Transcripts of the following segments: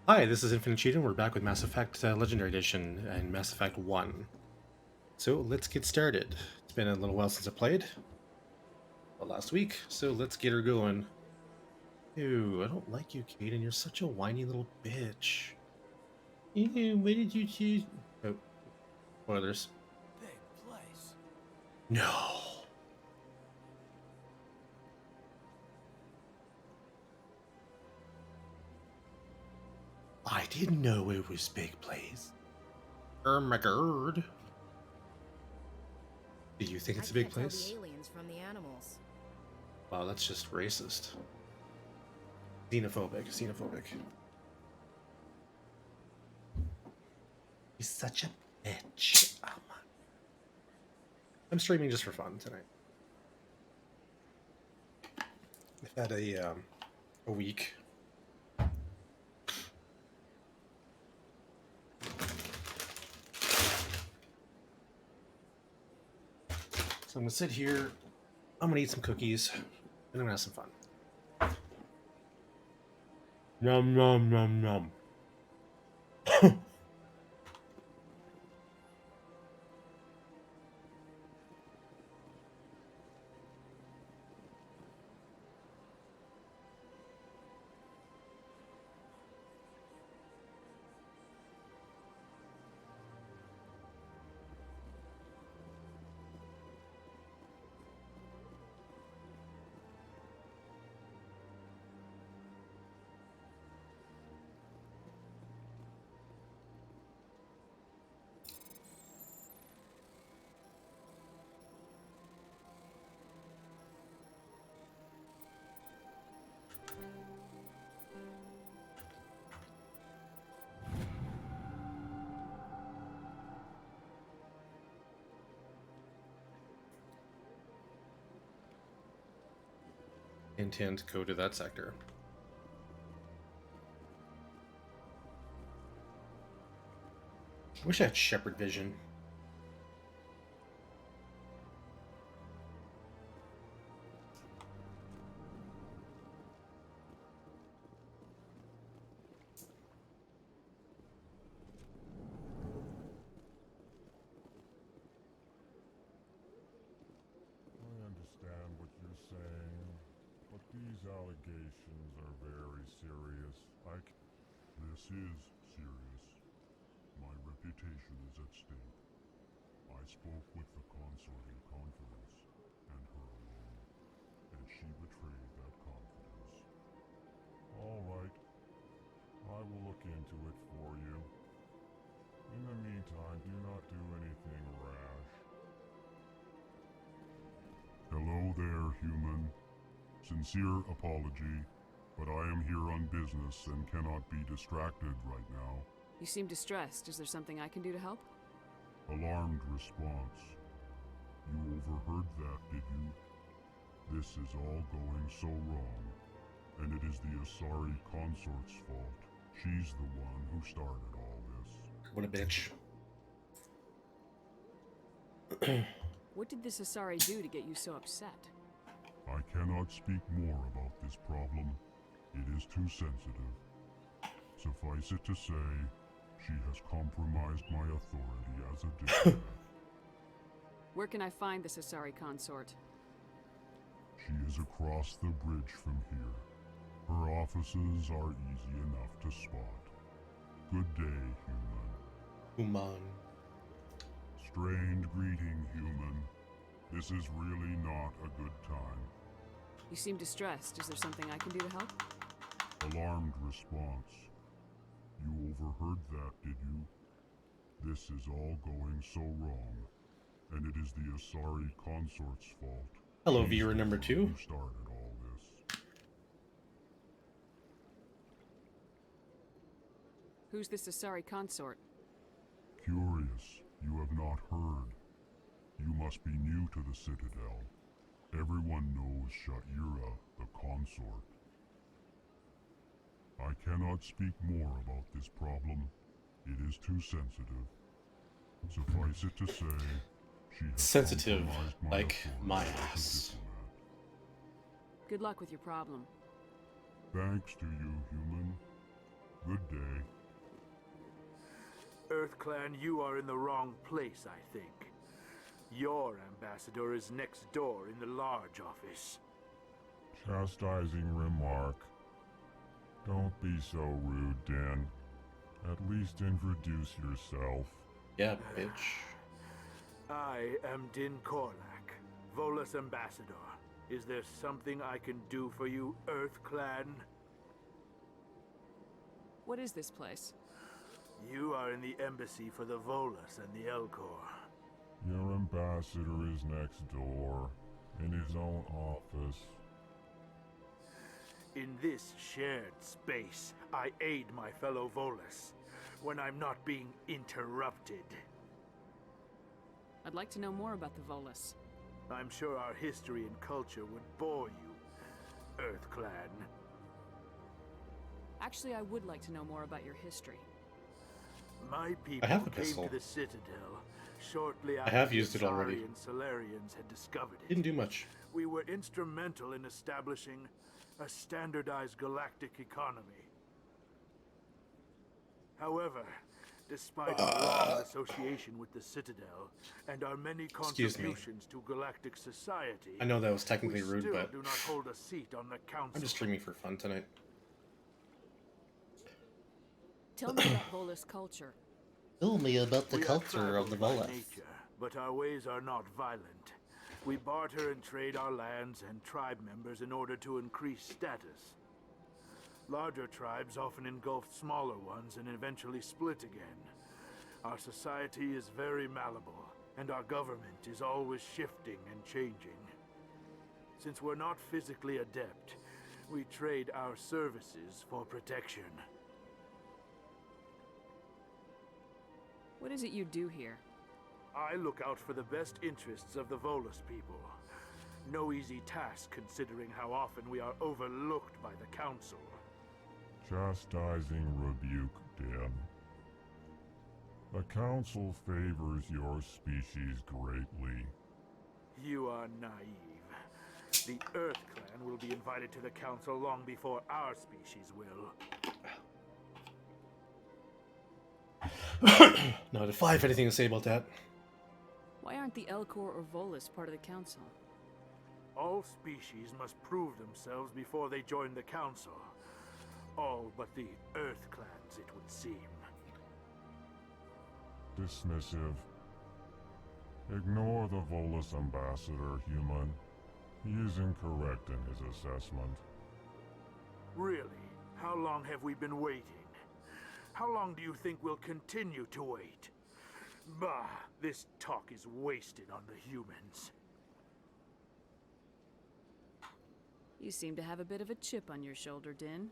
Hi, this is InfiniteCheeto, and we're back with Mass Effect Legendary Edition and Mass Effect 1. So let's get started. It's been a little while since I played, last week, so let's get her going. Ew, I don't like you, Caden. You're such a whiny little bitch. Ew, why did you choose? Oh, spoilers. Big place. No. I didn't know it was big place. Oh my god. Do you think I it's a big can't tell the place? aliens from the animals. Wow, that's just racist. Xenophobic. He's such a bitch. Oh my. I'm streaming just for fun tonight. I've had a week. So I'm gonna sit here. I'm gonna eat some cookies, and I'm gonna have some fun. Nom nom nom nom. Intend to go to that sector. Wish I had Shepherd vision. I understand what you're saying, but these allegations are very serious. This is serious. My reputation is at stake. I spoke with the consort in confidence, and her alone, and she betrayed that confidence. All right, I will look into it for you. In the meantime, do not do anything rash. Hello there, human. Sincere apology, but I am here on business and cannot be distracted right now. You seem distressed. Is there something I can do to help? Alarmed response. You overheard that, did you? This is all going so wrong, and it is the Asari consort's fault. She's the one who started all this. What a bitch. What did this Asari do to get you so upset? I cannot speak more about this problem. It is too sensitive. Suffice it to say, she has compromised my authority as a diplomat. Where can I find this Asari consort? She is across the bridge from here. Her offices are easy enough to spot. Good day, human. Human. Strained greeting, human. This is really not a good time. You seem distressed. Is there something I can do to help? Alarmed response. You overheard that, did you? This is all going so wrong, and it is the Asari consort's fault. Hello, She's viewer the number one 2. who started all this. Who's this Asari consort? Curious, you have not heard. You must be new to the Citadel. Everyone knows Sha'ira, the consort. I cannot speak more about this problem. It is too sensitive. Suffice it to say, she has Sensitive, compromised my like authority my as a ass. Good luck with your problem. diplomat. Thanks to you, human. Good day. EarthClan, you are in the wrong place, I think. Your ambassador is next door in the large office. Chastising remark. Don't be so rude, Din. At least introduce yourself. Yeah, bitch. I am Din Korlak, Volus ambassador. Is there something I can do for you, EarthClan? What is this place? You are in the embassy for the Volus and the Elcor. Your ambassador is next door, in his own office. In this shared space, I aid my fellow Volus when I'm not being interrupted. I'd like to know more about the Volus. I'm sure our history and culture would bore you, EarthClan. Actually, I would like to know more about your history. My people have the came pistol. to the Citadel shortly I after have the used it already. Asari and Solarians had discovered it. Didn't do much. We were instrumental in establishing a standardized galactic economy. However, despite our long association with the Citadel and our many Excuse me. contributions to galactic society, I know that was technically we rude, still but do not hold a seat on the council. I'm just streaming for fun tonight. Tell me about Volus culture. Tell me about We are tribal by nature, but our ways are not violent. We barter and trade our lands and tribe members in order to increase status. Larger tribes often engulf smaller ones and eventually split again. Our society is very malleable, and our government is always shifting and changing. Since we're not physically adept, we trade our services for protection. What is it you do here? I look out for the best interests of the Volus people. No easy task considering how often we are overlooked by the Council. Chastising rebuke, Din. The Council favors your species greatly. You are naive. The EarthClan will be invited to the Council long before our species will. Not if I have anything to say about that. Why aren't the Elcor or Volus part of the council? All species must prove themselves before they join the Council. All but the EarthClans, it would seem. Dismissive. Ignore the Volus ambassador, human. He is incorrect in his assessment. Really? How long have we been waiting? How long do you think we'll continue to wait? Bah, this talk is wasted on the humans. You seem to have a bit of a chip on your shoulder, Din.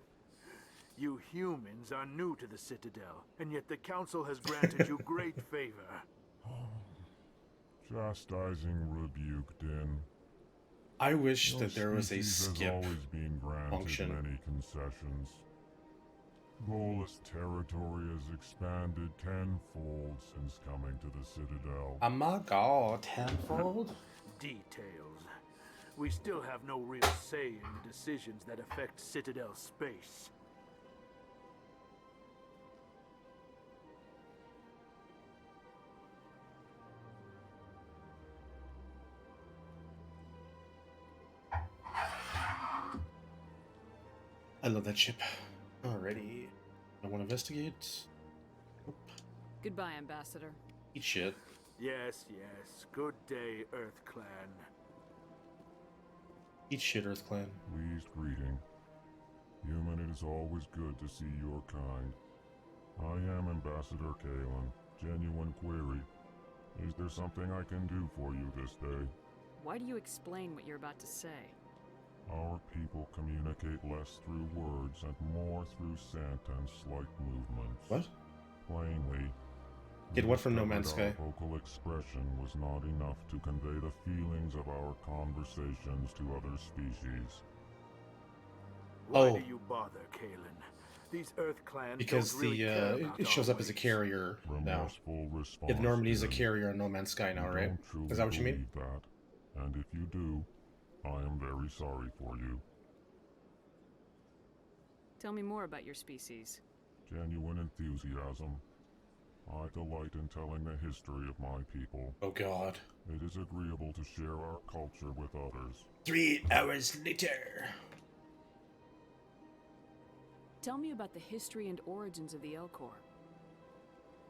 You humans are new to the Citadel, and yet the Council has granted you great favor. Chastising rebuke, Din. I wish Your that there was a species has skip always been granted function. many concessions. Volus territory has expanded tenfold since coming to the Citadel. Oh my god, tenfold? Details. We still have no real say in the decisions that affect Citadel space. I love that ship. Alrighty. I want to investigate. Nope. Goodbye, Ambassador. Eat shit. Yes, yes. Good day, EarthClan. Eat shit, EarthClan. Pleased greeting. Human, it is always good to see your kind. I am Ambassador Kalen. Genuine query. Is there something I can do for you this day? Why do you explain what you're about to say? Our people communicate less through words and more through sentence-like movements. What? Plainly, Get what from No discovered Man's Sky? Our vocal expression was not enough to convey the feelings of our conversations to other species. Why Oh. do you bother, Kalen? These EarthClans Because don't really the care about it shows our up as a ways. carrier now. Remorseful response. Yeah, the Normandy is a Din. carrier on No Man's Sky now, You right? don't truly Is that what you mean? believe that, and if you do, I am very sorry for you. Tell me more about your species. genuine enthusiasm. I delight in telling the history of my people. Oh god. It is agreeable to share our culture with others. 3 hours later. Tell me about the history and origins of the Elcor.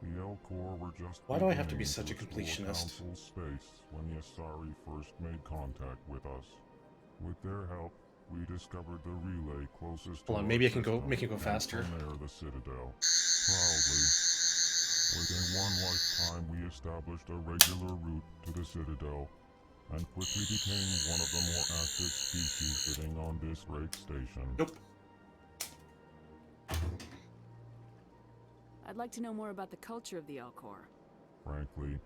The Elcor were just Why do I have to be beginning such a explore completionist? Council space when the Asari first made contact with us. With their help, we discovered the relay closest to Hold on, our maybe I can system, make it go faster. and from there the Citadel. Proudly, within one lifetime we established a regular route to the Citadel, and quickly became one of the more active species sitting on this great station. Nope. I'd like to know more about the culture of the Elcor. Frankly,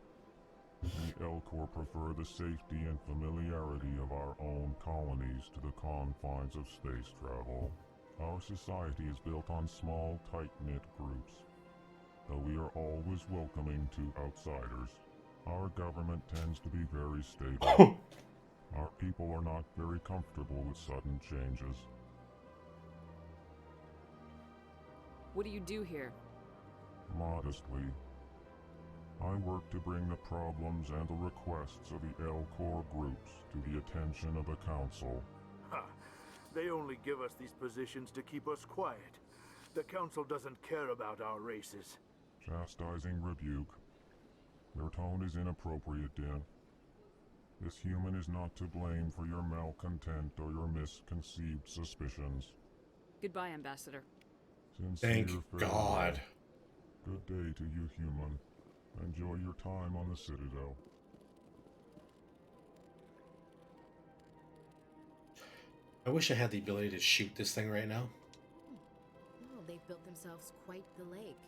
the Elcor prefer the safety and familiarity of our own colonies to the confines of space travel. Our society is built on small, tight-knit groups, though we are always welcoming to outsiders. Our government tends to be very stable. Our people are not very comfortable with sudden changes. What do you do here? Modestly, I work to bring the problems and the requests of the Elcor groups to the attention of the Council. Ha! They only give us these positions to keep us quiet. The Council doesn't care about our races. Chastising rebuke. Your tone is inappropriate, Din. This human is not to blame for your malcontent or your misconceived suspicions. Goodbye, Ambassador. Sincere Thank farewell. God. Good day to you, human. Enjoy your time on the Citadel. I wish I had the ability to shoot this thing right now. Oh, they've built themselves quite the lake.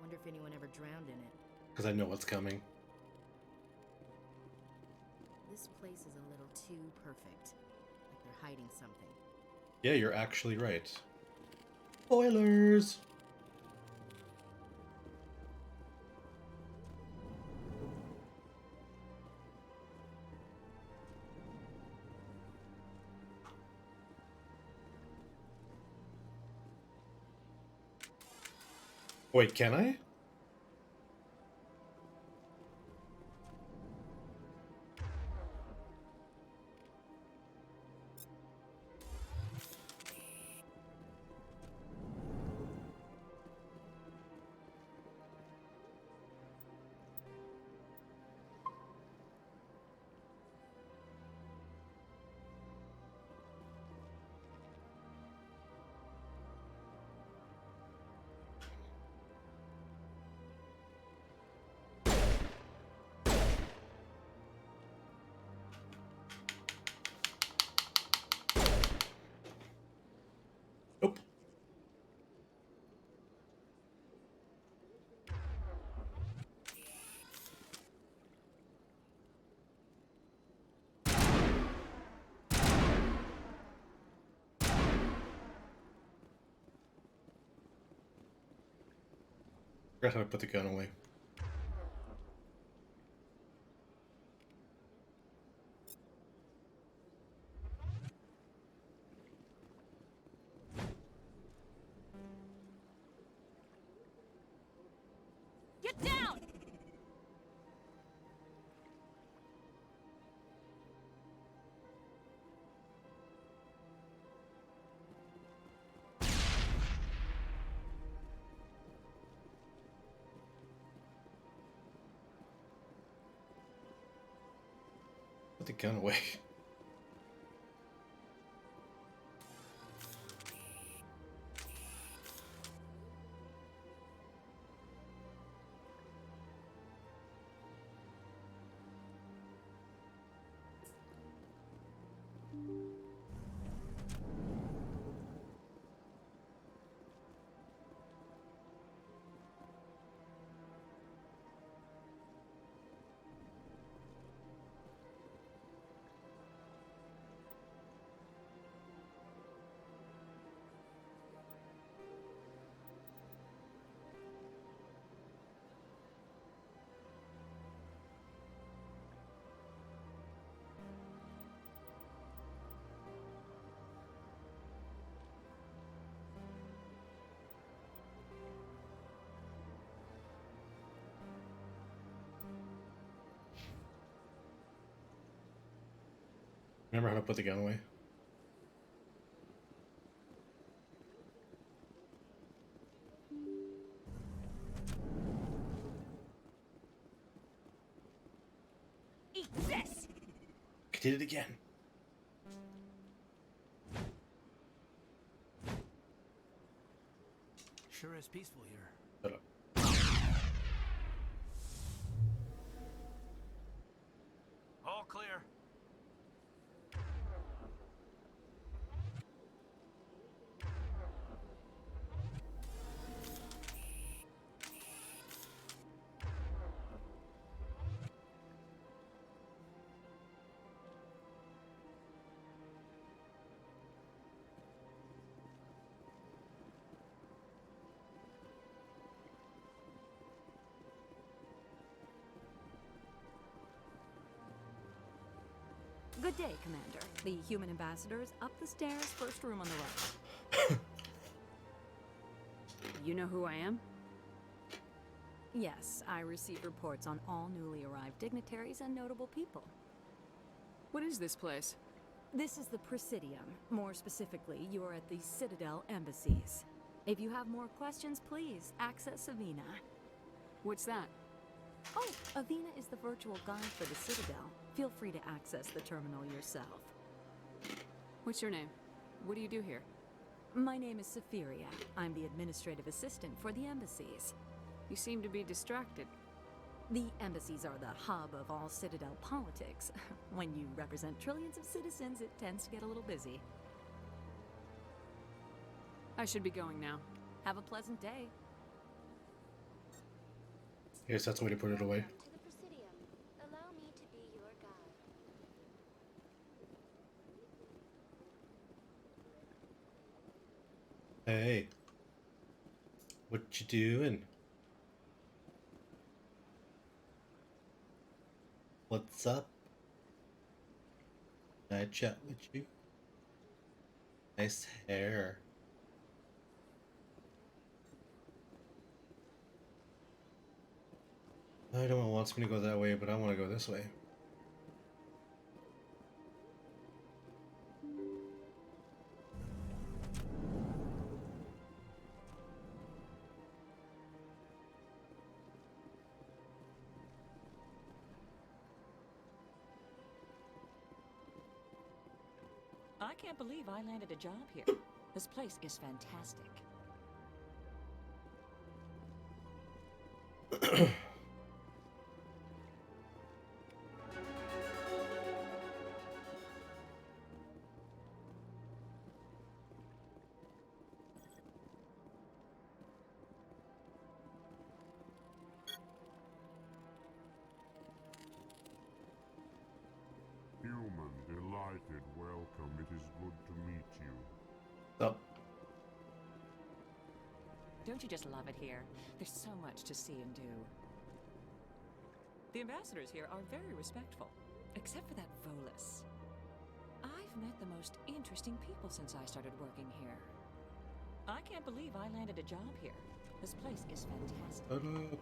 Wonder if anyone ever drowned in it. Because I know what's coming. This place is a little too perfect. Like they're hiding something. Yeah, you're actually right. Spoilers! Wait, can I? Nope. Forgot how to put the gun away. Get down! Put the gun away. Remember how to put the gun away. Eat this! I did it again. Sure is peaceful here. Shut up. All clear. Good day, Commander. The human ambassador is up the stairs, first room on the right. You know who I am? Yes, I receive reports on all newly arrived dignitaries and notable people. What is this place? This is the Presidium. More specifically, you are at the Citadel embassies. If you have more questions, please access Avina. What's that? Oh, Avina is the virtual guide for the Citadel. Feel free to access the terminal yourself. What's your name? What do you do here? My name is Safiria. I'm the administrative assistant for the embassies. You seem to be distracted. The embassies are the hub of all Citadel politics. When you represent trillions of citizens, it tends to get a little busy. I should be going now. Have a pleasant day. Yes, that's the way to put it away. Welcome to the Presidium. Allow me to be your guide. Hey. What you doing? What's up? Can I chat with you? Nice hair. I don't want me to go that way, but I want to go this way. I can't believe I landed a job here. This place is fantastic. Human, delighted, welcome. It is good to meet you. So, Don't you just love it here? There's so much to see and do. The ambassadors here are very respectful, except for that Volus. I've met the most interesting people since I started working here. I can't believe I landed a job here. This place is fantastic.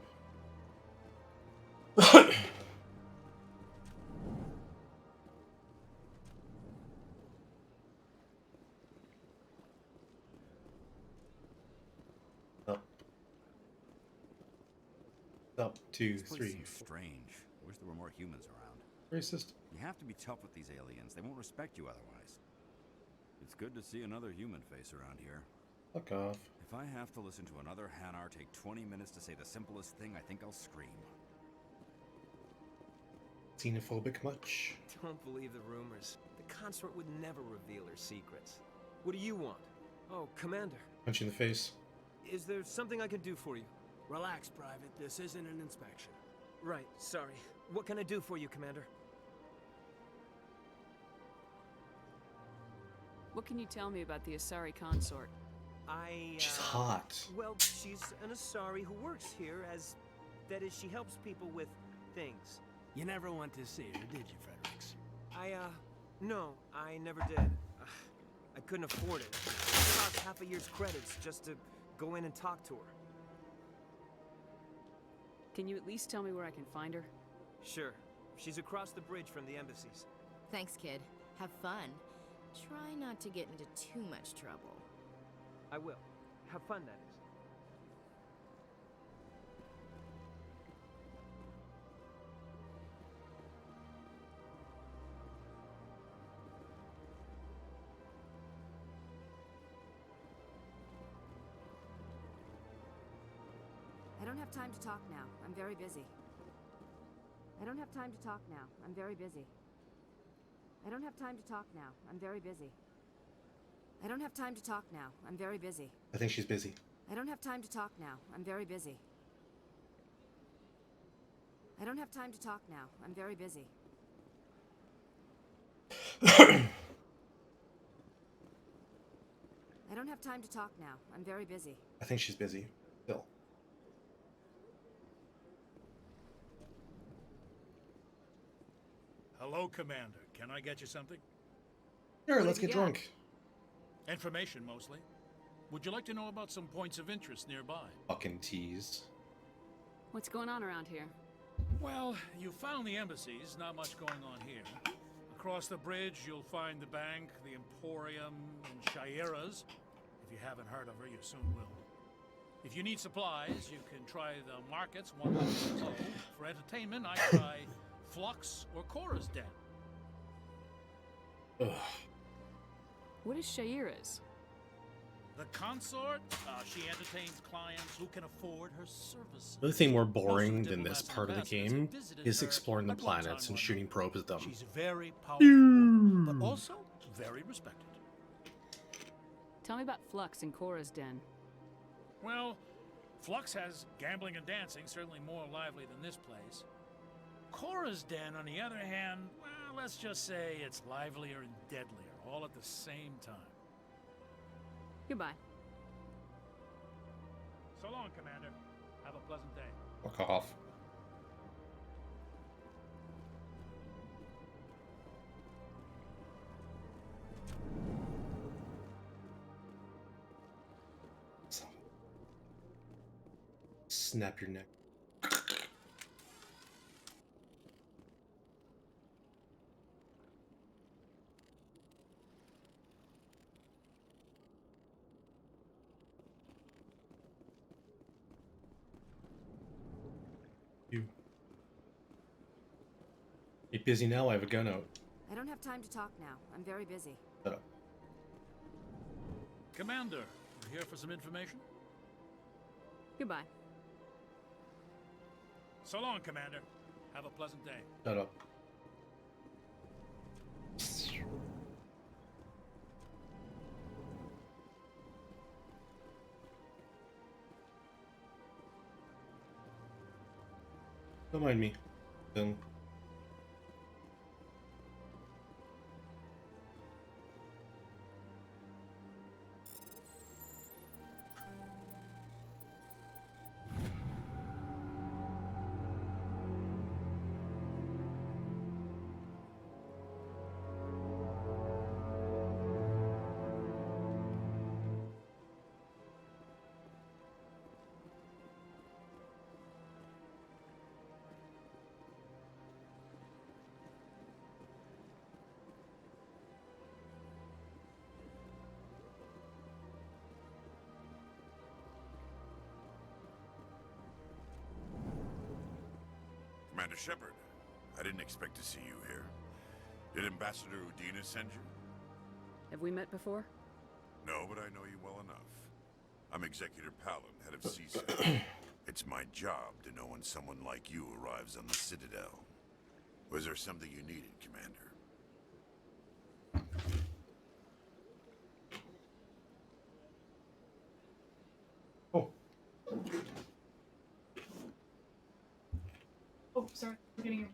shut up. Up. Up, 2, This place 3, seems 4. strange. Wish there were more humans around. Racist. You have to be tough with these aliens. They won't respect you otherwise. It's good to see another human face around here. Fuck off. If I have to listen to another Hanar take 20 minutes to say the simplest thing, I think I'll scream. Xenophobic much? Don't believe the rumors. The consort would never reveal her secrets. What do you want? Oh, Commander. Punch you in the face. Is there something I can do for you? Relax, Private. This isn't an inspection. Right, sorry. What can I do for you, Commander? What can you tell me about the Asari consort? She's hot. Well, she's an Asari who works here as... That is, she helps people with things. You never went to see her, did you, Fredericks? No, I never did. I couldn't afford it. It cost half a year's credits just to go in and talk to her. Can you at least tell me where I can find her? Sure. She's across the bridge from the embassies. Thanks, kid. Have fun. Try not to get into too much trouble. I will. Have fun, that is. I don't have time to talk now. I'm very busy. I don't have time to talk now. I'm very busy. I don't have time to talk now. I'm very busy. I don't have time to talk now. I'm very busy. I think she's busy. I don't have time to talk now. I'm very busy. I don't have time to talk now. I'm very busy. I don't have time to talk now. I'm very busy. I think she's busy. Still. Hello, Commander. Can I get you something? Sure, let's get drunk. Information, mostly. Would you like to know about some points of interest nearby? Fucking tease. What's going on around here? Well, you found the embassies. Not much going on here. Across the bridge, you'll find the bank, the Emporium, and Shaira's. If you haven't heard of her, you soon will. If you need supplies, you can try the markets 1 block below. For entertainment, I try Flux or Cora's Den. Ugh. What is Shaira's? The consort, she entertains clients who can afford her services. The only thing more boring than this part of the game is exploring the planets and shooting probes at them. She's very powerful, but also very respected. Tell me about Flux and Cora's Den. Well, Flux has gambling and dancing, certainly more lively than this place. Cora's Den, on the other hand, well, let's just say it's livelier and deadlier, all at the same time. Goodbye. So long, Commander. Have a pleasant day. Fuck off. Snap your neck. You. Get busy now, I have a gun out. I don't have time to talk now. I'm very busy. Shut up. Commander, you here for some information? Goodbye. So long, Commander. Have a pleasant day. Shut up. Don't mind me. Then. Commander Shepard, I didn't expect to see you here. Did Ambassador Udina send you? Have we met before? No, but I know you well enough. I'm Executor Palin, head of CSAT. It's my job to know when someone like you arrives on the Citadel. Was there something you needed, Commander? Oh, sorry. I'm getting you.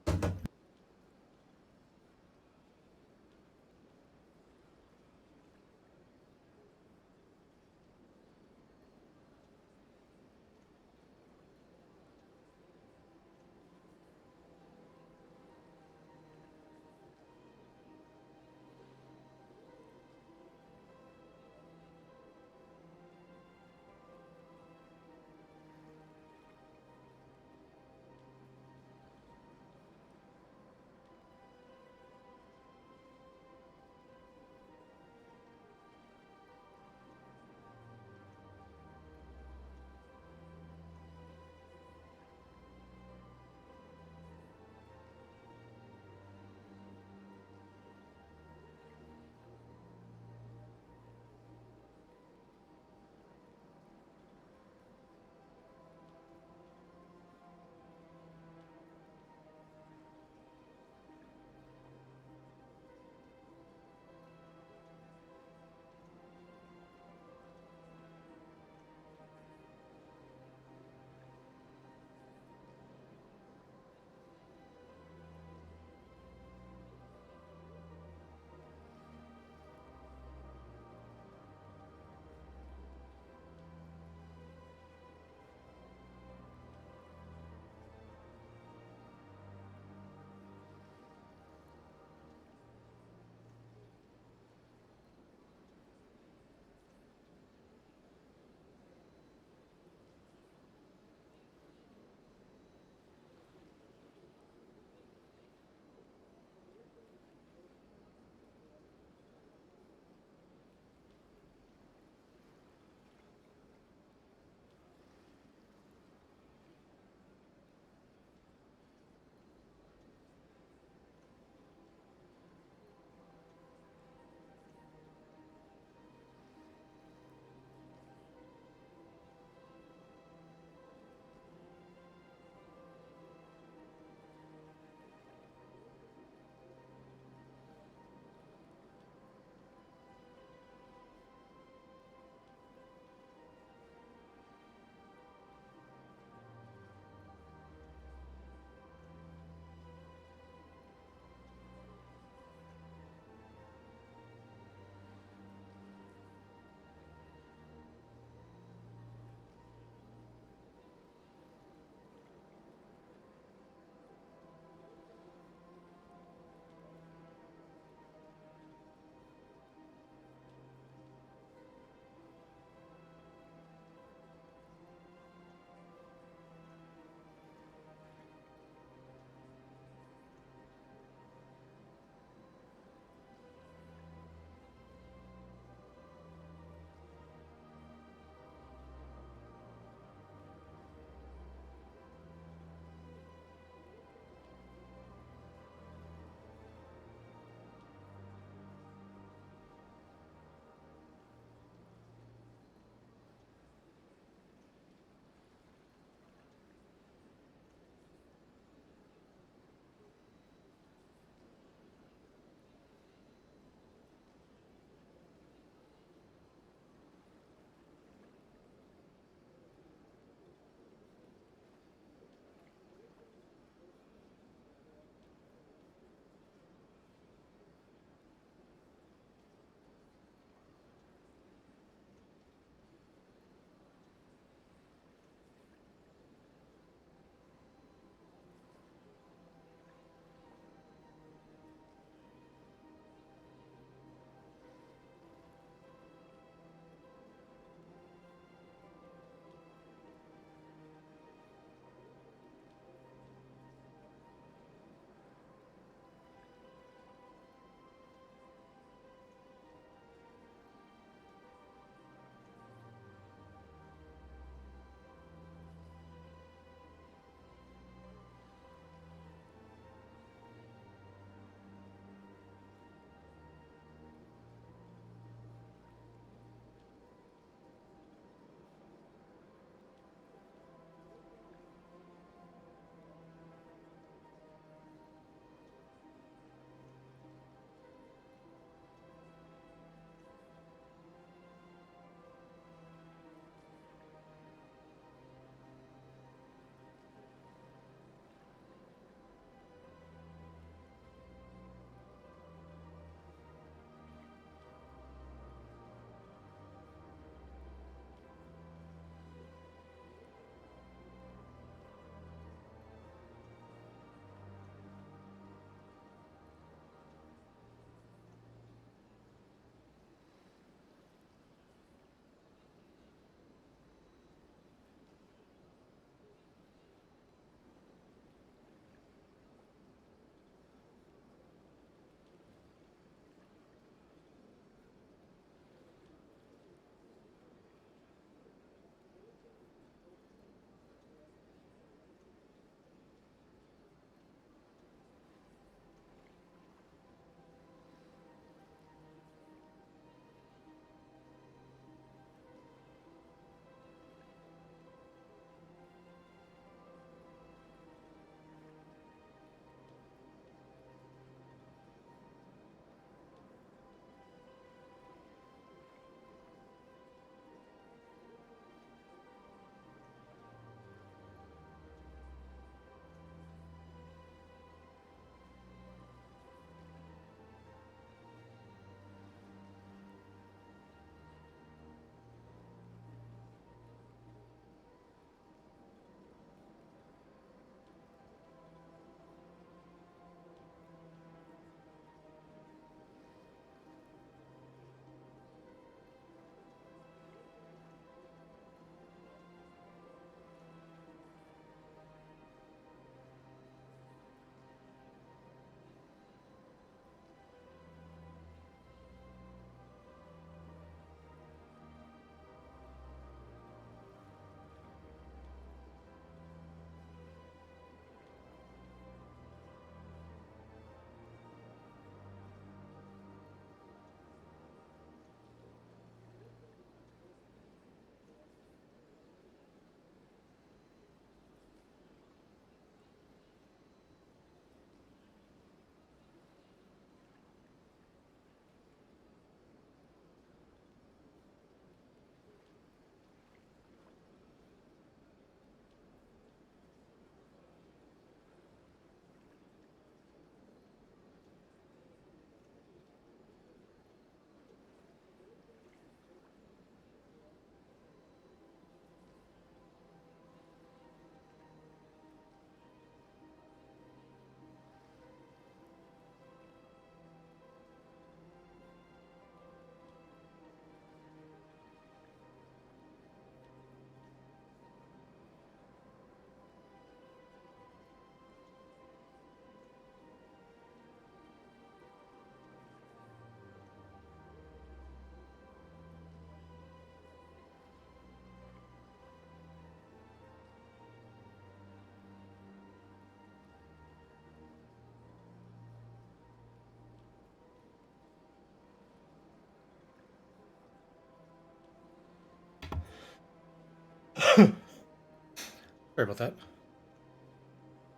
Sorry about that.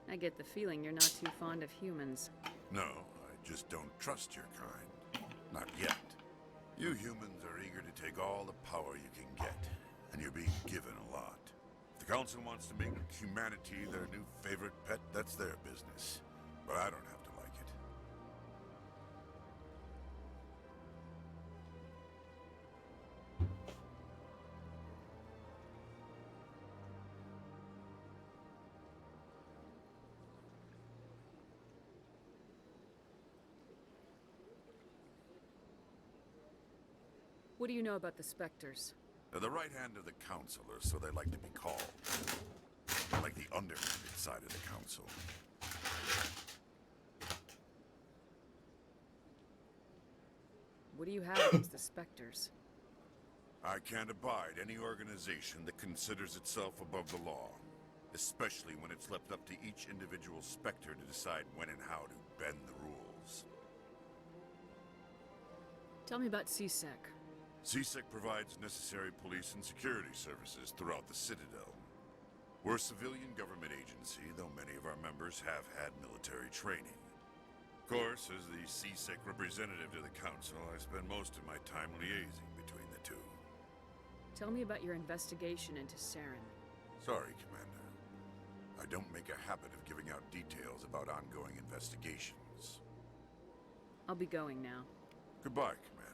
I get the feeling you're not too fond of humans. No, I just don't trust your kind. Not yet. You humans are eager to take all the power you can get, and you're being given a lot. If the Council wants to make humanity their new favorite pet, that's their business. But I don't have to like it. What do you know about the Spectres? They're the right hand of the Council, or so they like to be called. Like the underhanded side of the Council. What do you have against the Spectres? I can't abide any organization that considers itself above the law. Especially when it's left up to each individual Spectre to decide when and how to bend the rules. Tell me about CSEC. CSEC provides necessary police and security services throughout the Citadel. We're a civilian government agency, though many of our members have had military training. Of course, as the CSEC representative to the Council, I spend most of my time liaising between the two. Tell me about your investigation into Saren. Sorry, Commander. I don't make a habit of giving out details about ongoing investigations. I'll be going now. Goodbye, Commander.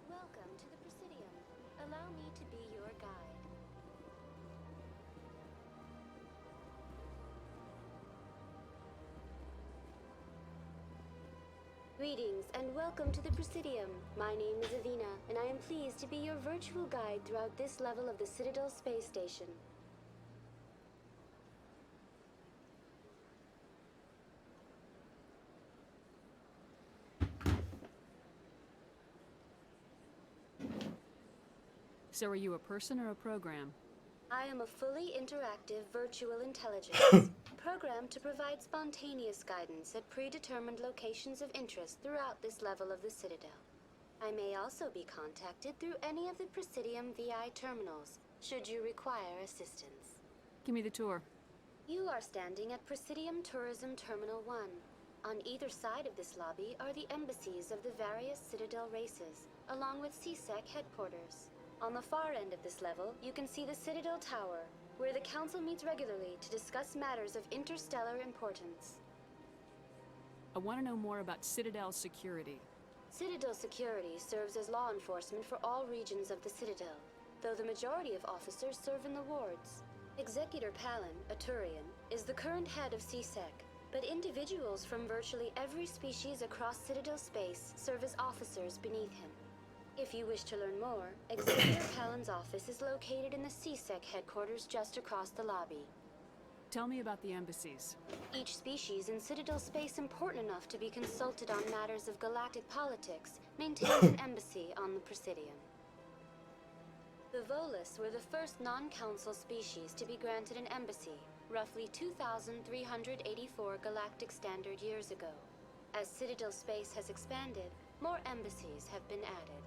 Welcome to the Presidium. Allow me to be your guide. Greetings and welcome to the Presidium. My name is Avina, and I am pleased to be your virtual guide throughout this level of the Citadel Space Station. So are you a person or a program? I am a fully interactive virtual intelligence, programmed to provide spontaneous guidance at predetermined locations of interest throughout this level of the Citadel. I may also be contacted through any of the Presidium VI terminals, should you require assistance. Give me the tour. You are standing at Presidium Tourism Terminal 1. On either side of this lobby are the embassies of the various Citadel races, along with CSEC headquarters. On the far end of this level, you can see the Citadel Tower, where the Council meets regularly to discuss matters of interstellar importance. I want to know more about Citadel security. Citadel security serves as law enforcement for all regions of the Citadel, though the majority of officers serve in the wards. Executor Palin, a Turian, is the current head of CSEC, but individuals from virtually every species across Citadel space serve as officers beneath him. If you wish to learn more, Executor Palin's office is located in the CSEC headquarters just across the lobby. Tell me about the embassies. Each species in Citadel space important enough to be consulted on matters of galactic politics maintains an embassy on the Presidium. The Volus were the first non-council species to be granted an embassy, roughly 2,384 galactic standard years ago. As Citadel space has expanded, more embassies have been added.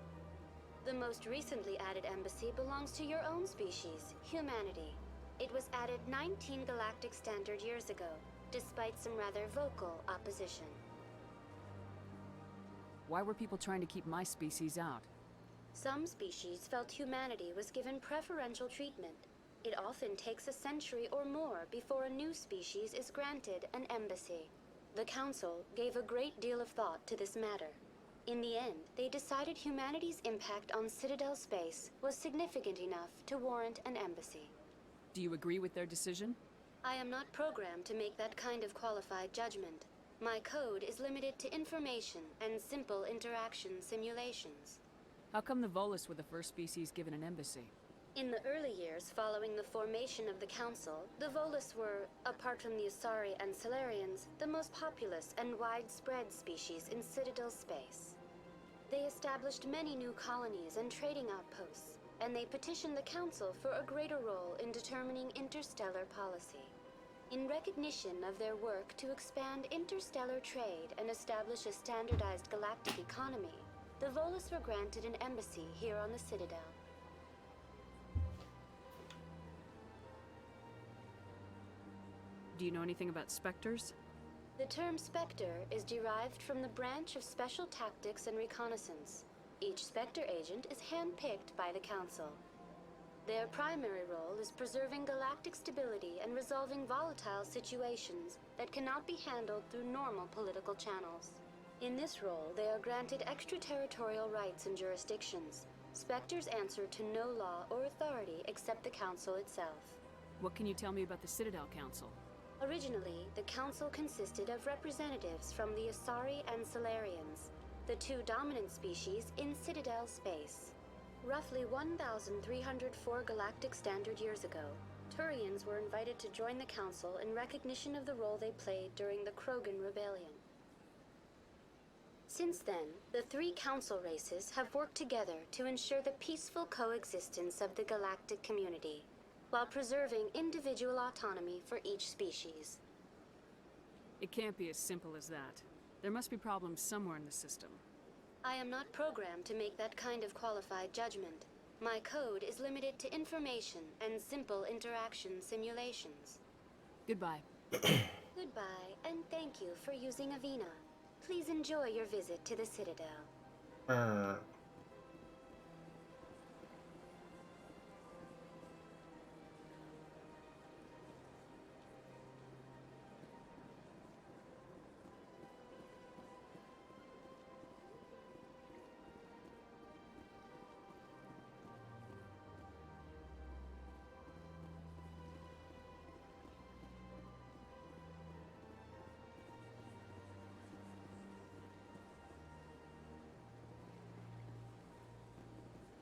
The most recently added embassy belongs to your own species, humanity. It was added 19 galactic standard years ago, despite some rather vocal opposition. Why were people trying to keep my species out? Some species felt humanity was given preferential treatment. It often takes a century or more before a new species is granted an embassy. The Council gave a great deal of thought to this matter. In the end, they decided humanity's impact on Citadel space was significant enough to warrant an embassy. Do you agree with their decision? I am not programmed to make that kind of qualified judgment. My code is limited to information and simple interaction simulations. How come the Volus were the first species given an embassy? In the early years following the formation of the Council, the Volus were, apart from the Asari and Solarians, the most populous and widespread species in Citadel space. They established many new colonies and trading outposts, and they petitioned the Council for a greater role in determining interstellar policy. In recognition of their work to expand interstellar trade and establish a standardized galactic economy, the Volus were granted an embassy here on the Citadel. Do you know anything about Spectres? The term Spectre is derived from the branch of Special Tactics and Reconnaissance. Each Spectre agent is handpicked by the Council. Their primary role is preserving galactic stability and resolving volatile situations that cannot be handled through normal political channels. In this role, they are granted extraterritorial rights and jurisdictions. Spectres answer to no law or authority except the Council itself. What can you tell me about the Citadel Council? Originally, the Council consisted of representatives from the Asari and Solarians, the two dominant species in Citadel space. Roughly 1,304 galactic standard years ago, Turians were invited to join the Council in recognition of the role they played during the Krogan Rebellion. Since then, the three Council races have worked together to ensure the peaceful coexistence of the galactic community, while preserving individual autonomy for each species. It can't be as simple as that. There must be problems somewhere in the system. I am not programmed to make that kind of qualified judgment. My code is limited to information and simple interaction simulations. Goodbye. Goodbye, and thank you for using Avina. Please enjoy your visit to the Citadel.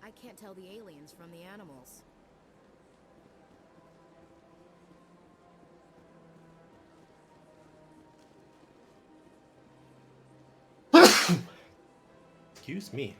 I can't tell the aliens from the animals. Excuse me.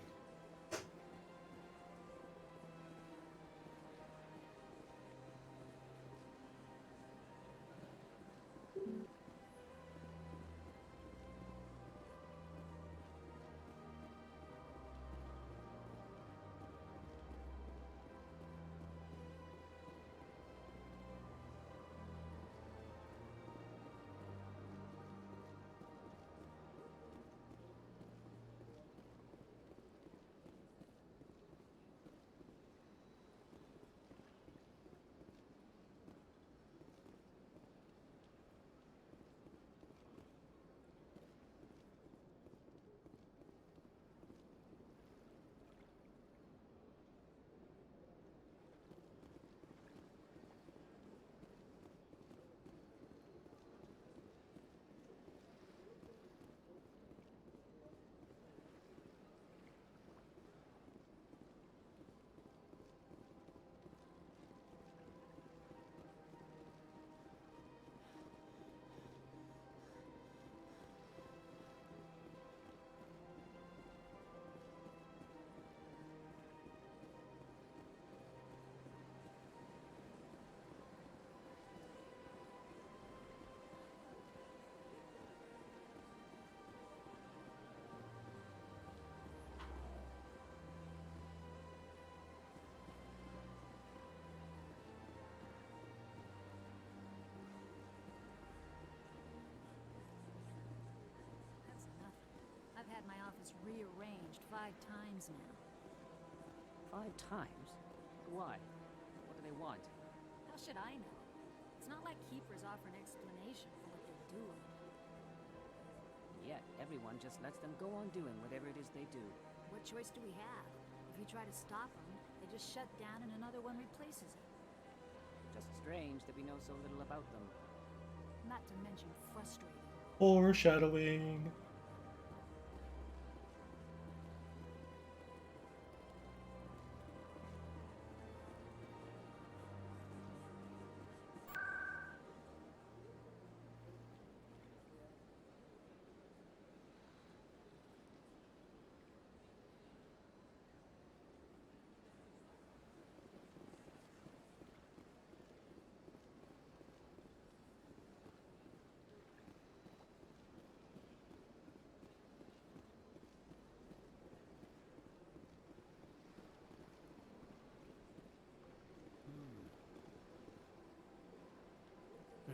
I've had my office rearranged 5 times now. 5 times? Why? What do they want? How should I know? It's not like keepers offer an explanation for what they're doing. Yet, everyone just lets them go on doing whatever it is they do. What choice do we have? If you try to stop them, they just shut down and another one replaces it. Just strange that we know so little about them. Not to mention frustrating. Foreshadowing.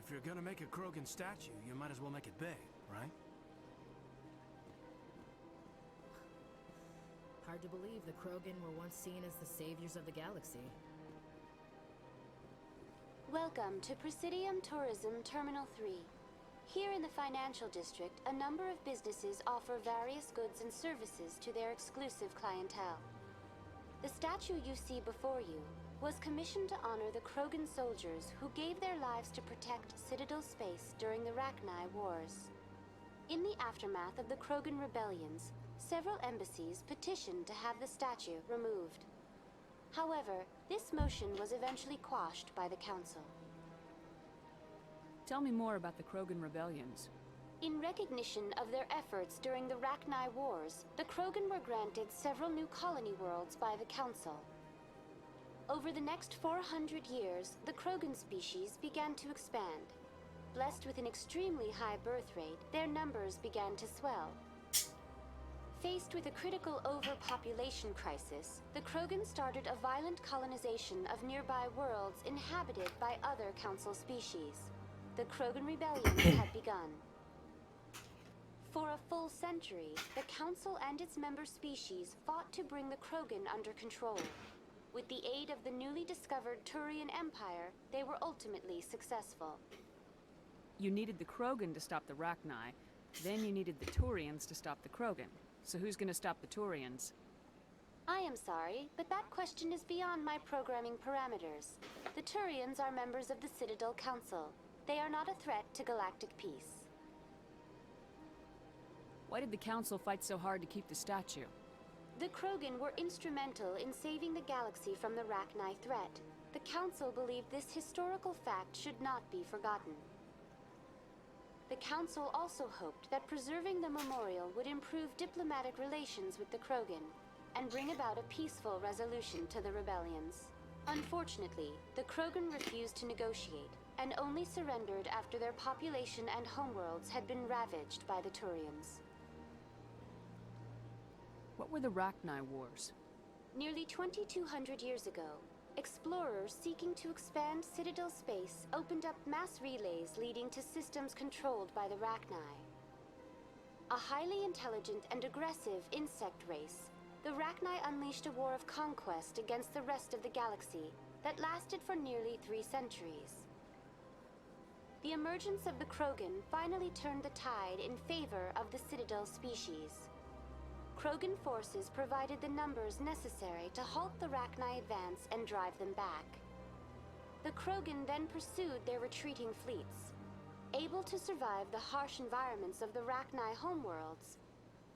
If you're gonna make a Krogan statue, you might as well make it big, right? Hard to believe the Krogan were once seen as the saviors of the galaxy. Welcome to Presidium Tourism Terminal 3. Here in the financial district, a number of businesses offer various goods and services to their exclusive clientele. The statue you see before you was commissioned to honor the Krogan soldiers who gave their lives to protect Citadel space during the Rachni Wars. In the aftermath of the Krogan rebellions, several embassies petitioned to have the statue removed. However, this motion was eventually quashed by the Council. Tell me more about the Krogan rebellions. In recognition of their efforts during the Rachni Wars, the Krogan were granted several new colony worlds by the Council. Over the next 400 years, the Krogan species began to expand. Blessed with an extremely high birth rate, their numbers began to swell. Faced with a critical overpopulation crisis, the Krogan started a violent colonization of nearby worlds inhabited by other Council species. The Krogan rebellions had begun. For a full century, the Council and its member species fought to bring the Krogan under control. With the aid of the newly discovered Turian Empire, they were ultimately successful. You needed the Krogan to stop the Rachni, then you needed the Turians to stop the Krogan. So who's gonna stop the Turians? I am sorry, but that question is beyond my programming parameters. The Turians are members of the Citadel Council. They are not a threat to galactic peace. Why did the Council fight so hard to keep the statue? The Krogan were instrumental in saving the galaxy from the Rachni threat. The Council believed this historical fact should not be forgotten. The Council also hoped that preserving the memorial would improve diplomatic relations with the Krogan and bring about a peaceful resolution to the rebellions. Unfortunately, the Krogan refused to negotiate and only surrendered after their population and homeworlds had been ravaged by the Turians. What were the Rachni Wars? Nearly 2,200 years ago, explorers seeking to expand Citadel space opened up mass relays leading to systems controlled by the Rachni. A highly intelligent and aggressive insect race, the Rachni unleashed a war of conquest against the rest of the galaxy that lasted for nearly 3 centuries. The emergence of the Krogan finally turned the tide in favor of the Citadel species. Krogan forces provided the numbers necessary to halt the Rachni advance and drive them back. The Krogan then pursued their retreating fleets. Able to survive the harsh environments of the Rachni homeworlds,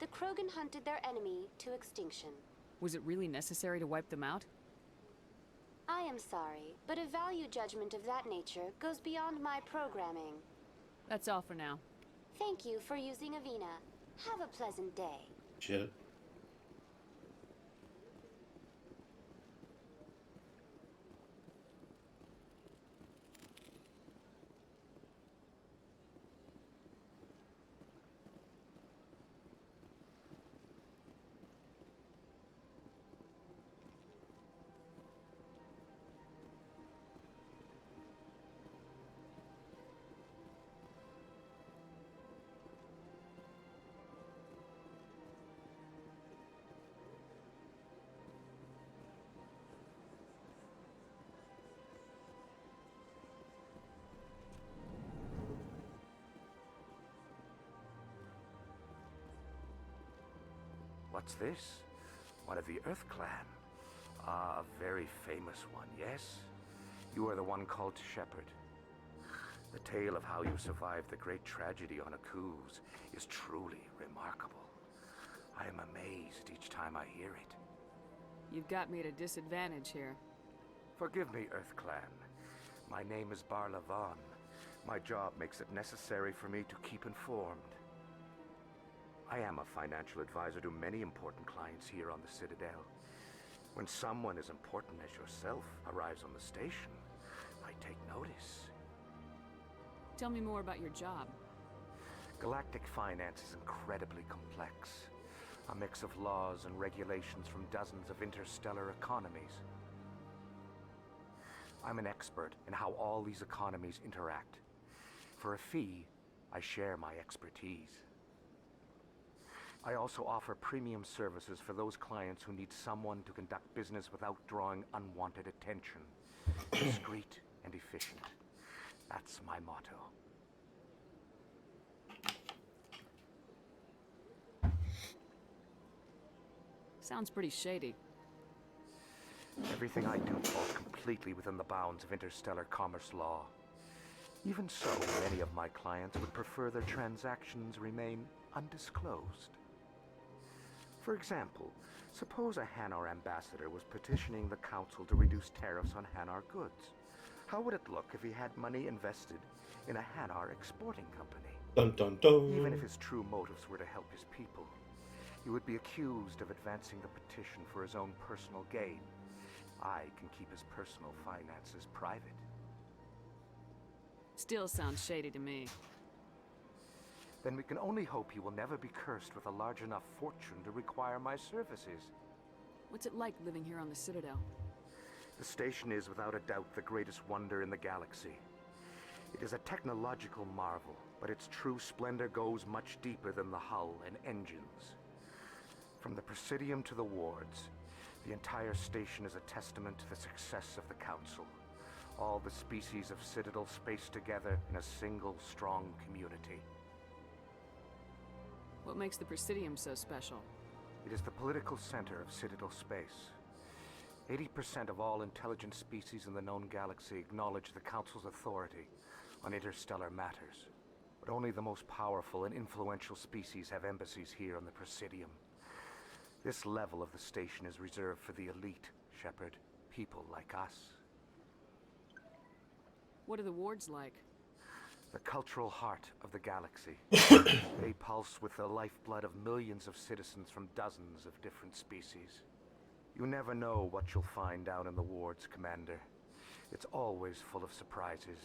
the Krogan hunted their enemy to extinction. Was it really necessary to wipe them out? I am sorry, but a value judgment of that nature goes beyond my programming. That's all for now. Thank you for using Avina. Have a pleasant day. Shit. What's this? One of the Earth Clan. Ah, a very famous one, yes? You are the one called Shepherd. The tale of how you survived the great tragedy on Akuz is truly remarkable. I am amazed each time I hear it. You've got me at a disadvantage here. Forgive me, Earth Clan. My name is Barla Vaughn. My job makes it necessary for me to keep informed. I am a financial advisor to many important clients here on the Citadel. When someone as important as yourself arrives on the station, I take notice. Tell me more about your job. Galactic finance is incredibly complex. A mix of laws and regulations from dozens of interstellar economies. I'm an expert in how all these economies interact. For a fee, I share my expertise. I also offer premium services for those clients who need someone to conduct business without drawing unwanted attention. Discreet and efficient. That's my motto. Sounds pretty shady. Everything I do falls completely within the bounds of interstellar commerce law. Even so, many of my clients would prefer their transactions remain undisclosed. For example, suppose a Hanar ambassador was petitioning the council to reduce tariffs on Hanar goods. How would it look if he had money invested in a Hanar exporting company? Dun dun dun. Even if his true motives were to help his people, he would be accused of advancing the petition for his own personal gain. I can keep his personal finances private. Still sounds shady to me. Then we can only hope he will never be cursed with a large enough fortune to require my services. What's it like living here on the Citadel? The station is without a doubt the greatest wonder in the galaxy. It is a technological marvel, but its true splendor goes much deeper than the hull and engines. From the Presidium to the wards, the entire station is a testament to the success of the Council. All the species of Citadel spaced together in a single strong community. What makes the Presidium so special? It is the political center of Citadel space. 80% of all intelligent species in the known galaxy acknowledge the Council's authority on interstellar matters. But only the most powerful and influential species have embassies here on the Presidium. This level of the station is reserved for the elite, Shepard. People like us. What are the wards like? The cultural heart of the galaxy. They pulse with the lifeblood of millions of citizens from dozens of different species. You never know what you'll find down in the wards, Commander. It's always full of surprises.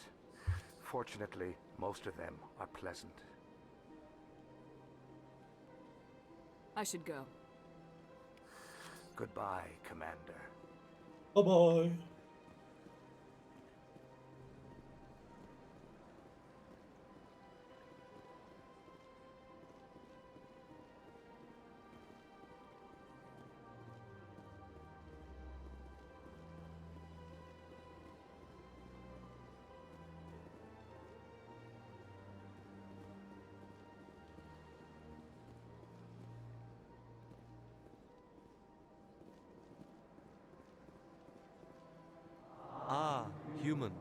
Fortunately, most of them are pleasant. I should go. Goodbye, Commander. Bye-bye. Ah, human.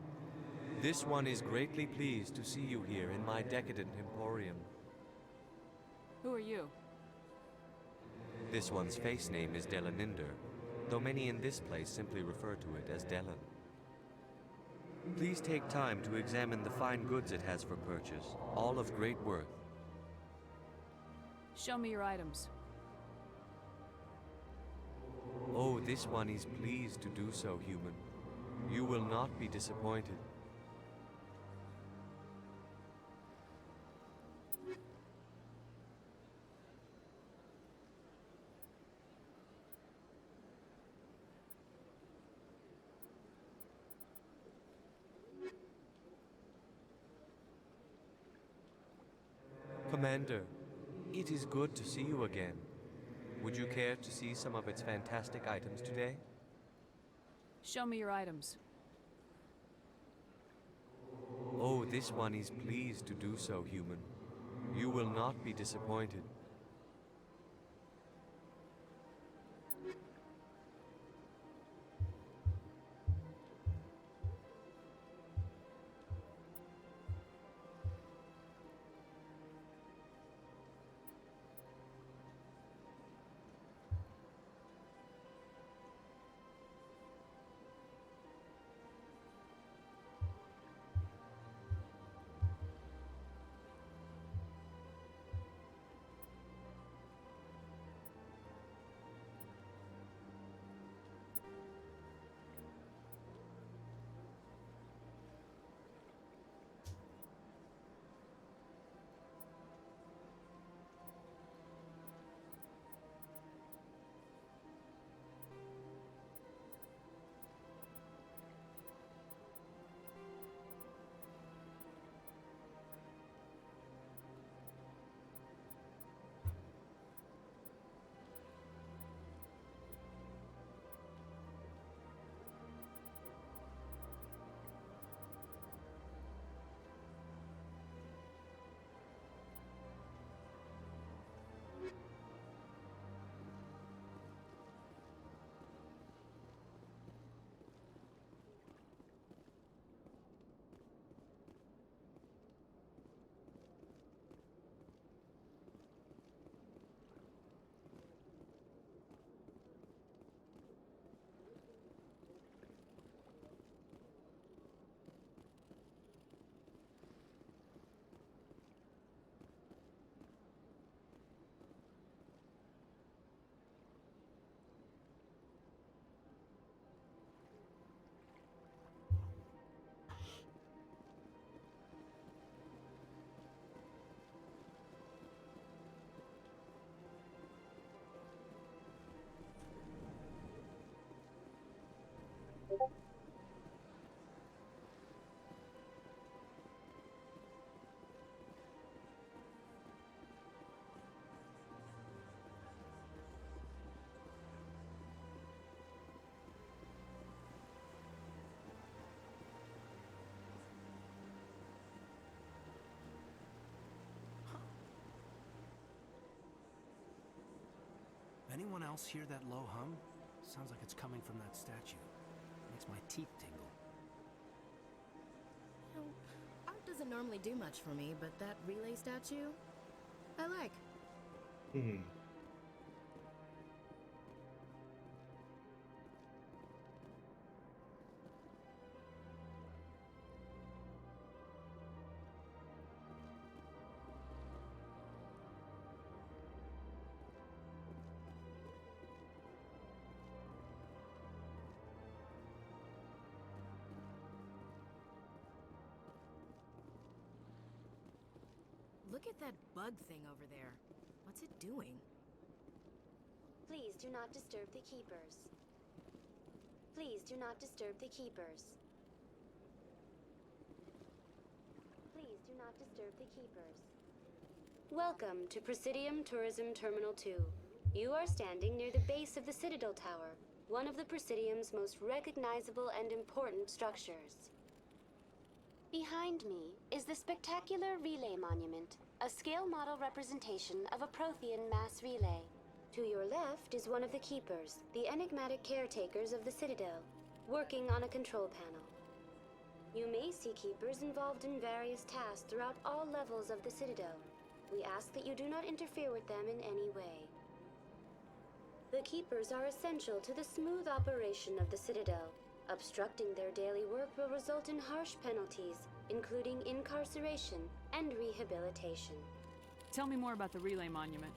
This one is greatly pleased to see you here in my decadent emporium. Who are you? This one's face name is Delaninder, though many in this place simply refer to it as Delan. Please take time to examine the fine goods it has for purchase, all of great worth. Show me your items. Oh, this one is pleased to do so, human. You will not be disappointed. Commander, it is good to see you again. Would you care to see some of its fantastic items today? Show me your items. Oh, this one is pleased to do so, human. You will not be disappointed. Anyone else hear that low hum? Sounds like it's coming from that statue. Makes my teeth tingle. You know, art doesn't normally do much for me, but that relay statue, I like. Hmm. Look at that bug thing over there. What's it doing? Please do not disturb the keepers. Please do not disturb the keepers. Please do not disturb the keepers. Welcome to Presidium Tourism Terminal 2. You are standing near the base of the Citadel Tower, one of the Presidium's most recognizable and important structures. Behind me is the spectacular Relay Monument, a scale model representation of a Prothean mass relay. To your left is one of the Keepers, the enigmatic caretakers of the Citadel, working on a control panel. You may see Keepers involved in various tasks throughout all levels of the Citadel. We ask that you do not interfere with them in any way. The Keepers are essential to the smooth operation of the Citadel. Obstructing their daily work will result in harsh penalties, including incarceration and rehabilitation. Tell me more about the Relay Monument.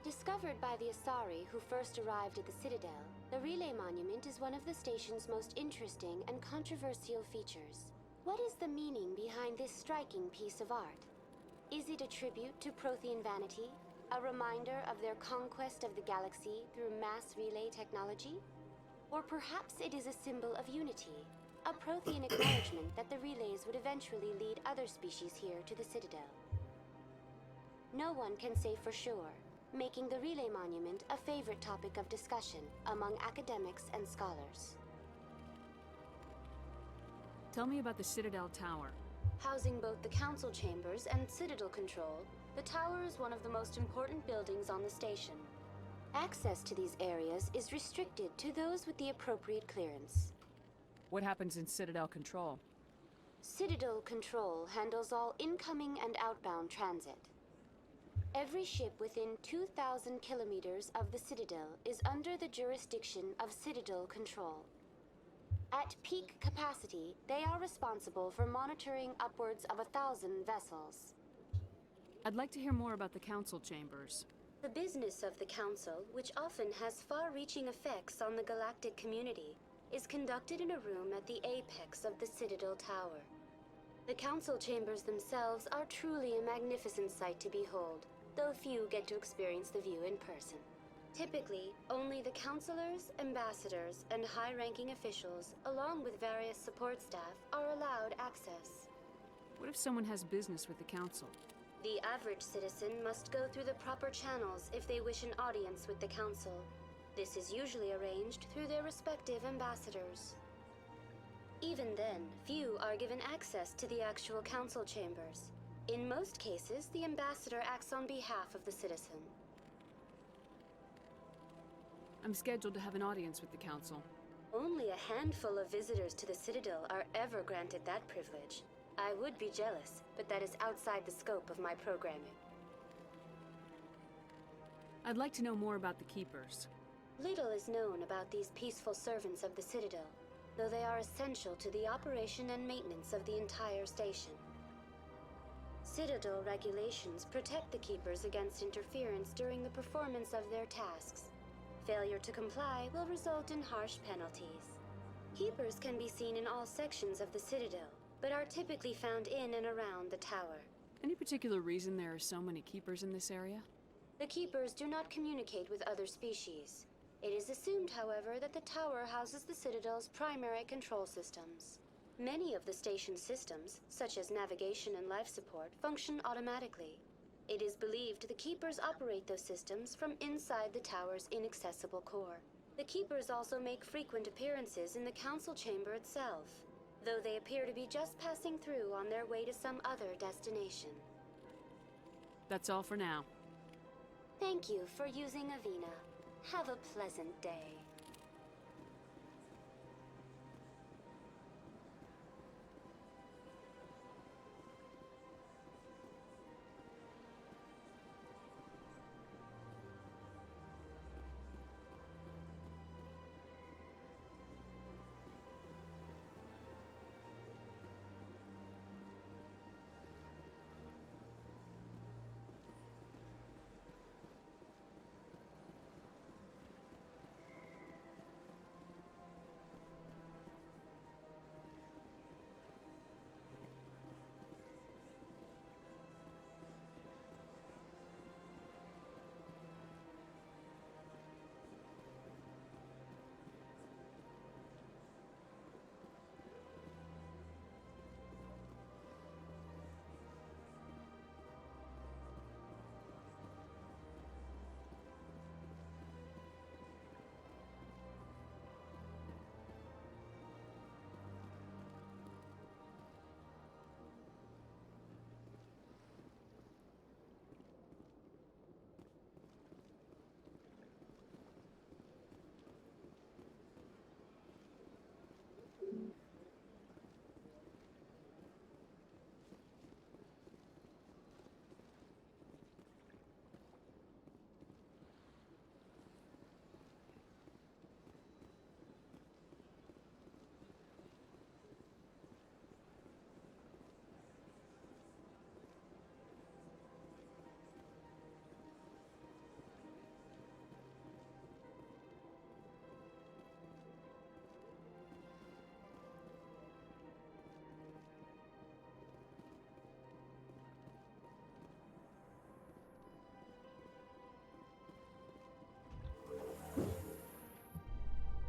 Discovered by the Asari who first arrived at the Citadel, the Relay Monument is one of the station's most interesting and controversial features. What is the meaning behind this striking piece of art? Is it a tribute to Prothean vanity? A reminder of their conquest of the galaxy through mass relay technology? Or perhaps it is a symbol of unity, a Prothean acknowledgement that the relays would eventually lead other species here to the Citadel. No one can say for sure, making the Relay Monument a favorite topic of discussion among academics and scholars. Tell me about the Citadel Tower. Housing both the council chambers and Citadel control, the tower is one of the most important buildings on the station. Access to these areas is restricted to those with the appropriate clearance. What happens in Citadel Control? Citadel Control handles all incoming and outbound transit. Every ship within 2,000 kilometers of the Citadel is under the jurisdiction of Citadel Control. At peak capacity, they are responsible for monitoring upwards of 1,000 vessels. I'd like to hear more about the council chambers. The business of the Council, which often has far-reaching effects on the galactic community, is conducted in a room at the apex of the Citadel Tower. The Council chambers themselves are truly a magnificent sight to behold, though few get to experience the view in person. Typically, only the councilors, ambassadors, and high-ranking officials, along with various support staff, are allowed access. What if someone has business with the council? The average citizen must go through the proper channels if they wish an audience with the council. This is usually arranged through their respective ambassadors. Even then, few are given access to the actual council chambers. In most cases, the ambassador acts on behalf of the citizen. I'm scheduled to have an audience with the council. Only a handful of visitors to the Citadel are ever granted that privilege. I would be jealous, but that is outside the scope of my programming. I'd like to know more about the Keepers. Little is known about these peaceful servants of the Citadel, though they are essential to the operation and maintenance of the entire station. Citadel regulations protect the Keepers against interference during the performance of their tasks. Failure to comply will result in harsh penalties. Keepers can be seen in all sections of the Citadel, but are typically found in and around the tower. Any particular reason there are so many Keepers in this area? The Keepers do not communicate with other species. It is assumed, however, that the tower houses the Citadel's primary control systems. Many of the station's systems, such as navigation and life support, function automatically. It is believed the Keepers operate those systems from inside the tower's inaccessible core. The Keepers also make frequent appearances in the Council chamber itself, though they appear to be just passing through on their way to some other destination. That's all for now. Thank you for using Avina. Have a pleasant day.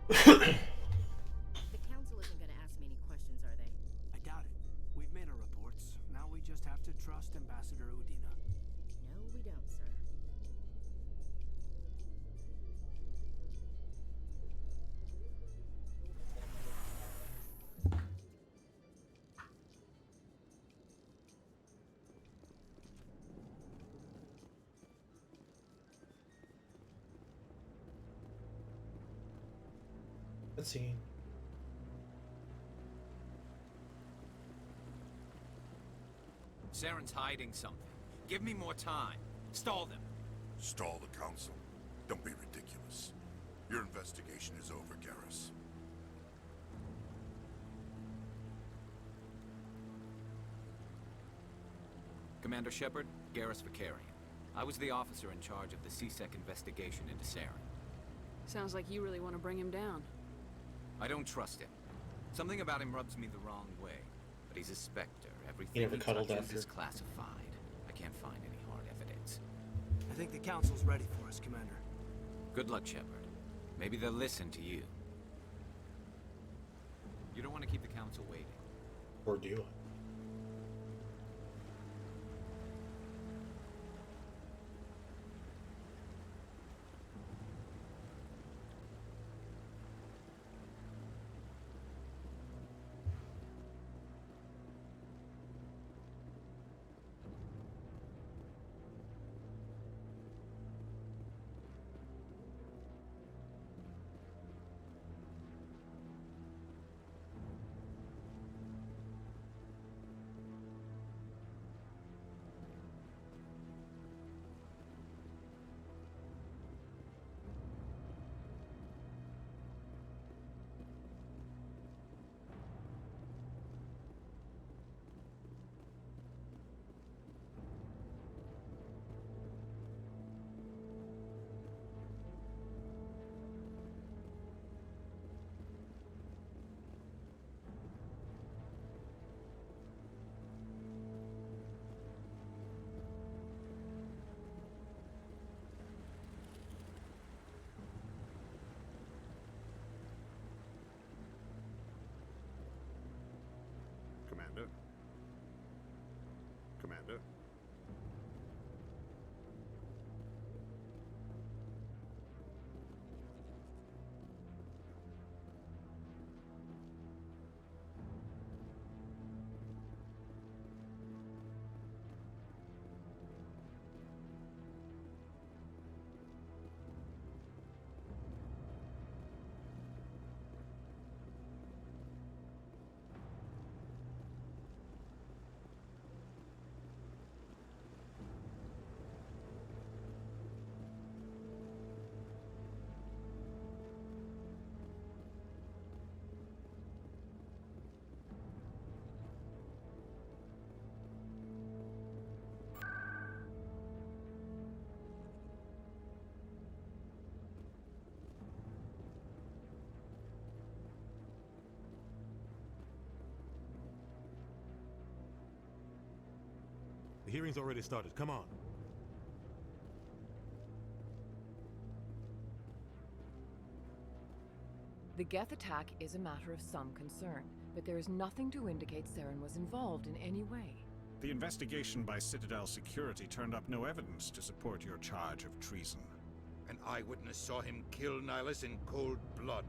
The council isn't going to ask me any questions, are they? I doubt it. We've made our reports. Now we just have to trust Ambassador Udina. No, we don't, sir. Let's see. Saren's hiding something. Give me more time. Stall them. Stall the council? Don't be ridiculous. Your investigation is over, Garrus. Commander Shepard, Garrus Vicarian. I was the officer in charge of the CSEC investigation into Saren. Sounds like you really want to bring him down. I don't trust him. Something about him rubs me the wrong way. But he's a Spectre. Everything You never he cuddled touches after. is classified. I can't find any hard evidence. I think the council's ready for us, Commander. Good luck, Shepard. Maybe they'll listen to you. You don't want to keep the council waiting. Or do I? Commander? Commander? The hearing's already started. Come on. The Geth attack is a matter of some concern, but there is nothing to indicate Saren was involved in any way. The investigation by Citadel Security turned up no evidence to support your charge of treason. An eyewitness saw him kill Nihilus in cold blood.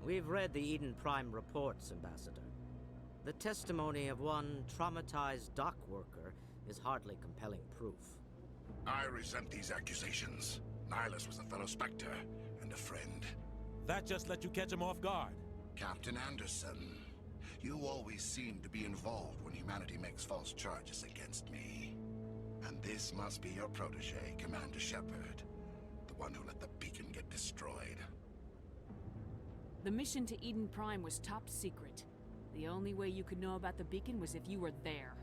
We've read the Eden Prime reports, Ambassador. The testimony of one traumatized dock worker is hardly compelling proof. I resent these accusations. Nihilus was a fellow Spectre and a friend. That just let you catch him off guard. Captain Anderson, you always seem to be involved when humanity makes false charges against me. And this must be your protege, Commander Shepard. The one who let the beacon get destroyed. The mission to Eden Prime was top secret. The only way you could know about the beacon was if you were there.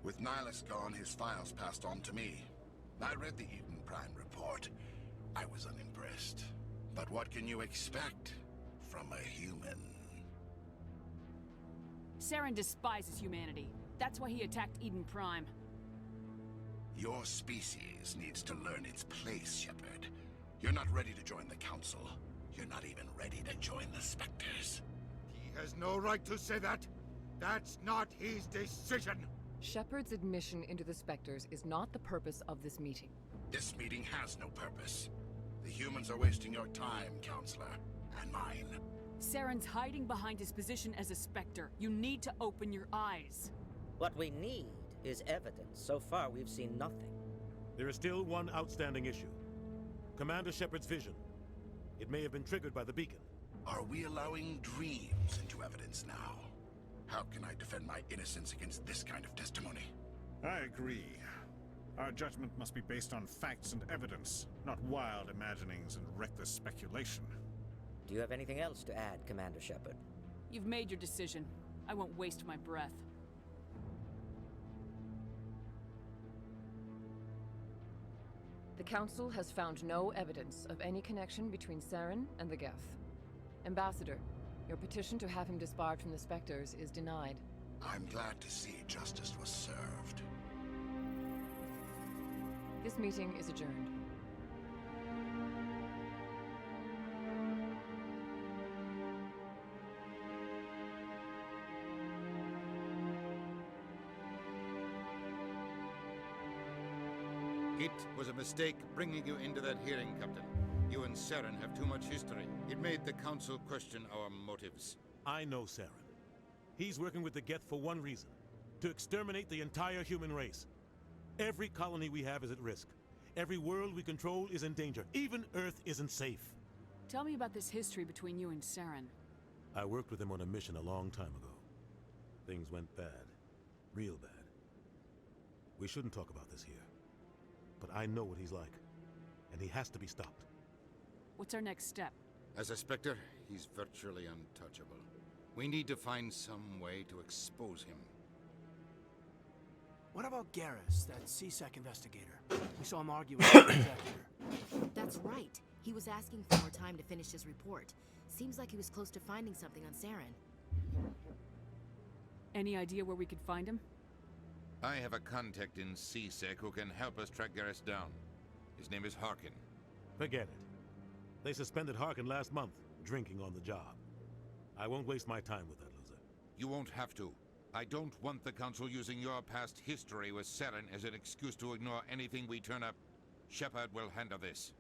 With Nihilus gone, his files passed on to me. I read the Eden Prime report. I was unimpressed. But what can you expect from a human? Saren despises humanity. That's why he attacked Eden Prime. Your species needs to learn its place, Shepard. You're not ready to join the Council. You're not even ready to join the Spectres. He has no right to say that. That's not his decision. Shepard's admission into the Spectres is not the purpose of this meeting. This meeting has no purpose. The humans are wasting your time, Counselor, and mine. Saren's hiding behind his position as a Spectre. You need to open your eyes. What we need is evidence. So far, we've seen nothing. There is still one outstanding issue. Commander Shepard's vision. It may have been triggered by the beacon. Are we allowing dreams into evidence now? How can I defend my innocence against this kind of testimony? I agree. Our judgment must be based on facts and evidence, not wild imaginings and reckless speculation. Do you have anything else to add, Commander Shepard? You've made your decision. I won't waste my breath. The Council has found no evidence of any connection between Saren and the Geth. Ambassador, your petition to have him disbarred from the Spectres is denied. I'm glad to see justice was served. This meeting is adjourned. It was a mistake bringing you into that hearing, Captain. You and Saren have too much history. It made the Council question our motives. I know Saren. He's working with the Geth for one reason. To exterminate the entire human race. Every colony we have is at risk. Every world we control is in danger. Even Earth isn't safe. Tell me about this history between you and Saren. I worked with him on a mission a long time ago. Things went bad. Real bad. We shouldn't talk about this here. But I know what he's like. And he has to be stopped. What's our next step? As a Spectre, he's virtually untouchable. We need to find some way to expose him. What about Garrus, that CSEC investigator? We saw him argue with the executor. That's right. He was asking for more time to finish his report. Seems like he was close to finding something on Saren. Any idea where we could find him? I have a contact in CSEC who can help us track Garrus down. His name is Harkin. Forget it. They suspended Harkin last month, drinking on the job. I won't waste my time with that loser. You won't have to. I don't want the Council using your past history with Saren as an excuse to ignore anything we turn up. Shepard will handle this.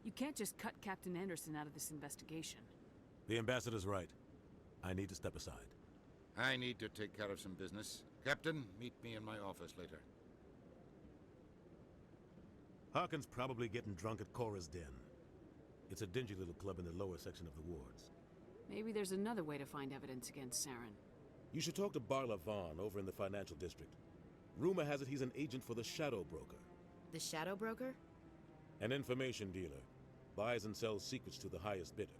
You can't just cut Captain Anderson out of this investigation. The ambassador's right. I need to step aside. I need to take care of some business. Captain, meet me in my office later. Harkin's probably getting drunk at Cora's Den. It's a dingy little club in the lower section of the wards. Maybe there's another way to find evidence against Saren. You should talk to Barla Vaughn over in the financial district. Rumor has it he's an agent for the Shadow Broker. The Shadow Broker? An information dealer. Buys and sells secrets to the highest bidder.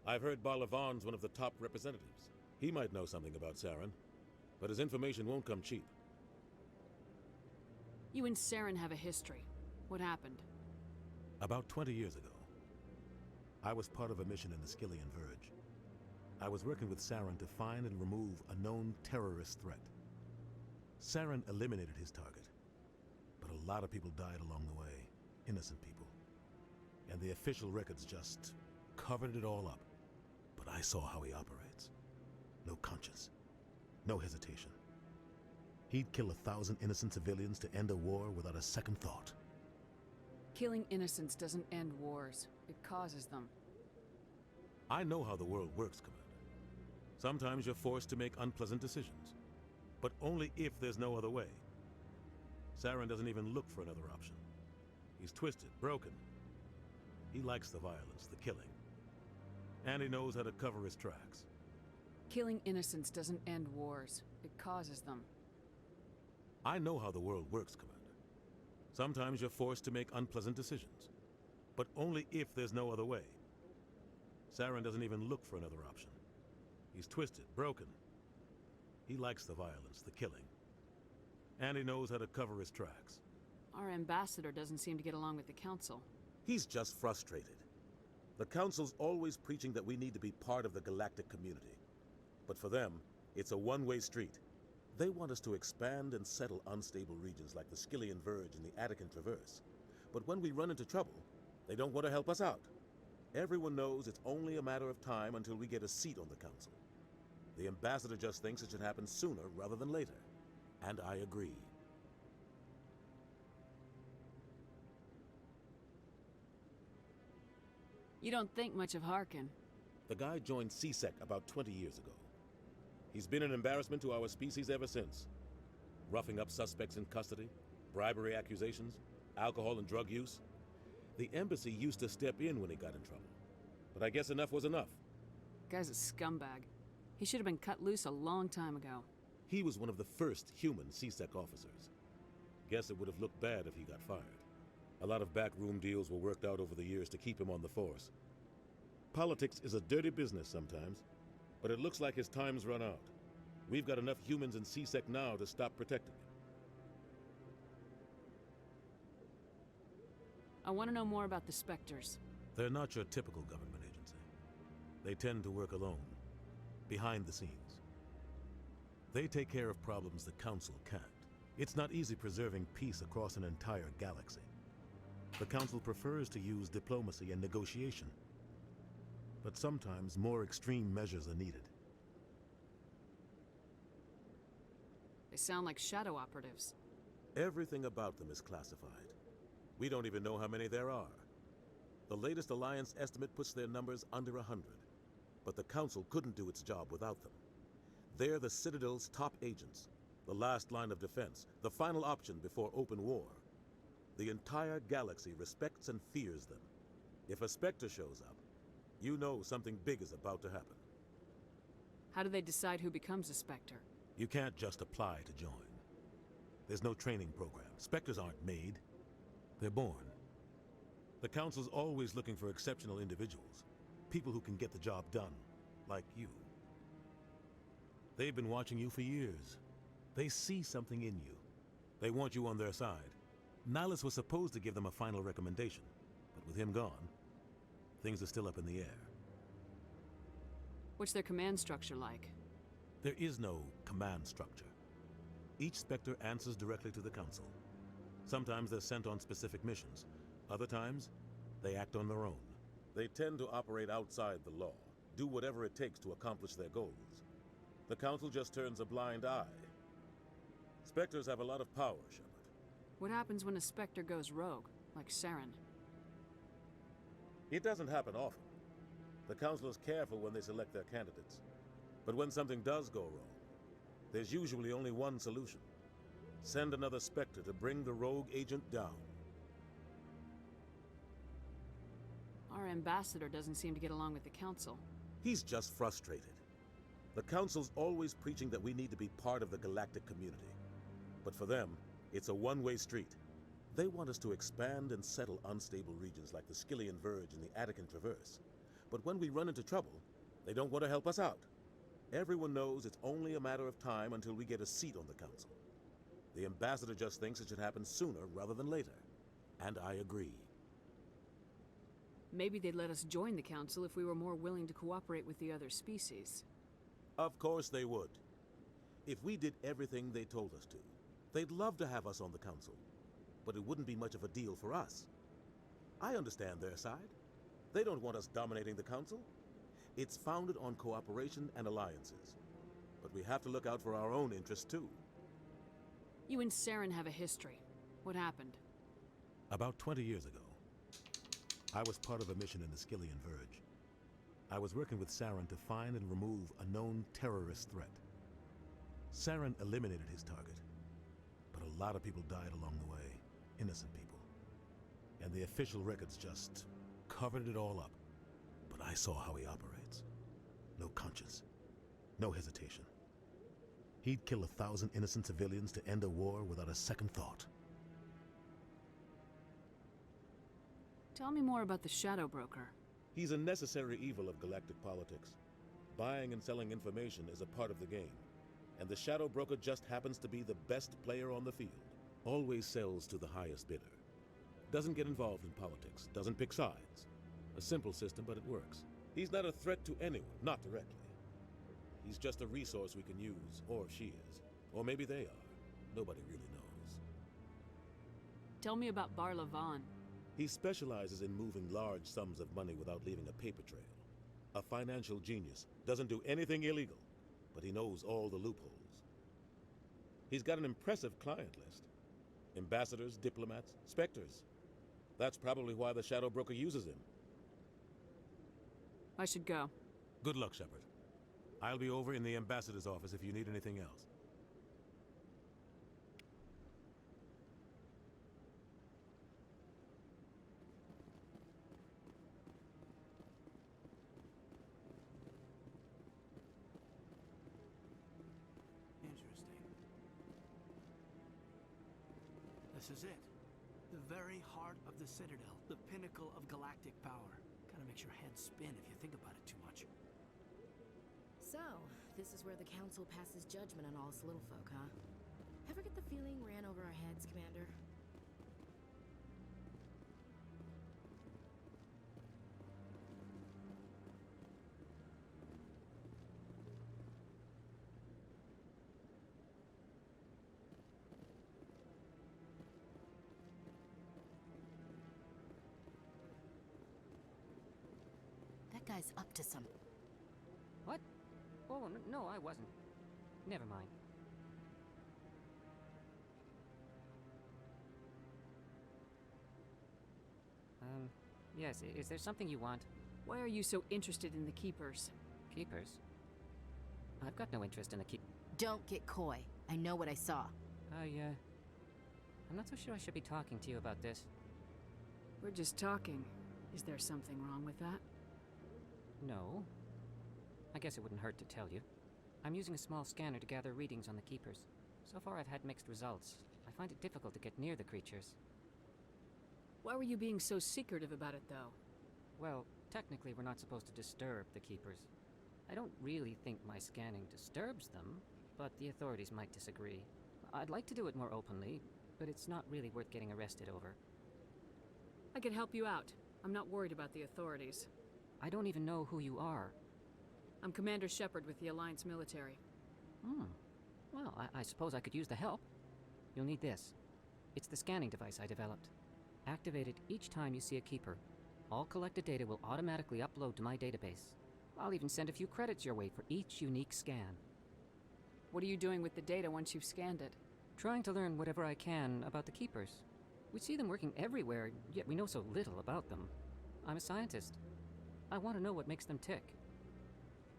I've heard Barla Vaughn's one of the top representatives. He might know something about Saren, but his information won't come cheap. You and Saren have a history. What happened? About 20 years ago, I was part of a mission in the Skillian Verge. I was working with Saren to find and remove a known terrorist threat. Saren eliminated his target, but a lot of people died along the way, innocent people. And the official records just covered it all up. But I saw how he operates. No conscience, no hesitation. He'd kill 1,000 innocent civilians to end a war without a second thought. Killing innocents doesn't end wars. It causes them. I know how the world works, Commander. Sometimes you're forced to make unpleasant decisions, but only if there's no other way. Saren doesn't even look for another option. He's twisted, broken. He likes the violence, the killing. And he knows how to cover his tracks. Killing innocents doesn't end wars. It causes them. I know how the world works, Commander. Sometimes you're forced to make unpleasant decisions, but only if there's no other way. Saren doesn't even look for another option. He's twisted, broken. He likes the violence, the killing. And he knows how to cover his tracks. Our ambassador doesn't seem to get along with the Council. He's just frustrated. The Council's always preaching that we need to be part of the galactic community. But for them, it's a one-way street. They want us to expand and settle unstable regions like the Skillian Verge and the Attican Traverse. But when we run into trouble, they don't want to help us out. Everyone knows it's only a matter of time until we get a seat on the Council. The ambassador just thinks it should happen sooner rather than later. And I agree. You don't think much of Harkin. The guy joined CSEC about 20 years ago. He's been an embarrassment to our species ever since. Roughing up suspects in custody, bribery accusations, alcohol and drug use. The embassy used to step in when he got in trouble. But I guess enough was enough. Guy's a scumbag. He should have been cut loose a long time ago. He was one of the first human CSEC officers. Guess it would have looked bad if he got fired. A lot of backroom deals were worked out over the years to keep him on the force. Politics is a dirty business sometimes, but it looks like his time's run out. We've got enough humans in CSEC now to stop protecting him. I want to know more about the Spectres. They're not your typical government agency. They tend to work alone, behind the scenes. They take care of problems the Council can't. It's not easy preserving peace across an entire galaxy. The Council prefers to use diplomacy and negotiation. But sometimes more extreme measures are needed. They sound like shadow operatives. Everything about them is classified. We don't even know how many there are. The latest Alliance estimate puts their numbers under 100. But the Council couldn't do its job without them. They're the Citadel's top agents, the last line of defense, the final option before open war. The entire galaxy respects and fears them. If a Spectre shows up, you know something big is about to happen. How do they decide who becomes a Spectre? You can't just apply to join. There's no training program. Spectres aren't made. They're born. The Council's always looking for exceptional individuals. People who can get the job done, like you. They've been watching you for years. They see something in you. They want you on their side. Nihilus was supposed to give them a final recommendation, but with him gone, things are still up in the air. What's their command structure like? There is no command structure. Each Spectre answers directly to the Council. Sometimes they're sent on specific missions. Other times, they act on their own. They tend to operate outside the law, do whatever it takes to accomplish their goals. The Council just turns a blind eye. Spectres have a lot of power, Shepard. What happens when a Spectre goes rogue, like Saren? It doesn't happen often. The Council is careful when they select their candidates. But when something does go wrong, there's usually only one solution. Send another Spectre to bring the rogue agent down. Our ambassador doesn't seem to get along with the Council. He's just frustrated. The Council's always preaching that we need to be part of the galactic community. But for them, it's a one-way street. They want us to expand and settle unstable regions like the Skillian Verge and the Attican Traverse. But when we run into trouble, they don't want to help us out. Everyone knows it's only a matter of time until we get a seat on the Council. The ambassador just thinks it should happen sooner rather than later. And I agree. Maybe they'd let us join the Council if we were more willing to cooperate with the other species. Of course they would. If we did everything they told us to, they'd love to have us on the Council. But it wouldn't be much of a deal for us. I understand their side. They don't want us dominating the Council. It's founded on cooperation and alliances. But we have to look out for our own interests, too. You and Saren have a history. What happened? About 20 years ago, I was part of a mission in the Skillian Verge. I was working with Saren to find and remove a known terrorist threat. Saren eliminated his target, but a lot of people died along the way, innocent people. And the official records just covered it all up. But I saw how he operates. No conscience, no hesitation. He'd kill 1,000 innocent civilians to end a war without a second thought. Tell me more about the Shadow Broker. He's a necessary evil of galactic politics. Buying and selling information is a part of the game. And the Shadow Broker just happens to be the best player on the field. Always sells to the highest bidder. Doesn't get involved in politics, doesn't pick sides. A simple system, but it works. He's not a threat to anyone, not directly. He's just a resource we can use, or she is. Or maybe they are. Nobody really knows. Tell me about Barla Vaughn. He specializes in moving large sums of money without leaving a paper trail. A financial genius. Doesn't do anything illegal, but he knows all the loopholes. He's got an impressive client list. Ambassadors, diplomats, specters. That's probably why the Shadow Broker uses him. I should go. Good luck, Shepard. I'll be over in the ambassador's office if you need anything else. Interesting. This is it. The very heart of the Citadel. The pinnacle of galactic power. Kind of makes your head spin if you think about it too much. So, this is where the Council passes judgment on all us little folk, huh? Ever get the feeling ran over our heads, Commander? That guy's up to something. What? Oh, no, I wasn't. Never mind. Yes, is there something you want? Why are you so interested in the Keepers? Keepers? I've got no interest in the Don't get coy. I know what I saw. I'm not so sure I should be talking to you about this. We're just talking. Is there something wrong with that? No. I guess it wouldn't hurt to tell you. I'm using a small scanner to gather readings on the Keepers. So far I've had mixed results. I find it difficult to get near the creatures. Why were you being so secretive about it, though? Well, technically we're not supposed to disturb the Keepers. I don't really think my scanning disturbs them, but the authorities might disagree. I'd like to do it more openly, but it's not really worth getting arrested over. I can help you out. I'm not worried about the authorities. I don't even know who you are. I'm Commander Shepard with the Alliance military. Well, I suppose I could use the help. You'll need this. It's the scanning device I developed. Activate it each time you see a Keeper. All collected data will automatically upload to my database. I'll even send a few credits your way for each unique scan. What are you doing with the data once you've scanned it? Trying to learn whatever I can about the Keepers. We see them working everywhere, yet we know so little about them. I'm a scientist. I want to know what makes them tick.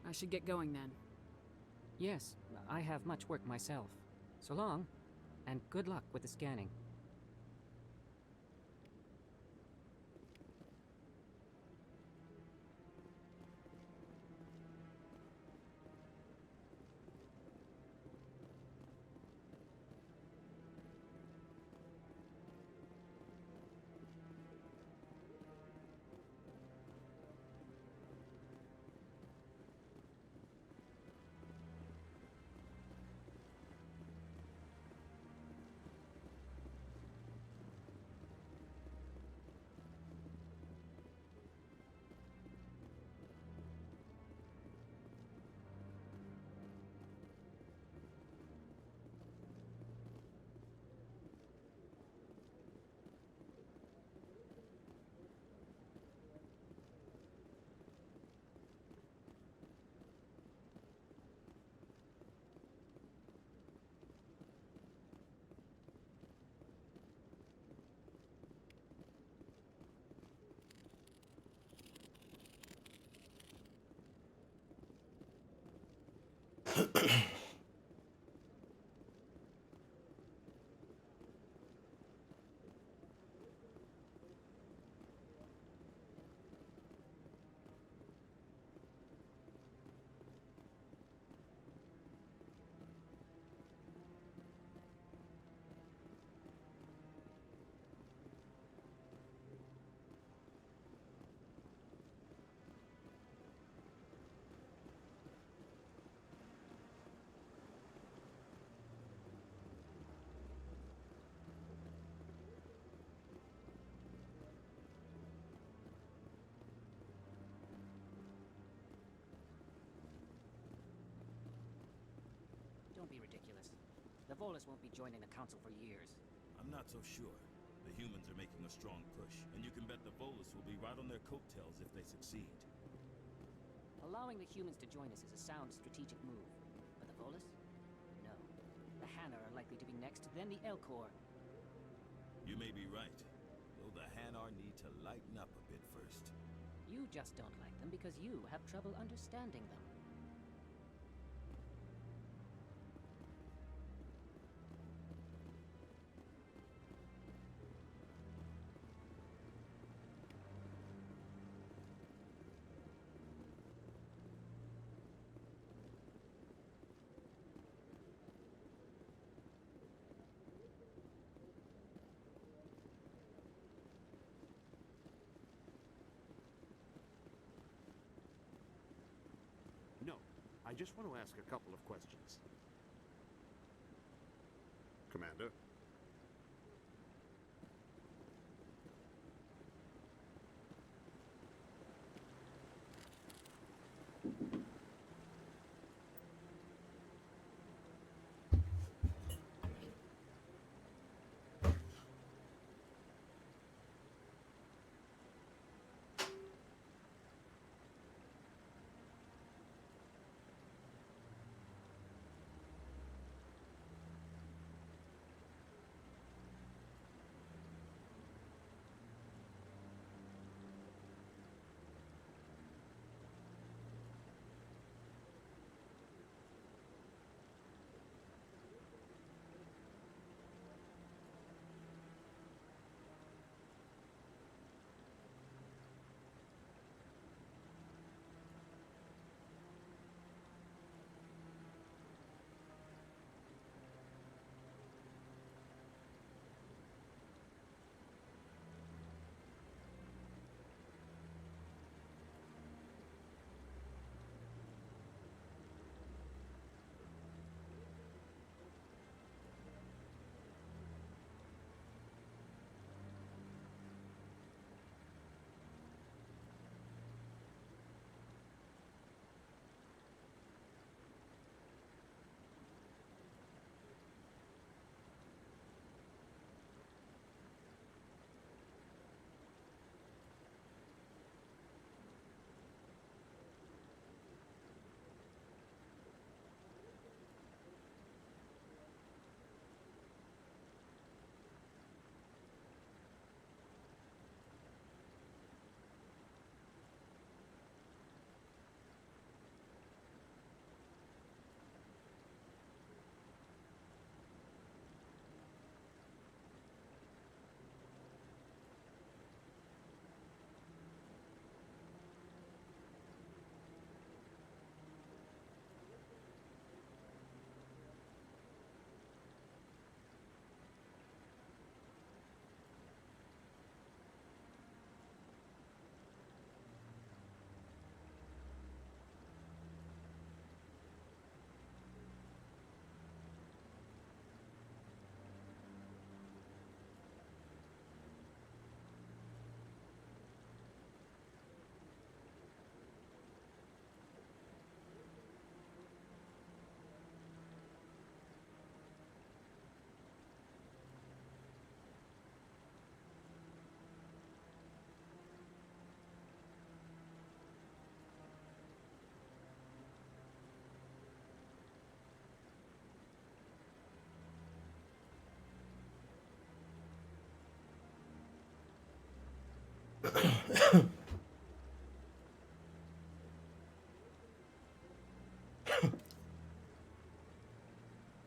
I should get going then. Yes, I have much work myself. So long, and good luck with the scanning. Don't be ridiculous. The Volus won't be joining the Council for years. I'm not so sure. The humans are making a strong push, and you can bet the Volus will be right on their coattails if they succeed. Allowing the humans to join us is a sound strategic move. But the Volus? No. The Hanar are likely to be next, then the Elcor. You may be right, though the Hanar need to lighten up a bit first. You just don't like them because you have trouble understanding them. No, I just want to ask a couple of questions. Commander?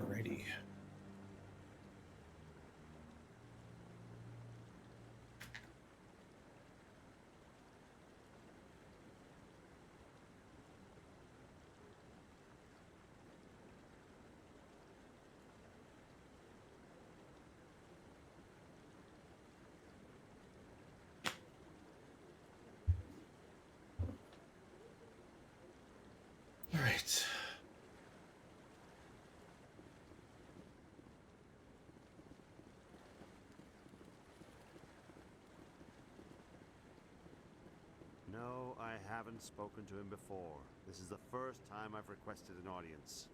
Alrighty. All right. No, I haven't spoken to him before. This is the first time I've requested an audience.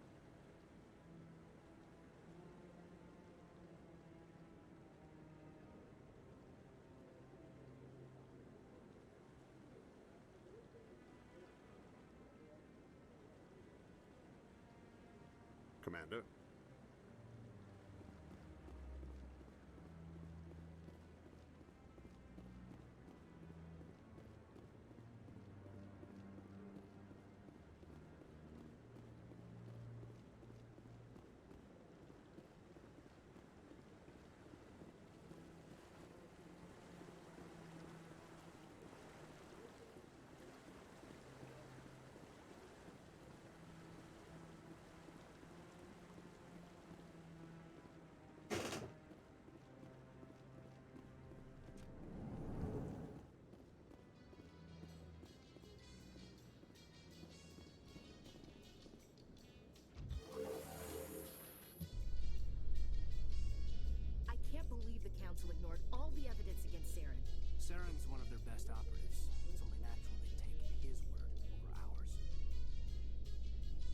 Commander? I can't believe the Council ignored all the evidence against Saren. Saren's one of their best operatives. It's only natural they take his word over ours.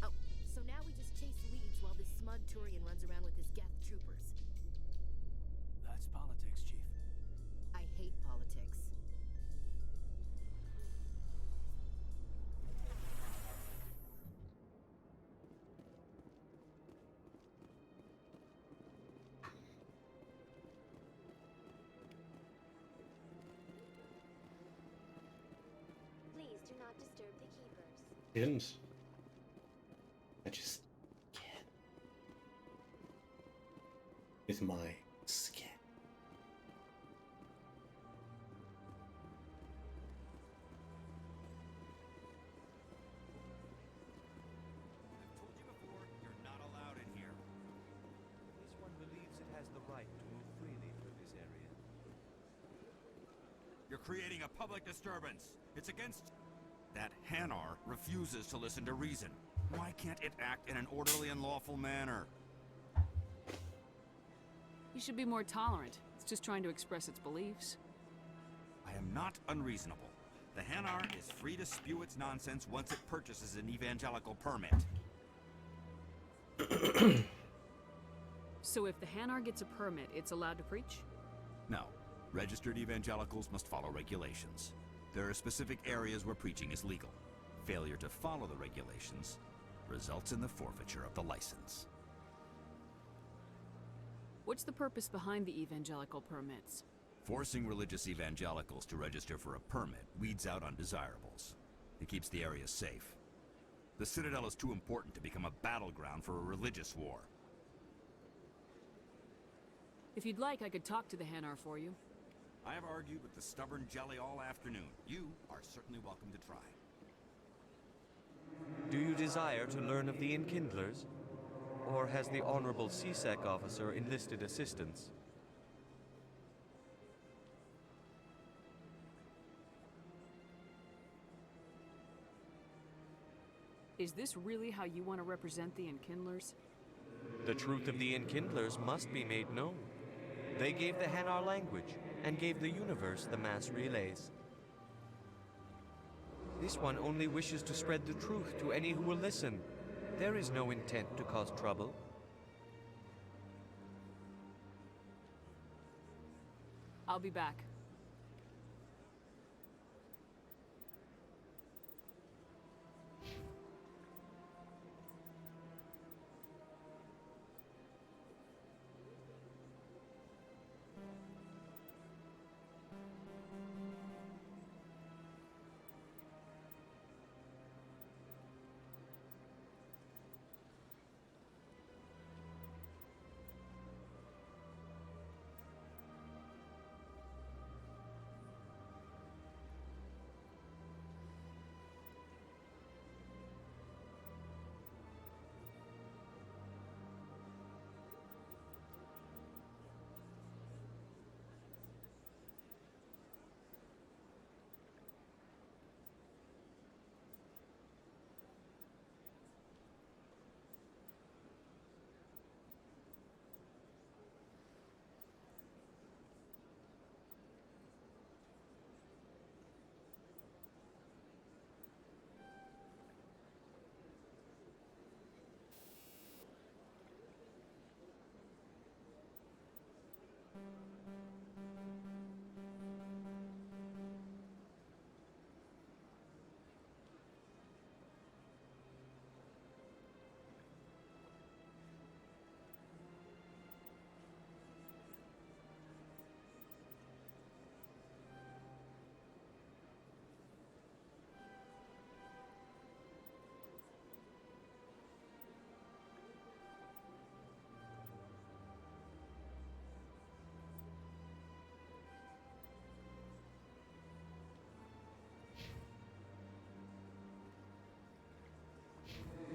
Oh, so now we just chase leads while this smug Turian runs around with his Geth troopers. That's politics, Chief. I hate politics. Please do not disturb the keepers. Didn't. I just can't. With my skin. I've told you before, you're not allowed in here. This one believes it has the right to move freely through this area. You're creating a public disturbance. It's against... That Hanar refuses to listen to reason. Why can't it act in an orderly and lawful manner? You should be more tolerant. It's just trying to express its beliefs. I am not unreasonable. The Hanar is free to spew its nonsense once it purchases an evangelical permit. So if the Hanar gets a permit, it's allowed to preach? No. Registered evangelicals must follow regulations. There are specific areas where preaching is legal. Failure to follow the regulations results in the forfeiture of the license. What's the purpose behind the evangelical permits? Forcing religious evangelicals to register for a permit weeds out undesirables. It keeps the area safe. The Citadel is too important to become a battleground for a religious war. If you'd like, I could talk to the Hanar for you. I have argued with the stubborn jelly all afternoon. You are certainly welcome to try. Do you desire to learn of the Enkindlers? Or has the Honorable CSEC officer enlisted assistance? Is this really how you want to represent the Enkindlers? The truth of the Enkindlers must be made known. They gave the Hanar language, and gave the universe the mass relays. This one only wishes to spread the truth to any who will listen. There is no intent to cause trouble. I'll be back.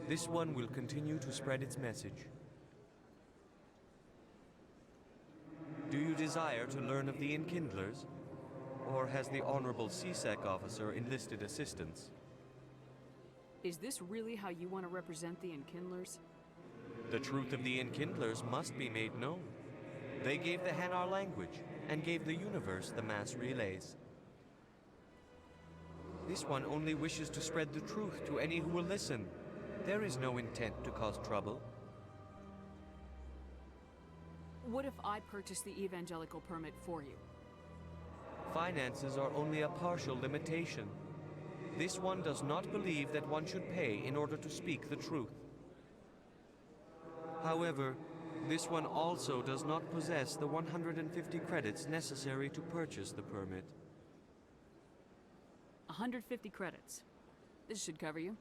This one will continue to spread its message. Do you desire to learn of the Enkindlers? Or has the Honorable CSEC officer enlisted assistance? Is this really how you want to represent the Enkindlers? The truth of the Enkindlers must be made known. They gave the Hanar language, and gave the universe the mass relays. This one only wishes to spread the truth to any who will listen. There is no intent to cause trouble. What if I purchase the evangelical permit for you? Finances are only a partial limitation. This one does not believe that one should pay in order to speak the truth. However, this one also does not possess the 150 credits necessary to purchase the permit. 150 credits. This should cover you.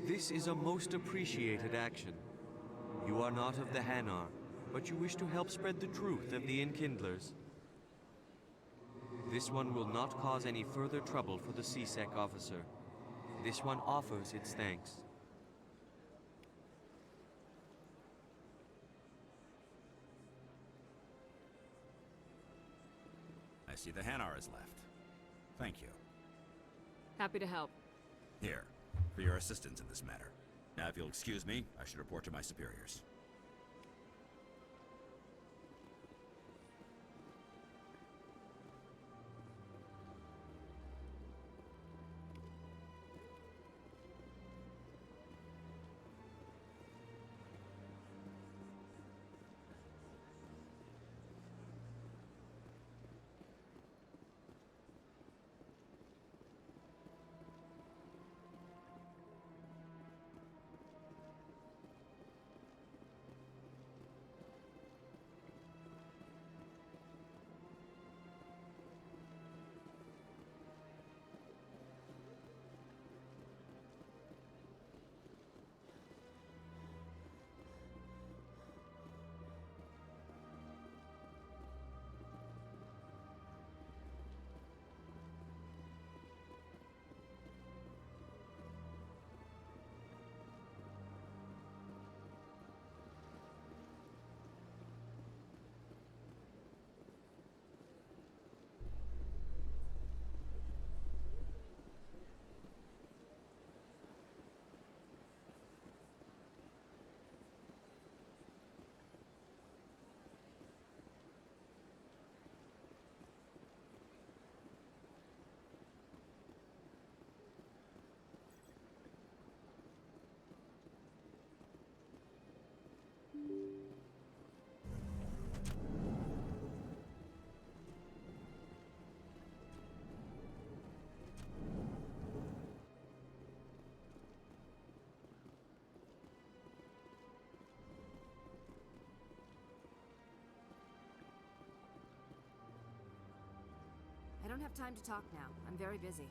This is a most appreciated action. You are not of the Hanar, but you wish to help spread the truth of the Enkindlers. This one will not cause any further trouble for the CSEC officer. This one offers its thanks. I see the Hanar is left. Thank you. Happy to help. Here, for your assistance in this matter. Now, if you'll excuse me, I should report to my superiors. I don't have time to talk now. I'm very busy.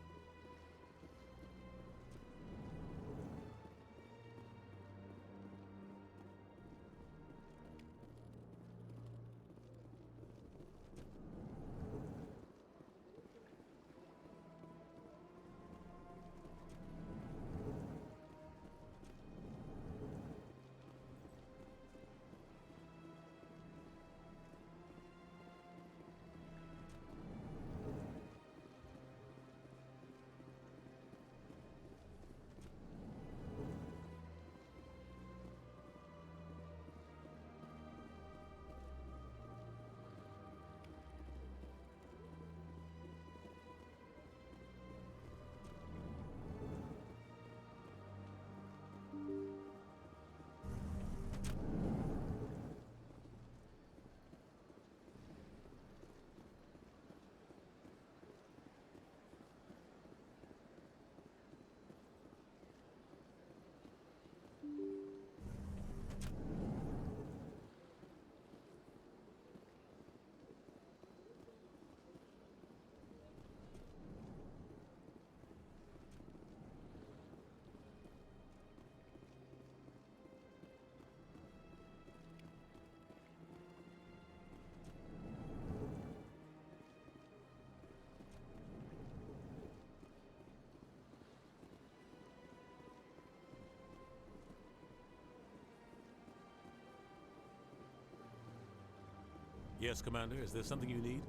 Yes, Commander, is there something you need?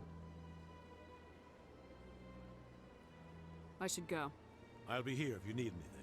I should go. I'll be here if you need anything.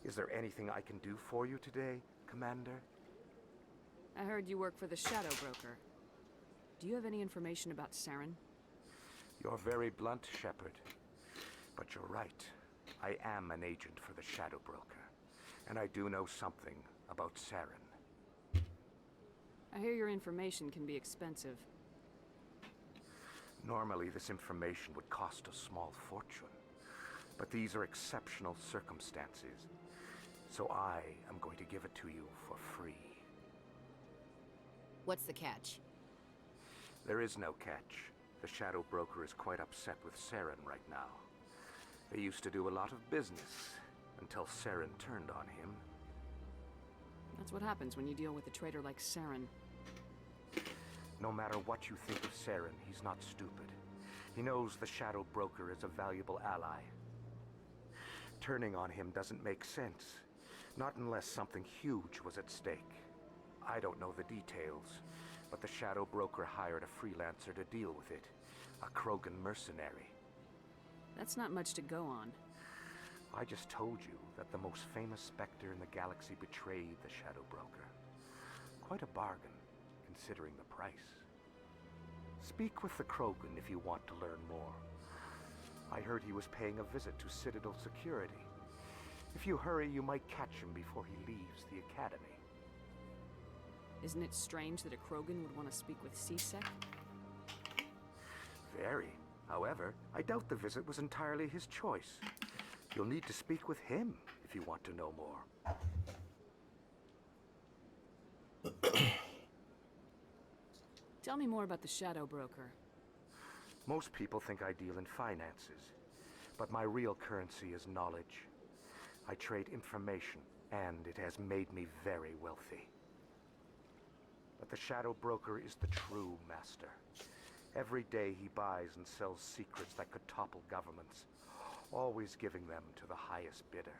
Is there anything I can do for you today, Commander? I heard you work for the Shadow Broker. Do you have any information about Saren? You're very blunt, Shepard. But you're right. I am an agent for the Shadow Broker. And I do know something about Saren. I hear your information can be expensive. Normally, this information would cost a small fortune. But these are exceptional circumstances. So I am going to give it to you for free. What's the catch? There is no catch. The Shadow Broker is quite upset with Saren right now. They used to do a lot of business, until Saren turned on him. That's what happens when you deal with a traitor like Saren. No matter what you think of Saren, he's not stupid. He knows the Shadow Broker is a valuable ally. Turning on him doesn't make sense. Not unless something huge was at stake. I don't know the details, but the Shadow Broker hired a freelancer to deal with it. A Krogan mercenary. That's not much to go on. I just told you that the most famous Spectre in the galaxy betrayed the Shadow Broker. Quite a bargain, considering the price. Speak with the Krogan if you want to learn more. I heard he was paying a visit to Citadel security. If you hurry, you might catch him before he leaves the Academy. Isn't it strange that a Krogan would want to speak with C-Sec? Very. However, I doubt the visit was entirely his choice. You'll need to speak with him if you want to know more. Tell me more about the Shadow Broker. Most people think I deal in finances, but my real currency is knowledge. I trade information, and it has made me very wealthy. But the Shadow Broker is the true master. Every day he buys and sells secrets that could topple governments, always giving them to the highest bidder.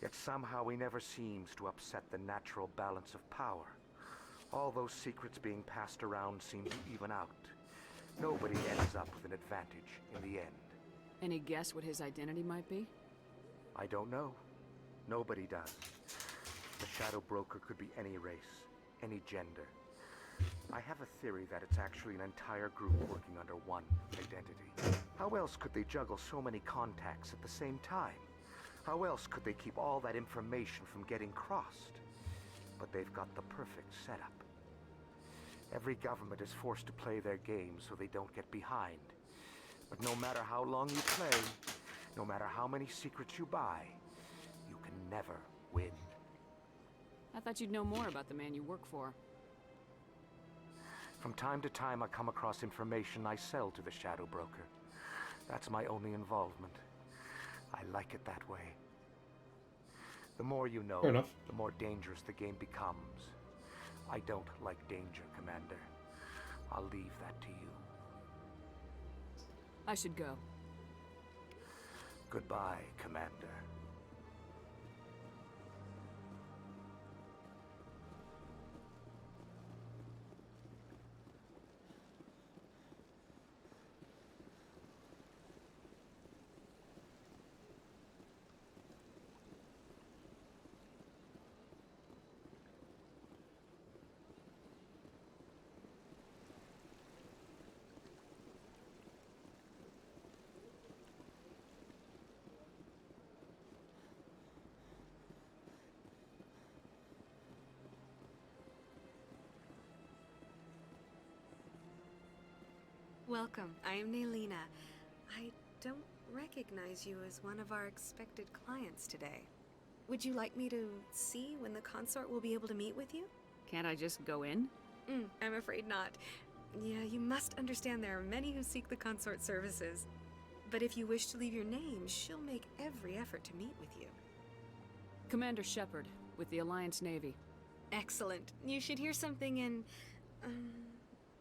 Yet somehow he never seems to upset the natural balance of power. All those secrets being passed around seem to even out. Nobody ends up with an advantage in the end. Any guess what his identity might be? I don't know. Nobody does. The Shadow Broker could be any race, any gender. I have a theory that it's actually an entire group working under one identity. How else could they juggle so many contacts at the same time? How else could they keep all that information from getting crossed? But they've got the perfect setup. Every government is forced to play their game so they don't get behind. But no matter how long you play, no matter how many secrets you buy, you can never win. I thought you'd know more about the man you work for. From time to time, I come across information I sell to the Shadow Broker. That's my only involvement. I like it that way. The more you know, Fair enough. the more dangerous the game becomes. I don't like danger, Commander. I'll leave that to you. I should go. Goodbye, Commander. Welcome. I am Nelina. I don't recognize you as one of our expected clients today. Would you like me to see when the consort will be able to meet with you? Can't I just go in? I'm afraid not. Yeah, you must understand there are many who seek the consort services. But if you wish to leave your name, she'll make every effort to meet with you. Commander Shepard, with the Alliance Navy. Excellent. You should hear something in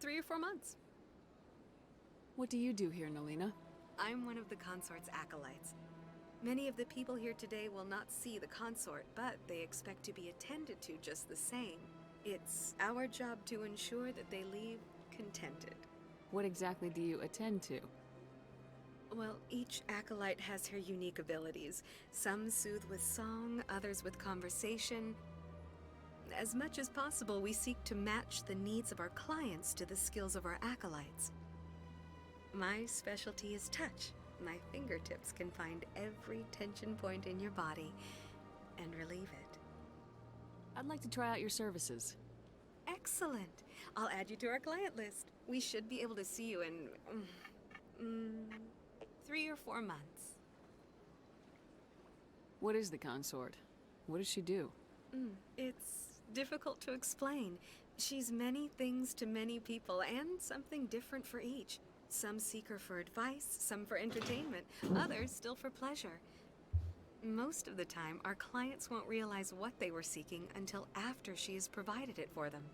3 or 4 months. What do you do here, Nelina? I'm one of the consort's acolytes. Many of the people here today will not see the consort, but they expect to be attended to just the same. It's our job to ensure that they leave contented. What exactly do you attend to? Well, each acolyte has her unique abilities. Some soothe with song, others with conversation. As much as possible, we seek to match the needs of our clients to the skills of our acolytes. My specialty is touch. My fingertips can find every tension point in your body and relieve it. I'd like to try out your services. Excellent. I'll add you to our client list. We should be able to see you in 3 or 4 months. What is the consort? What does she do? It's difficult to explain. She's many things to many people, and something different for each. Some seek her for advice, some for entertainment, others still for pleasure. Most of the time, our clients won't realize what they were seeking until after she has provided it for them.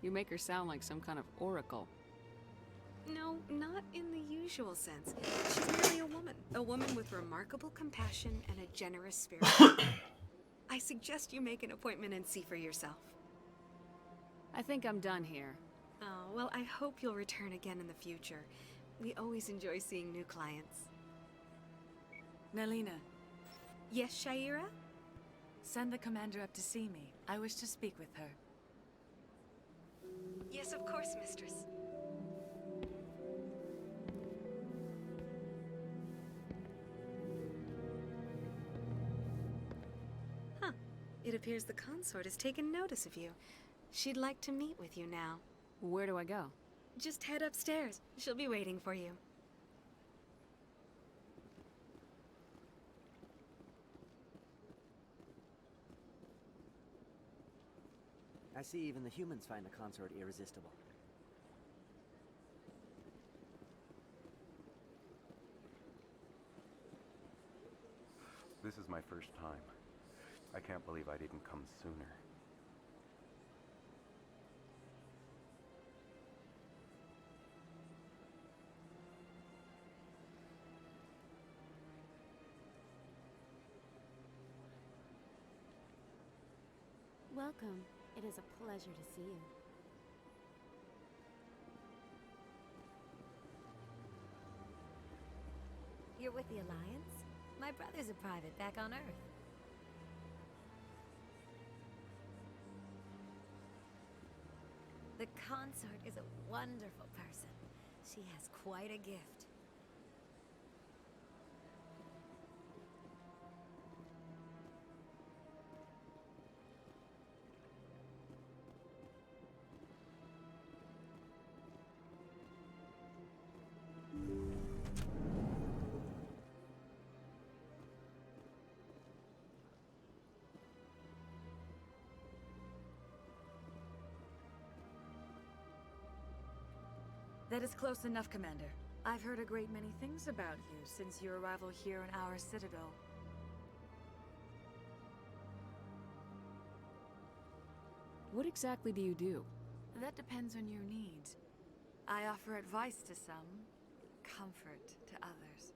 You make her sound like some kind of oracle. No, not in the usual sense. She's merely a woman with remarkable compassion and a generous spirit. I suggest you make an appointment and see for yourself. I think I'm done here. Oh, well, I hope you'll return again in the future. We always enjoy seeing new clients. Nelina. Yes, Shaira? Send the commander up to see me. I wish to speak with her. Yes, of course, mistress. Huh. It appears the consort has taken notice of you. She'd like to meet with you now. Where do I go? Just head upstairs. She'll be waiting for you. I see even the humans find the consort irresistible. This is my first time. I can't believe I didn't come sooner. Welcome. It is a pleasure to see you. You're with the Alliance? My brother's a private back on Earth. The consort is a wonderful person. She has quite a gift. That is close enough, Commander. I've heard a great many things about you since your arrival here in our citadel. What exactly do you do? That depends on your needs. I offer advice to some, comfort to others.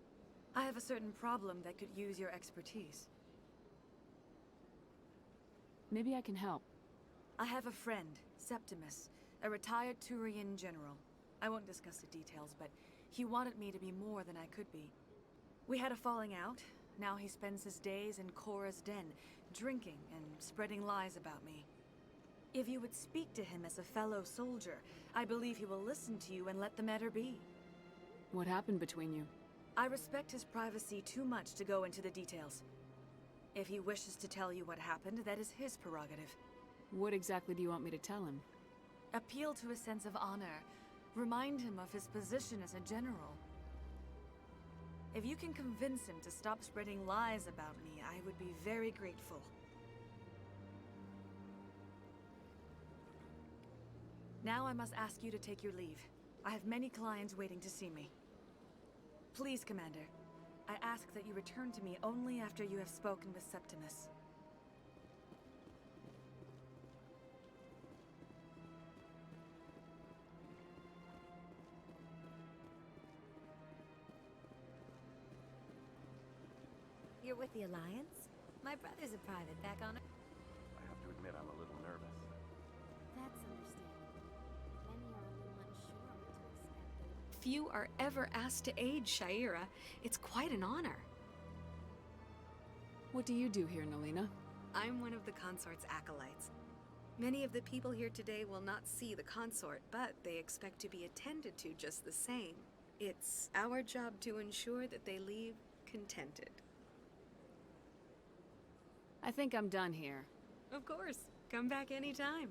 I have a certain problem that could use your expertise. Maybe I can help. I have a friend, Septimus, a retired Turian general. I won't discuss the details, but he wanted me to be more than I could be. We had a falling out. Now he spends his days in Korra's den, drinking and spreading lies about me. If you would speak to him as a fellow soldier, I believe he will listen to you and let the matter be. What happened between you? I respect his privacy too much to go into the details. If he wishes to tell you what happened, that is his prerogative. What exactly do you want me to tell him? Appeal to his sense of honor. Remind him of his position as a general. If you can convince him to stop spreading lies about me, I would be very grateful. Now I must ask you to take your leave. I have many clients waiting to see me. Please, Commander. I ask that you return to me only after you have spoken with Septimus. You're with the Alliance? My brother's a private back on Earth. I have to admit I'm a little nervous. That's understandable. Many are a little unsure what to expect. Few are ever asked to aid Shaira. It's quite an honor. What do you do here, Nalina? I'm one of the consort's acolytes. Many of the people here today will not see the consort, but they expect to be attended to just the same. It's our job to ensure that they leave contented. I think I'm done here. Of course. Come back anytime.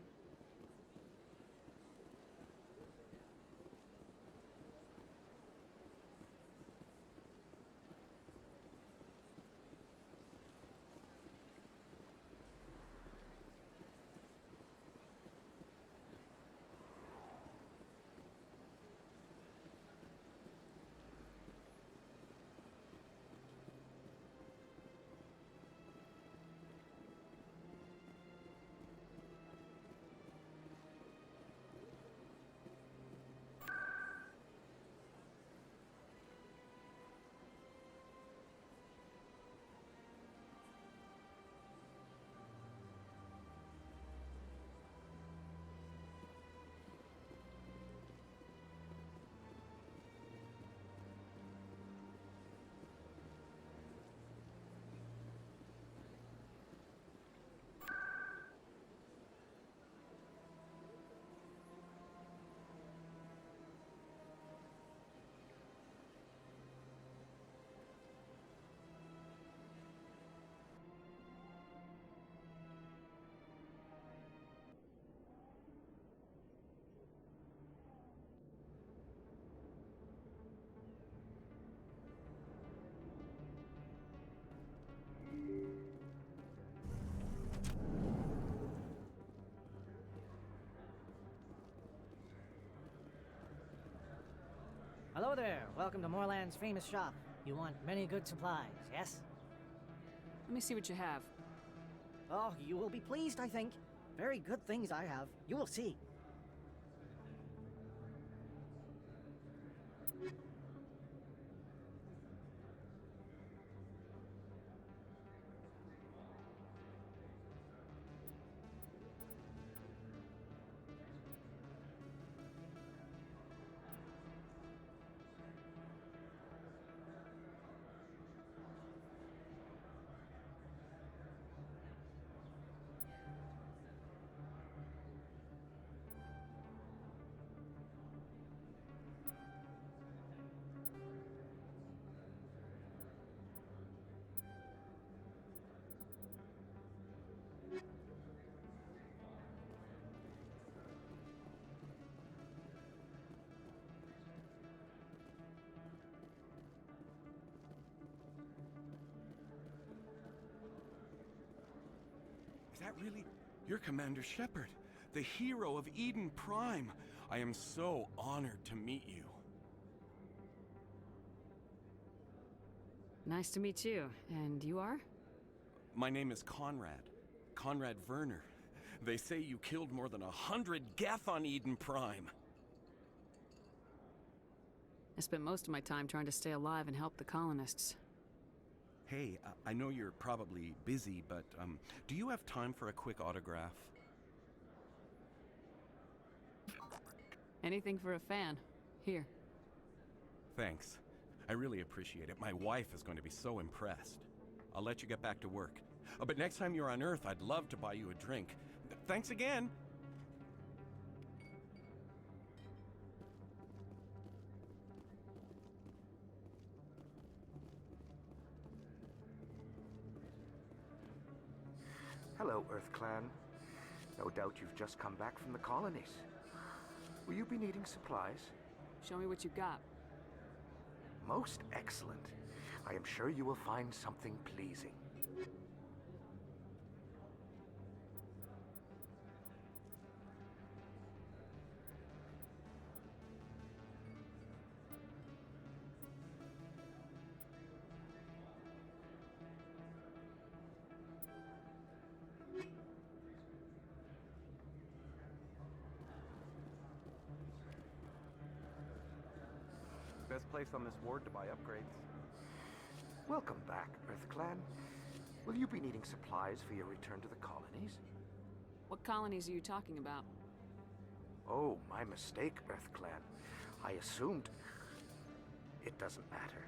Hello there. Welcome to Moorland's famous shop. You want many good supplies, yes? Let me see what you have. Oh, you will be pleased, I think. Very good things I have. You will see. Is that really? You're Commander Shepard, the hero of Eden Prime. I am so honored to meet you. Nice to meet you. And you are? My name is Conrad. Conrad Werner. They say you killed more than 100 Geth on Eden Prime. I spent most of my time trying to stay alive and help the colonists. Hey, I know you're probably busy, but do you have time for a quick autograph? Anything for a fan. Here. Thanks. I really appreciate it. My wife is going to be so impressed. I'll let you get back to work. But next time you're on Earth, I'd love to buy you a drink. Thanks again! Hello, Earth Clan. No doubt you've just come back from the colonies. Will you be needing supplies? Show me what you got. Most excellent. I am sure you will find something pleasing. Best place on this ward to buy upgrades. Welcome back, Earth Clan. Will you be needing supplies for your return to the colonies? What colonies are you talking about? Oh, my mistake, Earth Clan. I assumed... It doesn't matter.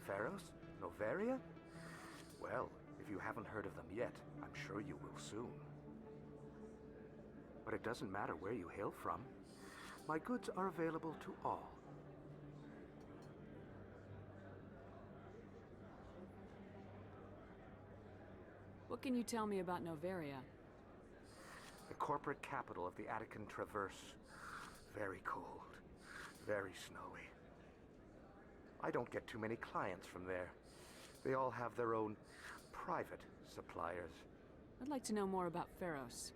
Pharos? Noveria? Well, if you haven't heard of them yet, I'm sure you will soon. But it doesn't matter where you hail from. My goods are available to all. What can you tell me about Noveria? The corporate capital of the Attican Traverse. Very cold. Very snowy. I don't get too many clients from there. They all have their own private suppliers. I'd like to know more about Pharos.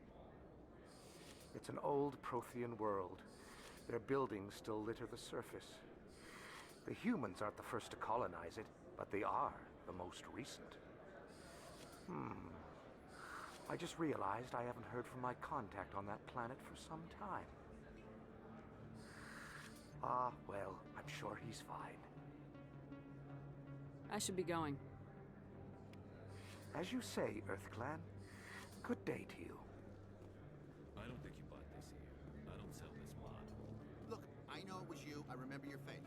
It's an old Prothean world. Their buildings still litter the surface. The humans aren't the first to colonize it, but they are the most recent. I just realized I haven't heard from my contact on that planet for some time. Ah, well, I'm sure he's fine. I should be going. As you say, Earth Clan. Good day to you. I don't think you bought this here. I don't sell this mod. Look, I know it was you. I remember your face.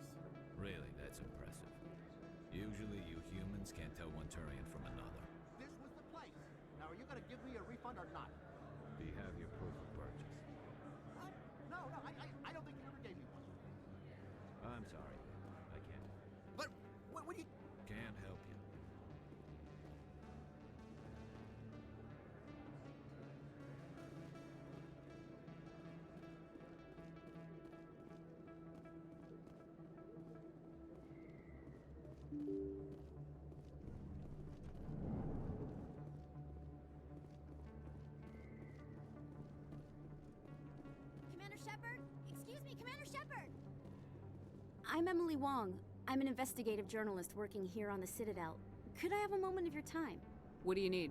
Really, that's impressive. Usually you humans can't tell one Turian from another. This was the place. Now, are you going to give me a refund or not? Do you have your proof of purchase? What? No, I don't think you ever gave me one. I'm sorry. I can't. But, what do you... Can't help you. Commander Shepard? Excuse me, Commander Shepard! I'm Emily Wong. I'm an investigative journalist working here on the Citadel. Could I have a moment of your time? What do you need?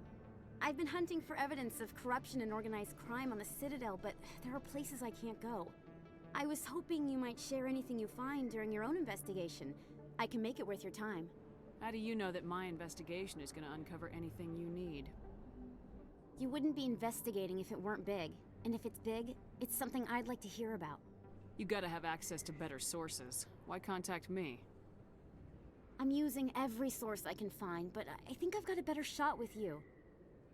I've been hunting for evidence of corruption and organized crime on the Citadel, but there are places I can't go. I was hoping you might share anything you find during your own investigation. I can make it worth your time. How do you know that my investigation is going to uncover anything you need? You wouldn't be investigating if it weren't big. And if it's big, it's something I'd like to hear about. You gotta have access to better sources. Why contact me? I'm using every source I can find, but I think I've got a better shot with you.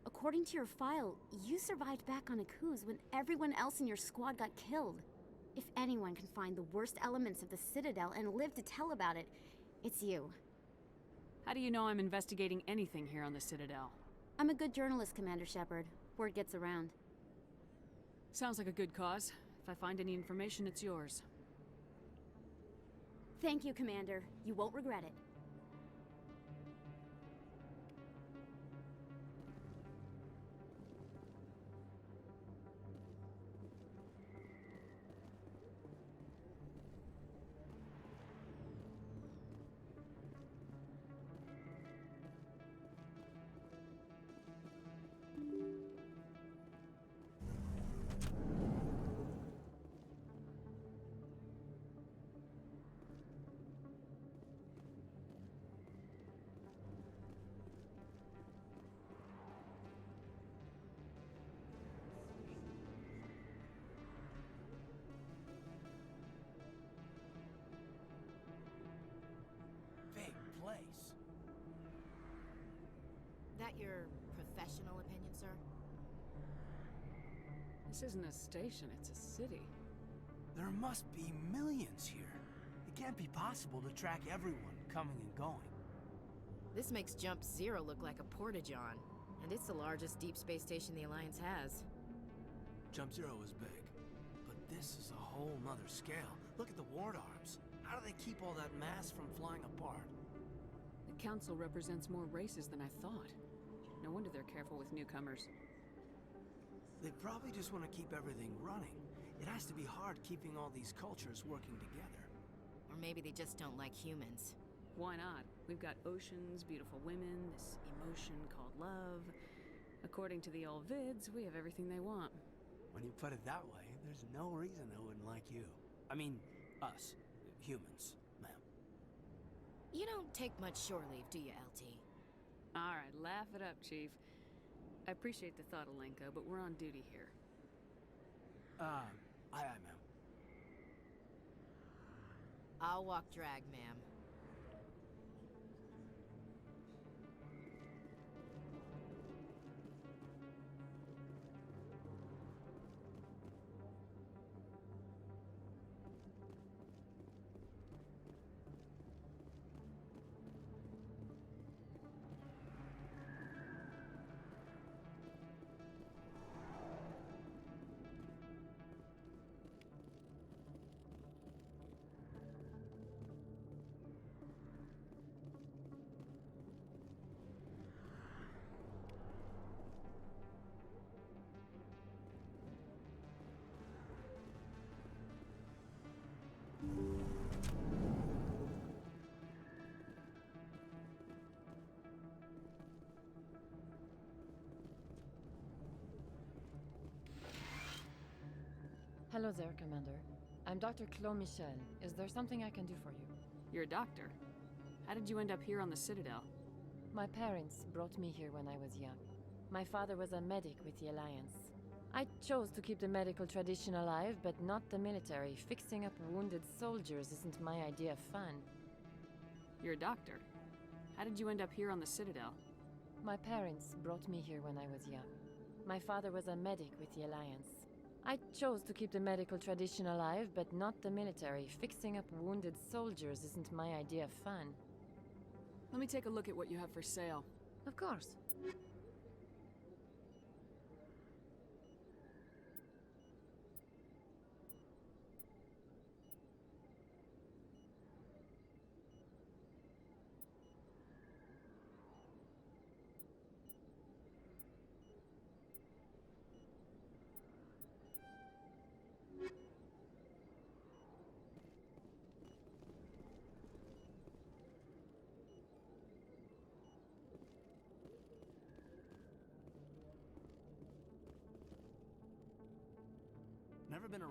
According to your file, you survived back on Akuz when everyone else in your squad got killed. If anyone can find the worst elements of the Citadel and live to tell about it, it's you. How do you know I'm investigating anything here on the Citadel? I'm a good journalist, Commander Shepard. Word gets around. Sounds like a good cause. If I find any information, it's yours. Thank you, Commander. You won't regret it. Big place. That your professional opinion, sir? This isn't a station, it's a city. There must be millions here. It can't be possible to track everyone coming and going. This makes Jump Zero look like a porta-john, and it's the largest deep space station the Alliance has. Jump Zero is big, but this is a whole nother scale. Look at the ward arms. How do they keep all that mass from flying apart? The Council represents more races than I thought. No wonder they're careful with newcomers. They probably just want to keep everything running. It has to be hard keeping all these cultures working together. Or maybe they just don't like humans. Why not? We've got oceans, beautiful women, this emotion called love. According to the old vids, we have everything they want. When you put it that way, there's no reason they wouldn't like you. I mean, us. Humans, ma'am. You don't take much shore leave, do you, LT? Alright, laugh it up, Chief. I appreciate the thought, Alenka, but we're on duty here. Aye, ma'am. I'll walk drag, ma'am. Hello there, Commander. I'm Dr. Claude Michel. Is there something I can do for you? You're a doctor. How did you end up here on the Citadel? My parents brought me here when I was young. My father was a medic with the Alliance. I chose to keep the medical tradition alive, but not the military. Fixing up wounded soldiers isn't my idea of fun. You're a doctor. How did you end up here on the Citadel? My parents brought me here when I was young. My father was a medic with the Alliance. I chose to keep the medical tradition alive, but not the military. Fixing up wounded soldiers isn't my idea of fun. Let me take a look at what you have for sale. Of course.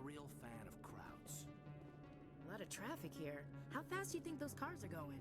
real fan of crowds. A lot of traffic here. How fast do you think those cars are going?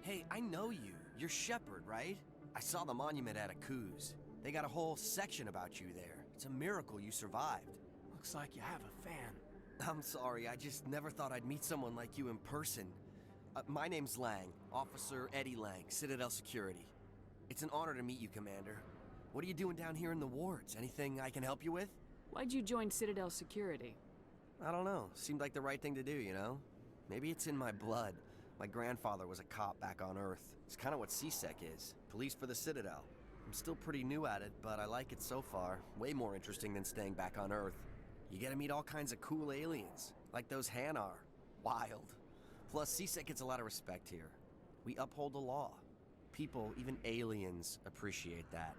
Hey, I know you. You're Shepard, right? I saw the monument at Akuz. They got a whole section about you there. It's a miracle you survived. Looks like you have a fan. I'm sorry, I just never thought I'd meet someone like you in person. My name's Lang, Officer Eddie Lang, Citadel Security. It's an honor to meet you, Commander. What are you doing down here in the wards? Anything I can help you with? Why'd you join Citadel Security? I don't know. Seemed like the right thing to do, you know? Maybe it's in my blood. My grandfather was a cop back on Earth. It's kind of what CSEC is. Police for the Citadel. I'm still pretty new at it, but I like it so far. Way more interesting than staying back on Earth. You get to meet all kinds of cool aliens, like those Hanar. Wild. Plus, CSEC gets a lot of respect here. We uphold the law. People, even aliens, appreciate that.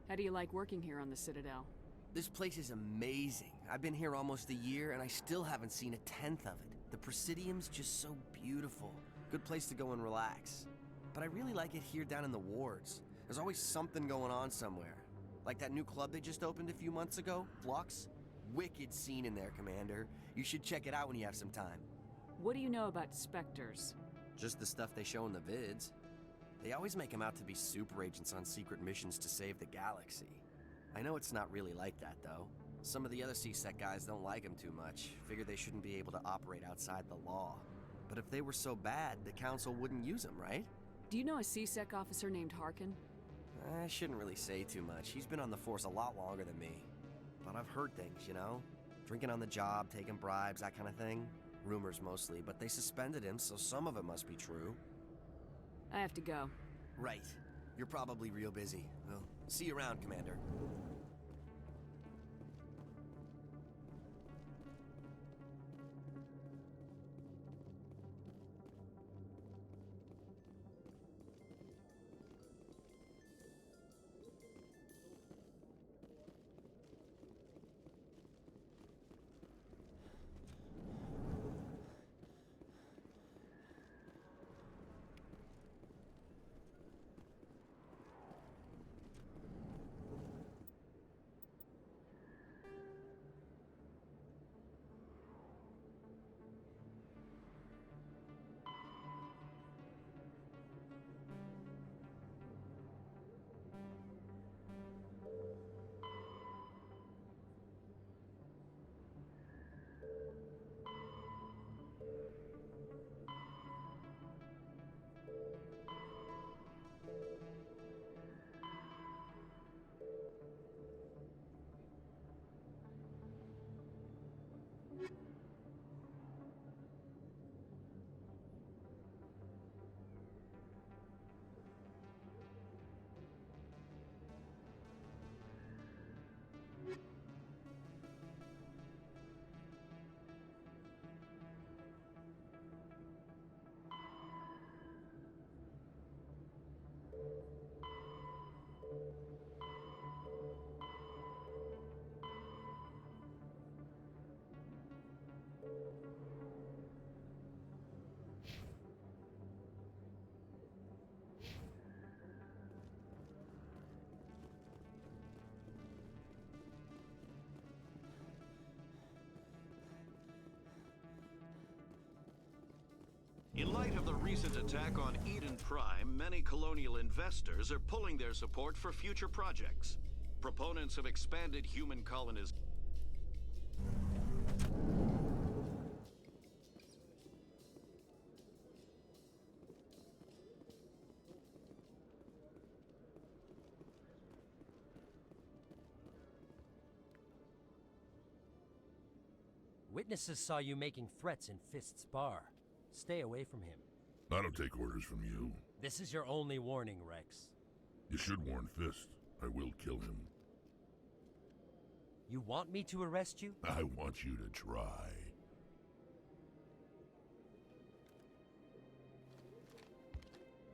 How do you like working here on the Citadel? This place is amazing. I've been here almost a year, and I still haven't seen a tenth of it. The Presidium's just so beautiful. Good place to go and relax. But I really like it here down in the wards. There's always something going on somewhere. Like that new club they just opened a few months ago, Flux. Wicked scene in there, Commander. You should check it out when you have some time. What do you know about Spectres? Just the stuff they show in the vids. They always make them out to be super agents on secret missions to save the galaxy. I know it's not really like that, though. Some of the other CSEC guys don't like them too much. Figure they shouldn't be able to operate outside the law. But if they were so bad, the Council wouldn't use them, right? Do you know a CSEC officer named Harkin? I shouldn't really say too much. He's been on the force a lot longer than me. But I've heard things, you know? Drinking on the job, taking bribes, that kind of thing. Rumors mostly, but they suspended him, so some of it must be true. I have to go. Right. You're probably real busy. Well, see you around, Commander. light of the recent attack on Eden Prime, many colonial investors are pulling their support for future projects. Proponents of expanded human colonization. Witnesses saw you making threats in Fist's bar. Stay away from him. I don't take orders from you. This is your only warning, Rex. You should warn Fist. I will kill him. You want me to arrest you? I want you to try.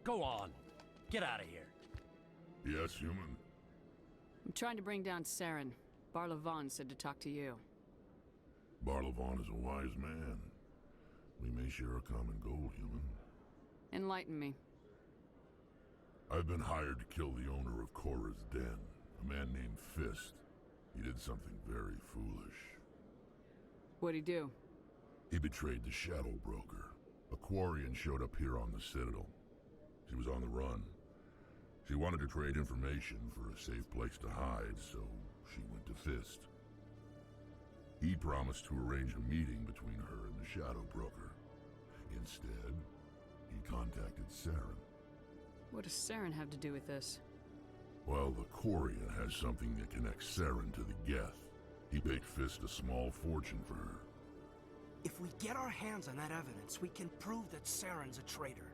Go on. Get out of here. Yes, human. I'm trying to bring down Saren. Barlavon said to talk to you. Barlavon is a wise man. We may share a common goal, human. Enlighten me. I've been hired to kill the owner of Cora's Den, a man named Fist. He did something very foolish. What'd he do? He betrayed the Shadow Broker. A Quarian showed up here on the Citadel. She was on the run. She wanted to trade information for a safe place to hide, so she went to Fist. He promised to arrange a meeting between her and the Shadow Broker. Instead, he contacted Saren. What does Saren have to do with this? Well, the Quarian has something that connects Saren to the Geth. He paid Fist a small fortune for her. If we get our hands on that evidence, we can prove that Saren's a traitor.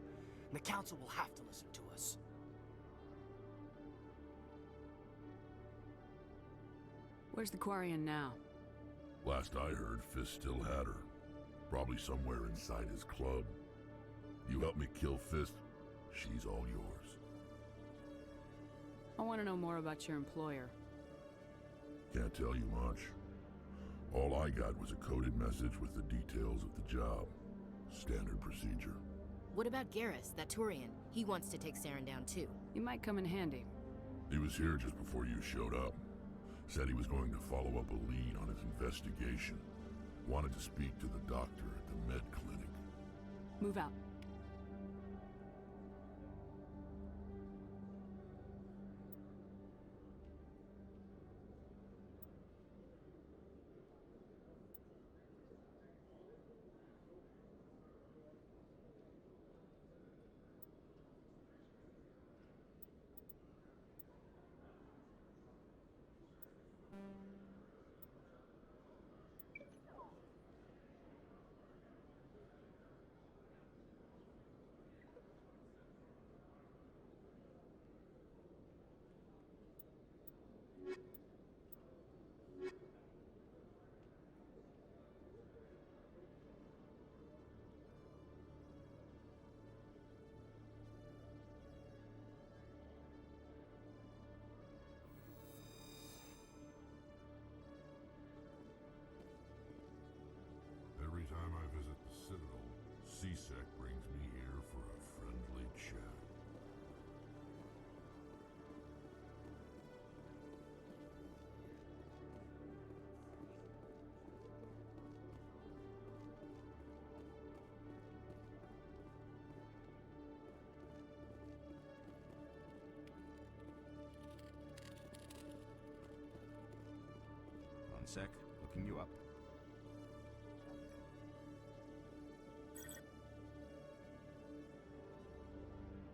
And the Council will have to listen to us. Where's the Quarian now? Last I heard, Fist still had her. Probably somewhere inside his club. You help me kill Fist, she's all yours. I want to know more about your employer. Can't tell you much. All I got was a coded message with the details of the job. Standard procedure. What about Garrus, that Turian? He wants to take Saren down too. He might come in handy. He was here just before you showed up. Said he was going to follow up a lead on his investigation. Wanted to speak to the doctor at the med clinic. Move out. Every time I visit the Citadel, C-Sec brings me here for a friendly chat. One sec, looking you up.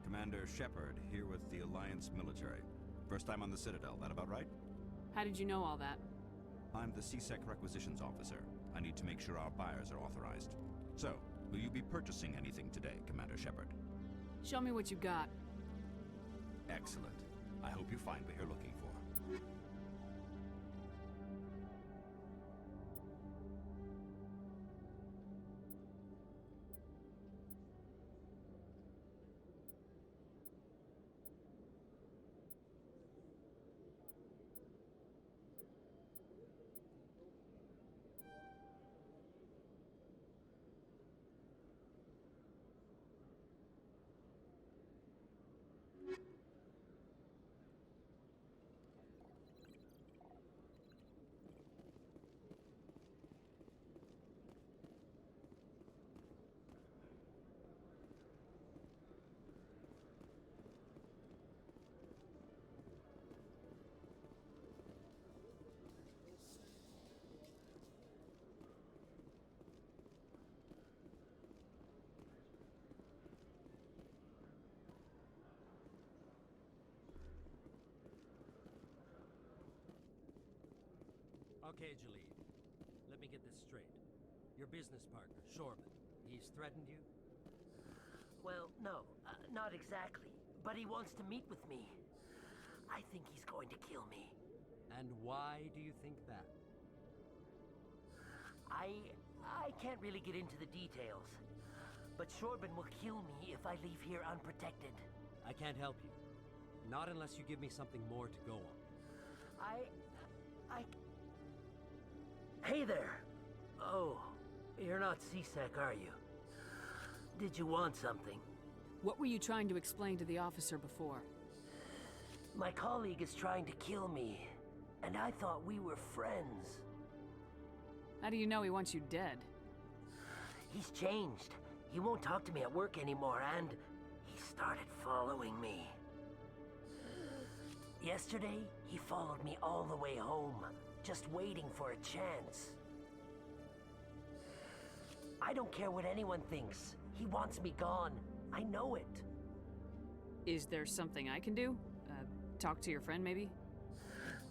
Commander Shepard, here with the Alliance military. First time on the Citadel, that about right? How did you know all that? I'm the C-Sec requisitions officer. I need to make sure our buyers are authorized. So, will you be purchasing anything today, Commander Shepard? Show me what you got. Excellent. I hope you find what you're looking for. Okay, Jalid. Let me get this straight. Your business partner, Shorban, he's threatened you? Well, no, not exactly. But he wants to meet with me. I think he's going to kill me. And why do you think that? I can't really get into the details. But Shorban will kill me if I leave here unprotected. I can't help you. Not unless you give me something more to go on. Hey there! Oh, you're not C-Sec, are you? Did you want something? What were you trying to explain to the officer before? My colleague is trying to kill me, and I thought we were friends. How do you know he wants you dead? He's changed. He won't talk to me at work anymore, and he started following me. Yesterday, he followed me all the way home, just waiting for a chance. I don't care what anyone thinks. He wants me gone. I know it. Is there something I can do? Talk to your friend, maybe?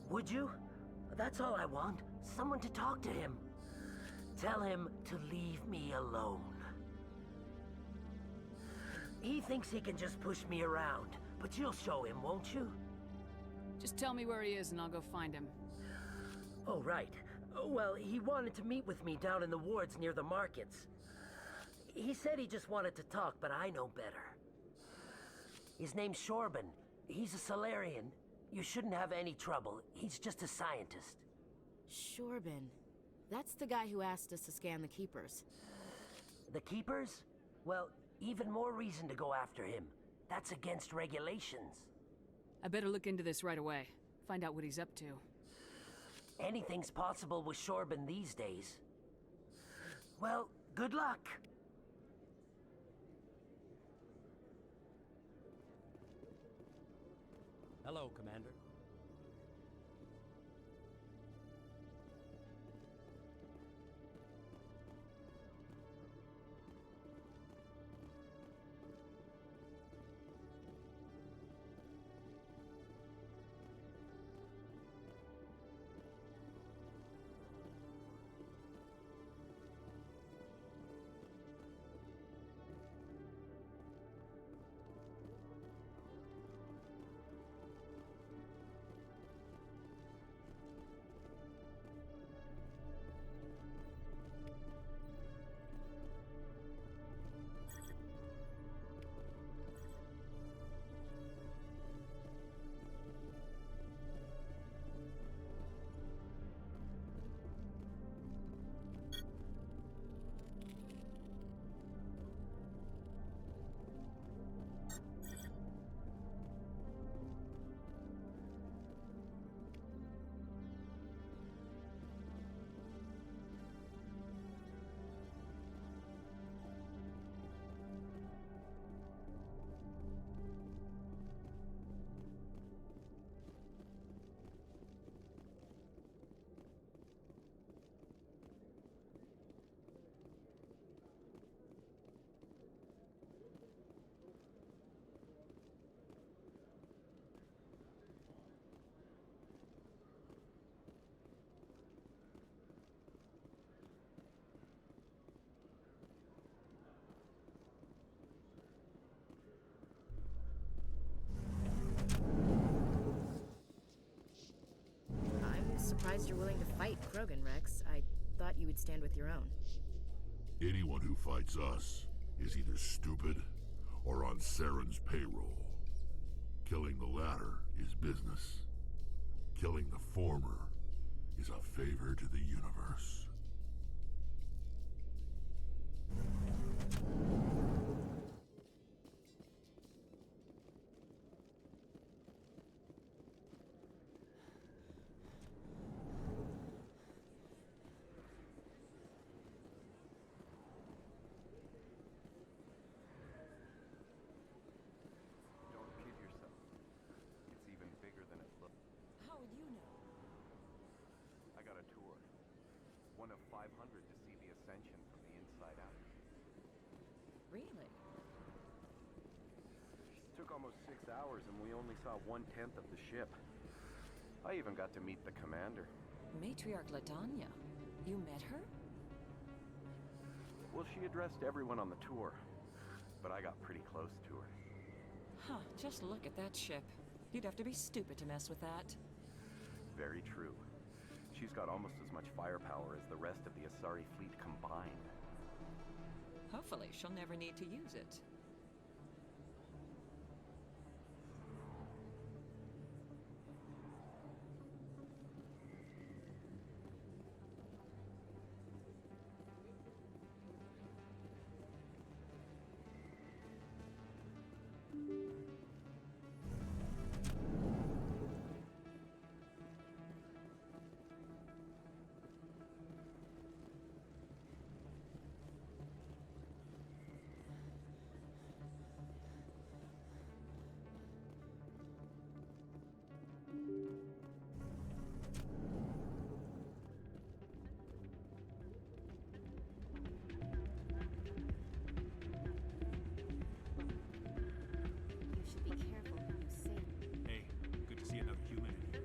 Would you? That's all I want. Someone to talk to him. Tell him to leave me alone. He thinks he can just push me around, but you'll show him, won't you? Just tell me where he is and I'll go find him. Oh, right. Well, he wanted to meet with me down in the wards near the markets. He said he just wanted to talk, but I know better. His name's Shorban. He's a Solarian. You shouldn't have any trouble. He's just a scientist. Shorban. That's the guy who asked us to scan the Keepers. The Keepers? Well, even more reason to go after him. That's against regulations. I better look into this right away. Find out what he's up to. Anything's possible with Shorban these days. Well, good luck. Hello, Commander. Surprised you're willing to fight Krogan, Rex. I thought you would stand with your own. Anyone who fights us is either stupid or on Saren's payroll. Killing the latter is business. Killing the former is a favor to the universe. One of 500 to see the ascension from the inside out. Really? It took almost 6 hours and we only saw 1/10 of the ship. I even got to meet the commander. Matriarch Ladanya. You met her? Well, she addressed everyone on the tour, but I got pretty close to her. Huh, just look at that ship. You'd have to be stupid to mess with that. Very true. She's got almost as much firepower as the rest of the Asari fleet combined. Hopefully, she'll never need to use it. You should be careful who you sing. Hey, good to see another human in here.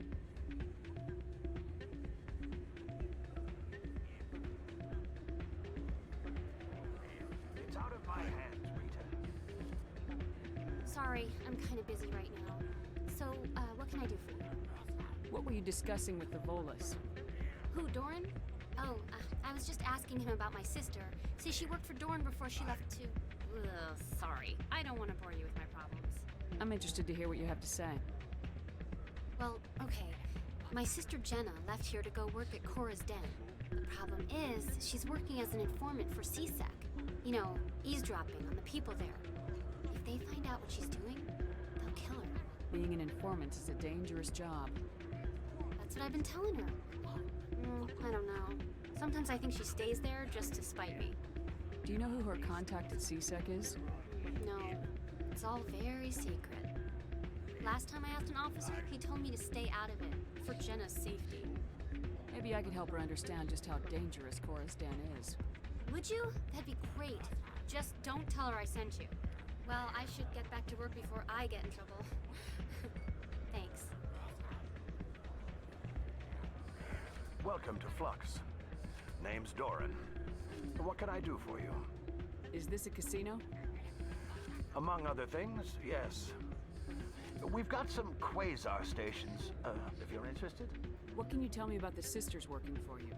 It's out of my hands, Rita. Sorry, I'm kind of busy right now. So, what can I do for you? What were you discussing with the Volus? Who, Doran? Oh, I was just asking him about my sister. See, she worked for Doran before she left to... Ugh, sorry. I don't want to bore you with my problems. I'm interested to hear what you have to say. Well, okay. My sister Jenna left here to go work at Cora's Den. The problem is, she's working as an informant for CSEC. You know, eavesdropping on the people there. If they find out what she's doing, they'll kill her. Being an informant is a dangerous job. That's what I've been telling her. I don't know. Sometimes I think she stays there just to spite me. Do you know who her contact at CSEC is? No, it's all very secret. Last time I asked an officer, he told me to stay out of it, for Jenna's safety. Maybe I could help her understand just how dangerous Cora's Den is. Would you? That'd be great. Just don't tell her I sent you. Well, I should get back to work before I get in trouble. Thanks. Welcome to Flux. Name's Doran. What can I do for you? Is this a casino? Among other things, yes. We've got some quasar stations, if you're interested. What can you tell me about the sisters working for you?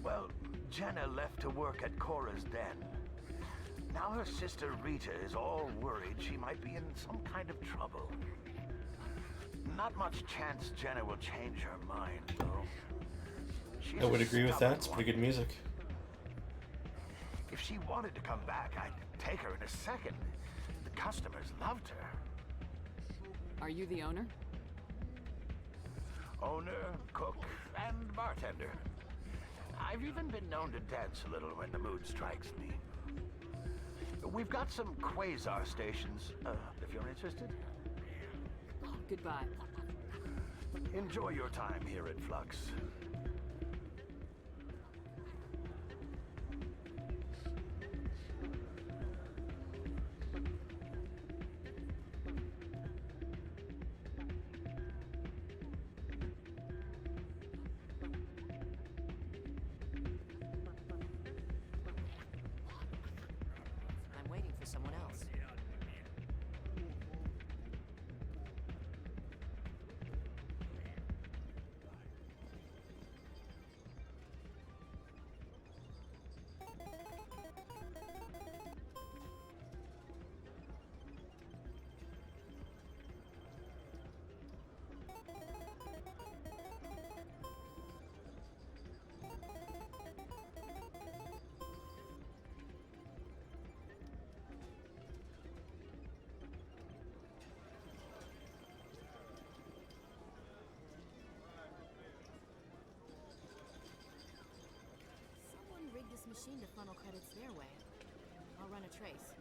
Well, Jenna left to work at Cora's Den. Now her sister Rita is all worried she might be in some kind of trouble. Not much chance Jenna will change her mind, though. She's I would a agree with that. stubborn It's one. pretty good music. If she wanted to come back, I'd take her in a second. The customers loved her. Are you the owner? Owner, cook, and bartender. I've even been known to dance a little when the mood strikes me. We've got some quasar stations, if you're interested. Goodbye. Enjoy your time here at Flux. I'm waiting for someone else. Someone rigged this machine to funnel credits their way. I'll run a trace.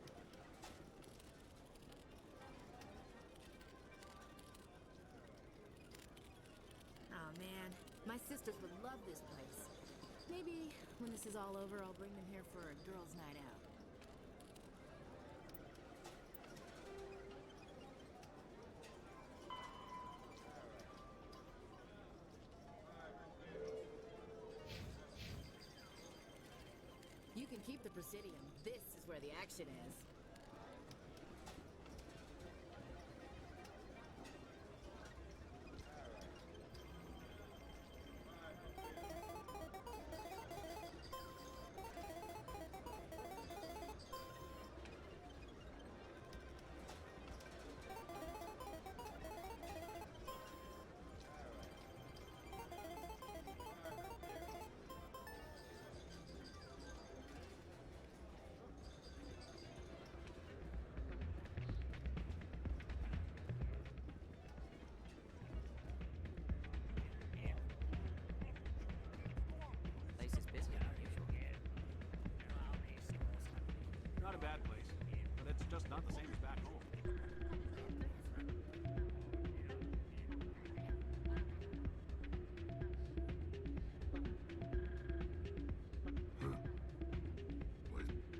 Oh man, my sisters would love this place. Maybe when this is all over, I'll bring them here for a girls' night out. Underneath the Presidium, this is where the action is. Place is busier than usual. Not a bad place, but it's just not the same as back home.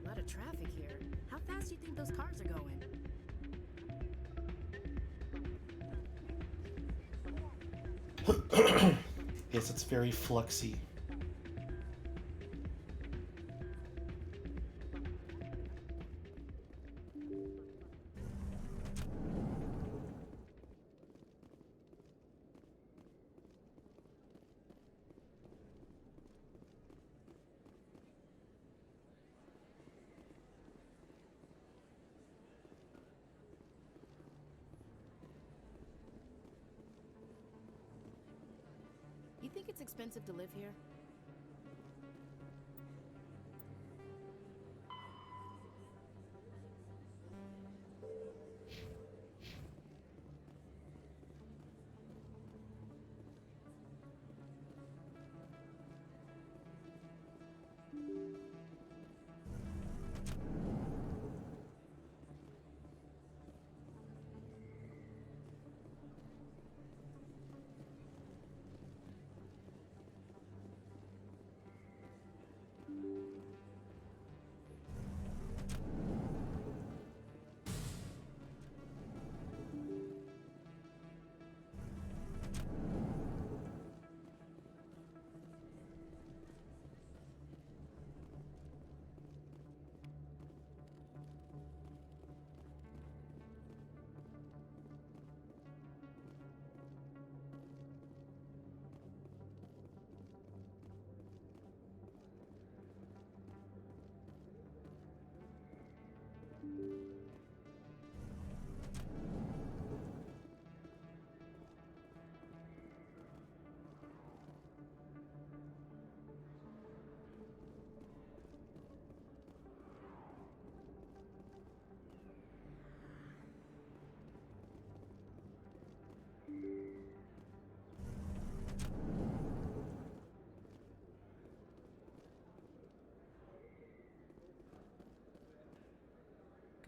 A lot of traffic here. How fast do you think those cars are going? Yes, it's very fluxy. You think it's expensive to live here?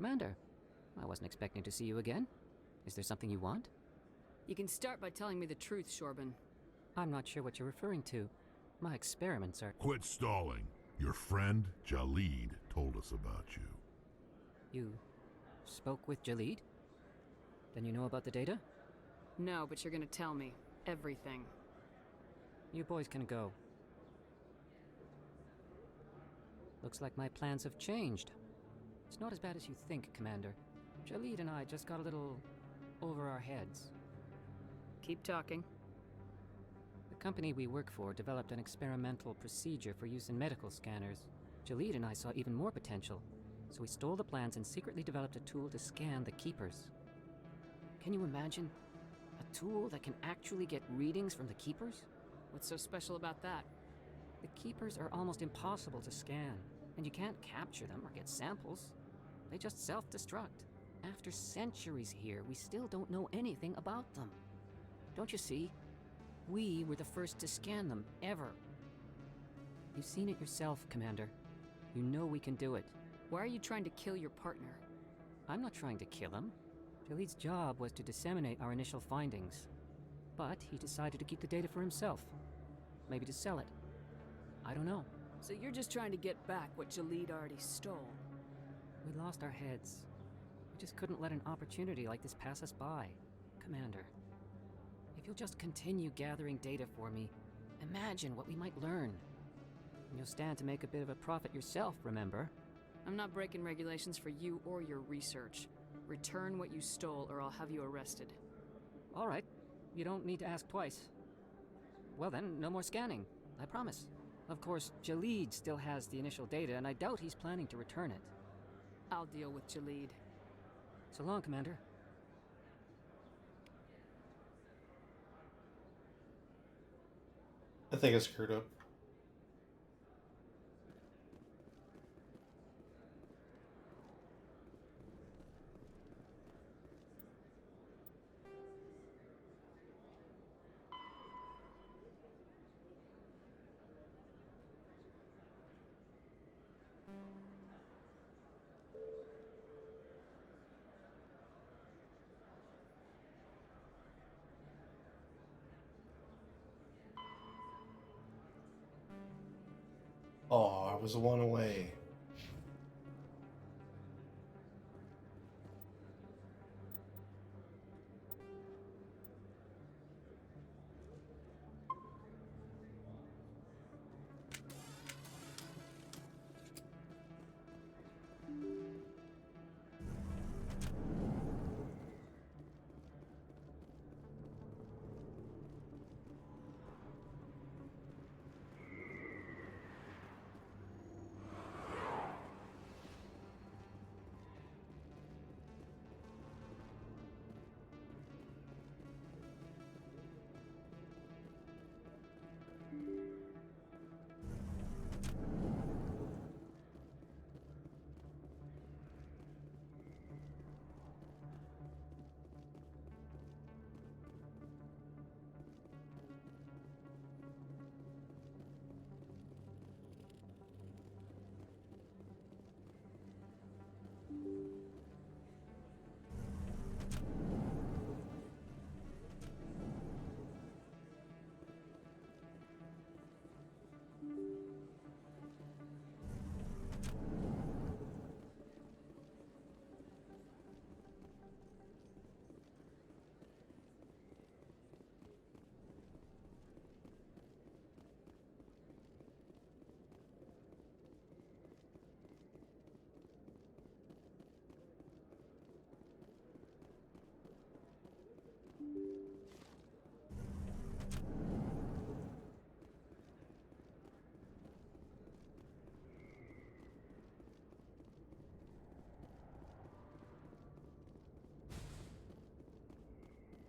Commander, I wasn't expecting to see you again. Is there something you want? You can start by telling me the truth, Shorban. I'm not sure what you're referring to. My experiments are... Quit stalling. Your friend, Jalid, told us about you. You spoke with Jalid? Then you know about the data? No, but you're gonna tell me. Everything. You boys can go. Looks like my plans have changed. It's not as bad as you think, Commander. Jalid and I just got a little over our heads. Keep talking. The company we work for developed an experimental procedure for use in medical scanners. Jalid and I saw even more potential, so we stole the plans and secretly developed a tool to scan the Keepers. Can you imagine? A tool that can actually get readings from the Keepers? What's so special about that? The Keepers are almost impossible to scan, and you can't capture them or get samples. They just self-destruct. After centuries here, we still don't know anything about them. Don't you see? We were the first to scan them, ever. You've seen it yourself, Commander. You know we can do it. Why are you trying to kill your partner? I'm not trying to kill him. Jalid's job was to disseminate our initial findings. But he decided to keep the data for himself. Maybe to sell it. I don't know. So you're just trying to get back what Jalid already stole? We lost our heads. We just couldn't let an opportunity like this pass us by. Commander, if you'll just continue gathering data for me, imagine what we might learn. You'll stand to make a bit of a profit yourself, remember? I'm not breaking regulations for you or your research. Return what you stole or I'll have you arrested. All right. You don't need to ask twice. Well then, no more scanning. I promise. Of course, Jaleed still has the initial data, and I doubt he's planning to return it. I'll deal with Jaleed. So long, Commander. I think I screwed up. Oh, I was one away.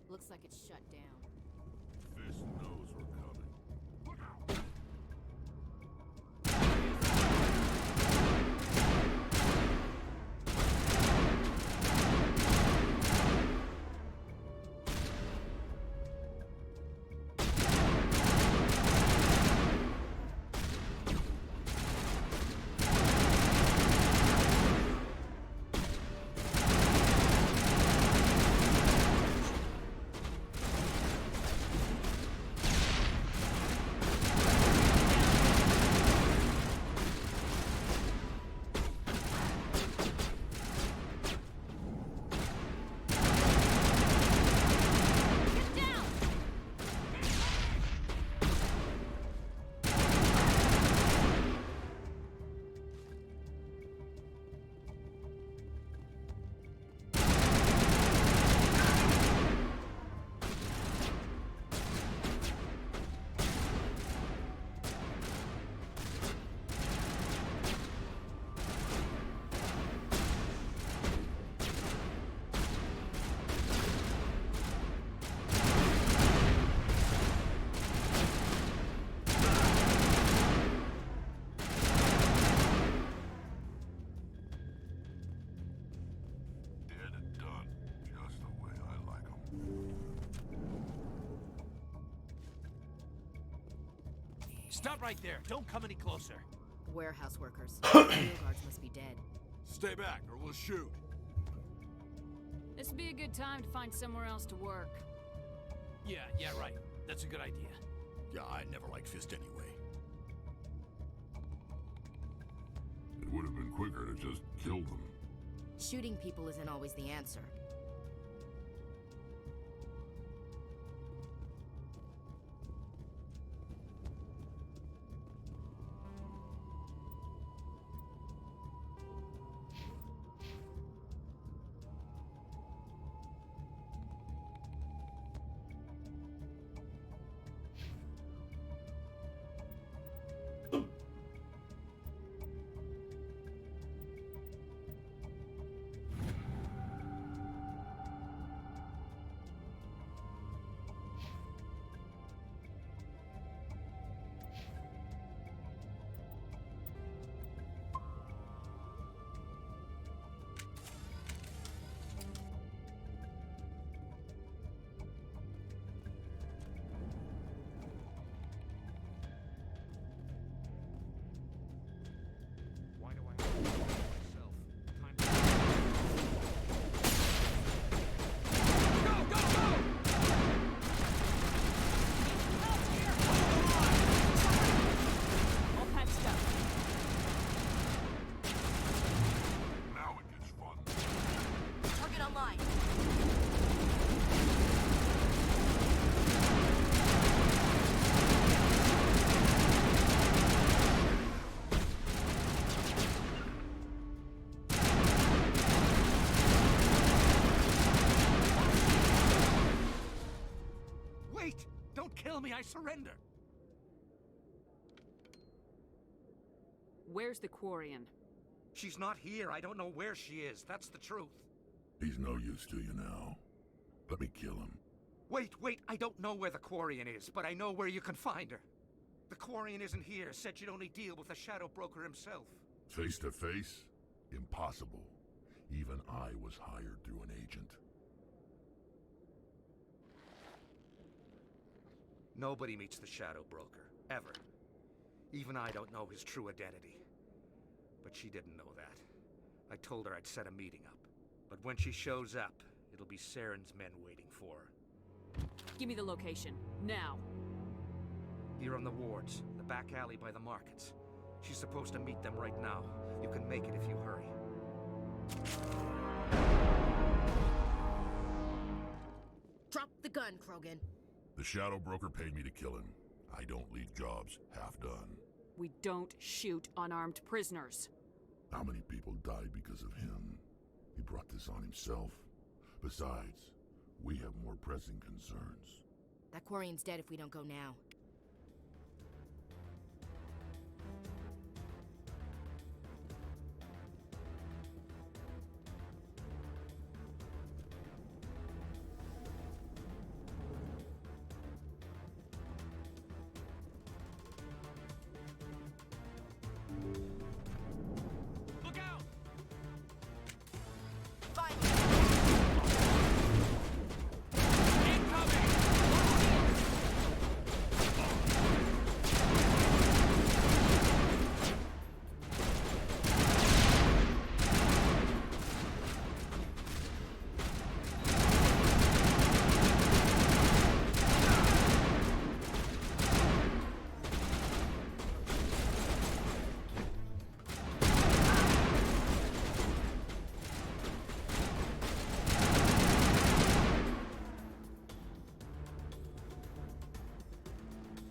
Looks like it's shut down. Fist knows we're coming. Look out! Stop right there. Don't come any closer. Warehouse workers. Fuel guards must be dead. Stay back or we'll shoot. This would be a good time to find somewhere else to work. Yeah, right. That's a good idea. Yeah, I never liked Fist anyway. It would have been quicker to just kill them. Shooting people isn't always the answer. me I surrender. Where's the Quarian? She's not here. I don't know where she is. That's the truth. He's no use to you now. Let me kill him. Wait. I don't know where the Quarian is, but I know where you can find her. The Quarian isn't here. Said you'd only deal with the Shadow Broker himself. Face to face? Impossible. Even I was hired through an agent. Nobody meets the Shadow Broker, ever. Even I don't know his true identity. But she didn't know that. I told her I'd set a meeting up. But when she shows up, it'll be Saren's men waiting for her. Give me the location, now. Here on the wards, the back alley by the markets. She's supposed to meet them right now. You can make it if you hurry. Drop the gun, Krogan. The Shadow Broker paid me to kill him. I don't leave jobs half done. We don't shoot unarmed prisoners. How many people died because of him? He brought this on himself. Besides, we have more pressing concerns. That Quarian's dead if we don't go now.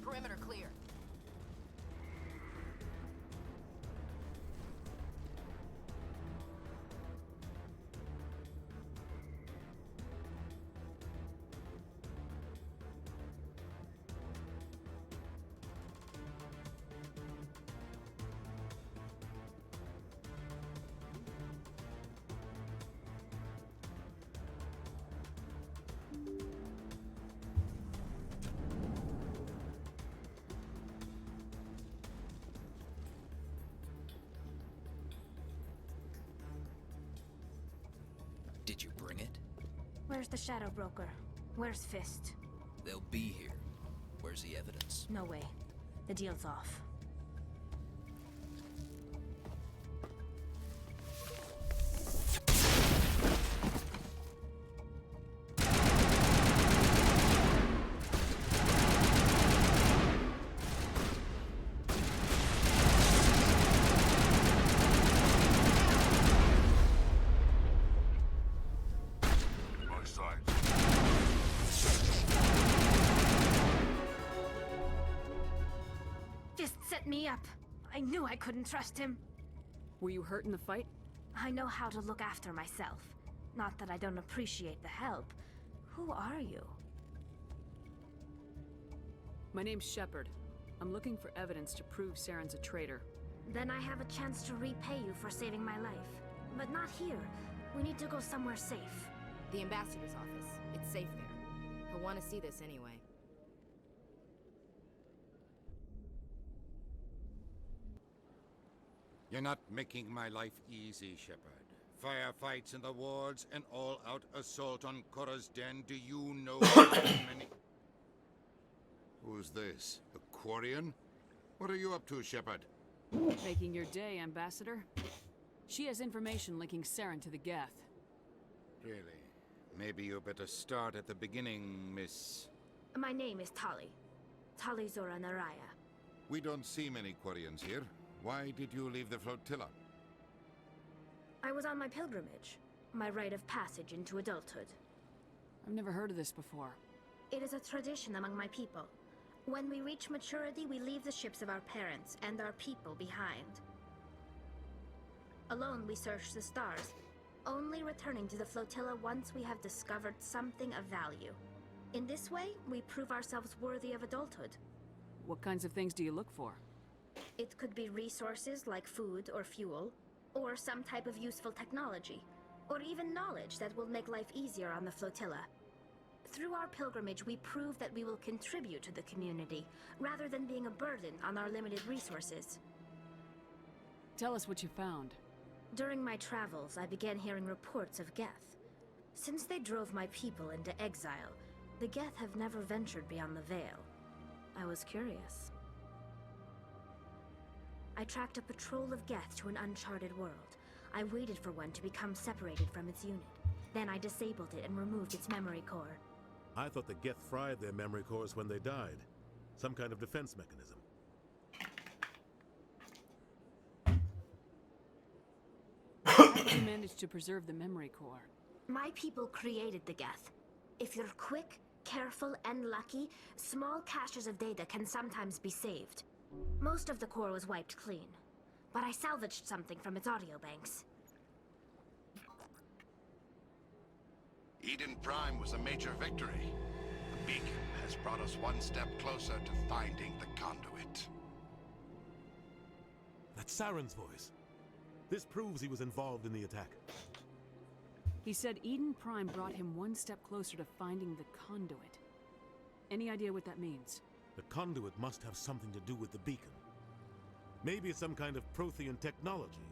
Perimeter clear. Did you bring it? Where's the Shadow Broker? Where's Fist? They'll be here. Where's the evidence? No way. The deal's off. Fist set me up. I knew I couldn't trust him. Were you hurt in the fight? I know how to look after myself. Not that I don't appreciate the help. Who are you? My name's Shepard. I'm looking for evidence to prove Saren's a traitor. Then I have a chance to repay you for saving my life. But not here. We need to go somewhere safe. The ambassador's office. It's safe there. He'll want to see this anyway. You're not making my life easy, Shepard. Firefights in the wards, an all-out assault on Korra's den. Do you know how many... Who's this? A Quarian? What are you up to, Shepard? Making your day, Ambassador. She has information linking Saren to the Geth. Really? Maybe you better start at the beginning, Miss... My name is Tali. Tali Zora Naraya. We don't see many Quarians here. Why did you leave the flotilla? I was on my pilgrimage. My rite of passage into adulthood. I've never heard of this before. It is a tradition among my people. When we reach maturity, we leave the ships of our parents and our people behind. Alone, we search the stars, only returning to the flotilla once we have discovered something of value. In this way, we prove ourselves worthy of adulthood. What kinds of things do you look for? It could be resources like food or fuel, or some type of useful technology, or even knowledge that will make life easier on the flotilla. Through our pilgrimage, we prove that we will contribute to the community, rather than being a burden on our limited resources. Tell us what you found. During my travels, I began hearing reports of Geth. Since they drove my people into exile, the Geth have never ventured beyond the Veil. I was curious. I tracked a patrol of Geth to an uncharted world. I waited for one to become separated from its unit. Then I disabled it and removed its memory core. I thought the Geth fried their memory cores when they died. Some kind of defense mechanism. How did you manage to preserve the memory core? My people created the Geth. If you're quick, careful, and lucky, small caches of data can sometimes be saved. Most of the core was wiped clean, but I salvaged something from its audio banks. Eden Prime was a major victory. The beacon has brought us one step closer to finding the conduit. That's Saren's voice. This proves he was involved in the attack. He said Eden Prime brought him one step closer to finding the conduit. Any idea what that means? The conduit must have something to do with the beacon. Maybe it's some kind of Prothean technology.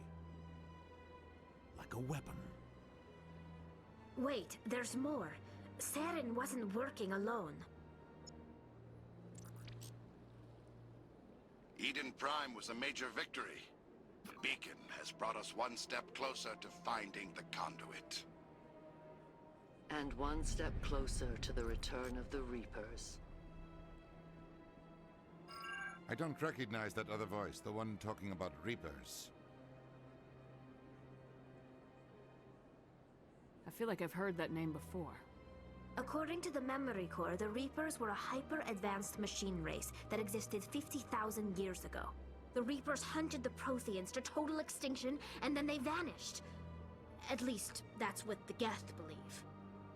Like a weapon. Wait, there's more. Saren wasn't working alone. Eden Prime was a major victory. The beacon has brought us one step closer to finding the conduit. And one step closer to the return of the Reapers. I don't recognize that other voice, the one talking about Reapers. I feel like I've heard that name before. According to the memory core, the Reapers were a hyper-advanced machine race that existed 50,000 years ago. The Reapers hunted the Protheans to total extinction, and then they vanished. At least, that's what the Geth believe.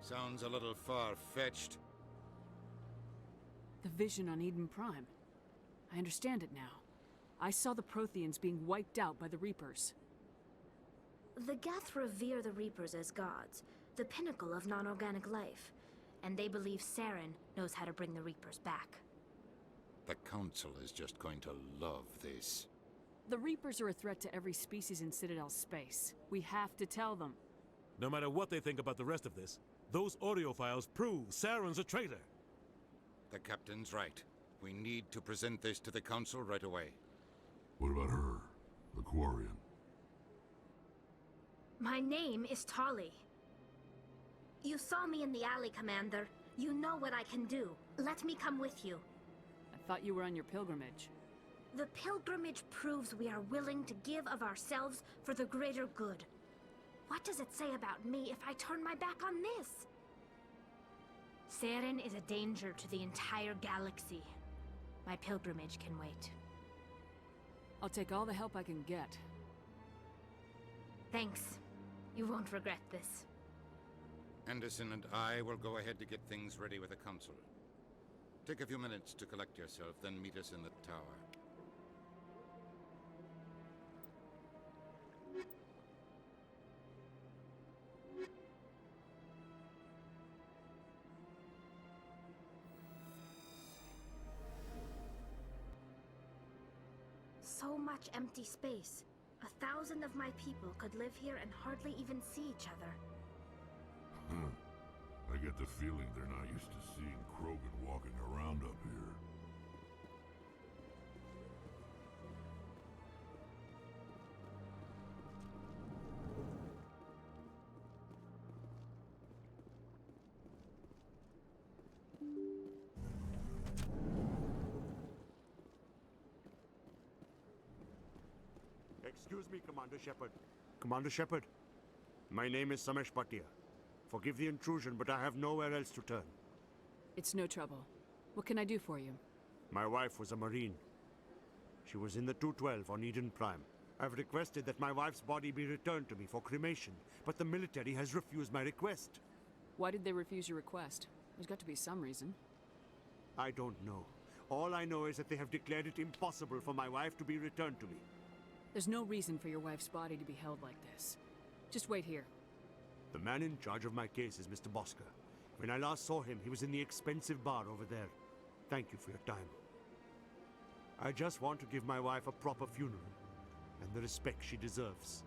Sounds a little far-fetched. The vision on Eden Prime. I understand it now. I saw the Protheans being wiped out by the Reapers. The Geth revere the Reapers as gods, the pinnacle of non-organic life. And they believe Saren knows how to bring the Reapers back. The Council is just going to love this. The Reapers are a threat to every species in Citadel space. We have to tell them. No matter what they think about the rest of this, those audio files prove Saren's a traitor. The Captain's right. We need to present this to the Council right away. What about her? The Quarian? My name is Tali. You saw me in the alley, Commander. You know what I can do. Let me come with you. I thought you were on your pilgrimage. The pilgrimage proves we are willing to give of ourselves for the greater good. What does it say about me if I turn my back on this? Saren is a danger to the entire galaxy. My pilgrimage can wait. I'll take all the help I can get. Thanks. You won't regret this. Anderson and I will go ahead to get things ready with the Council. Take a few minutes to collect yourself, then meet us in the tower. So much empty space. 1,000 of my people could live here and hardly even see each other. I get the feeling they're not used to seeing Krogan walking around up here. Excuse me, Commander Shepard. Commander Shepard, my name is Samesh Bhatia. Forgive the intrusion, but I have nowhere else to turn. It's no trouble. What can I do for you? My wife was a Marine. She was in the 212 on Eden Prime. I've requested that my wife's body be returned to me for cremation, but the military has refused my request. Why did they refuse your request? There's got to be some reason. I don't know. All I know is that they have declared it impossible for my wife to be returned to me. There's no reason for your wife's body to be held like this. Just wait here. The man in charge of my case is Mr. Bosker. When I last saw him, he was in the expensive bar over there. Thank you for your time. I just want to give my wife a proper funeral, and the respect she deserves.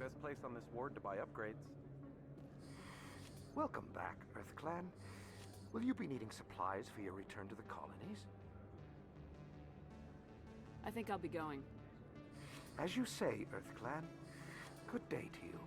Best place on this ward to buy upgrades. Welcome back, Earth Clan. Will you be needing supplies for your return to the colonies? I think I'll be going. As you say, Earth Clan. Good day to you.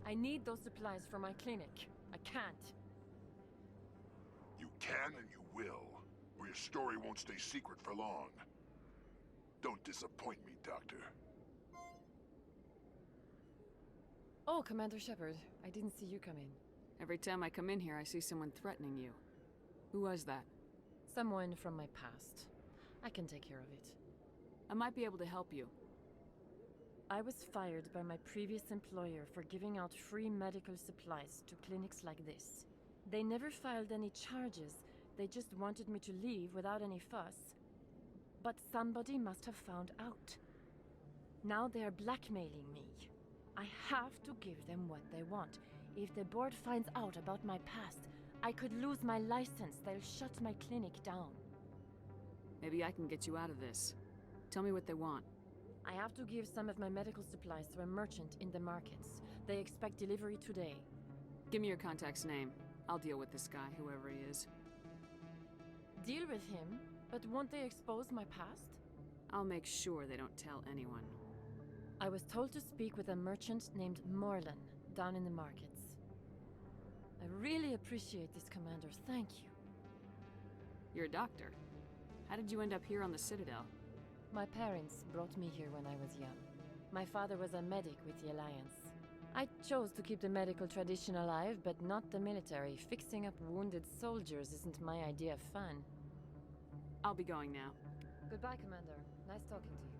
I need those supplies for my clinic. I can't. You can and you will, or your story won't stay secret for long. Don't disappoint me, Doctor. Oh, Commander Shepard. I didn't see you come in. Every time I come in here, I see someone threatening you. Who was that? Someone from my past. I can take care of it. I might be able to help you. I was fired by my previous employer for giving out free medical supplies to clinics like this. They never filed any charges. They just wanted me to leave without any fuss. But somebody must have found out. Now they are blackmailing me. I have to give them what they want. If the board finds out about my past, I could lose my license. They'll shut my clinic down. Maybe I can get you out of this. Tell me what they want. I have to give some of my medical supplies to a merchant in the markets. They expect delivery today. Give me your contact's name. I'll deal with this guy, whoever he is. Deal with him? But won't they expose my past? I'll make sure they don't tell anyone. I was told to speak with a merchant named Morlan down in the markets. I really appreciate this, Commander. Thank you. You're a doctor. How did you end up here on the Citadel? My parents brought me here when I was young. My father was a medic with the Alliance. I chose to keep the medical tradition alive, but not the military. Fixing up wounded soldiers isn't my idea of fun. I'll be going now. Goodbye, Commander. Nice talking to you.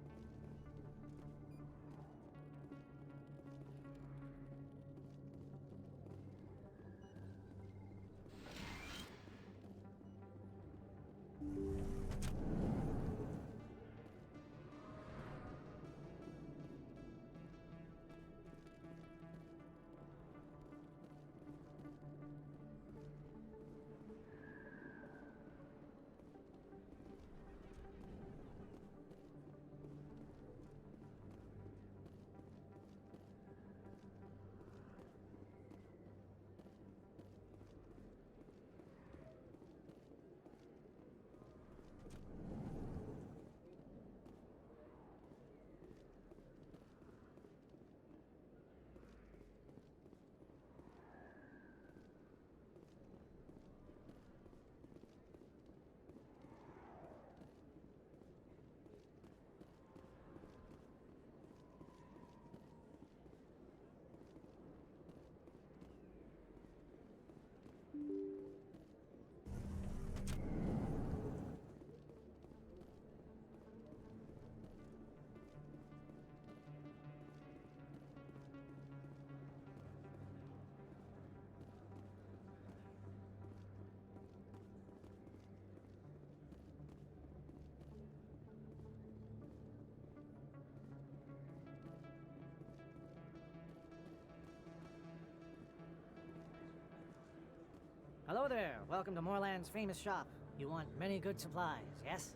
Hello there. Welcome to Moorland's famous shop. You want many good supplies, yes?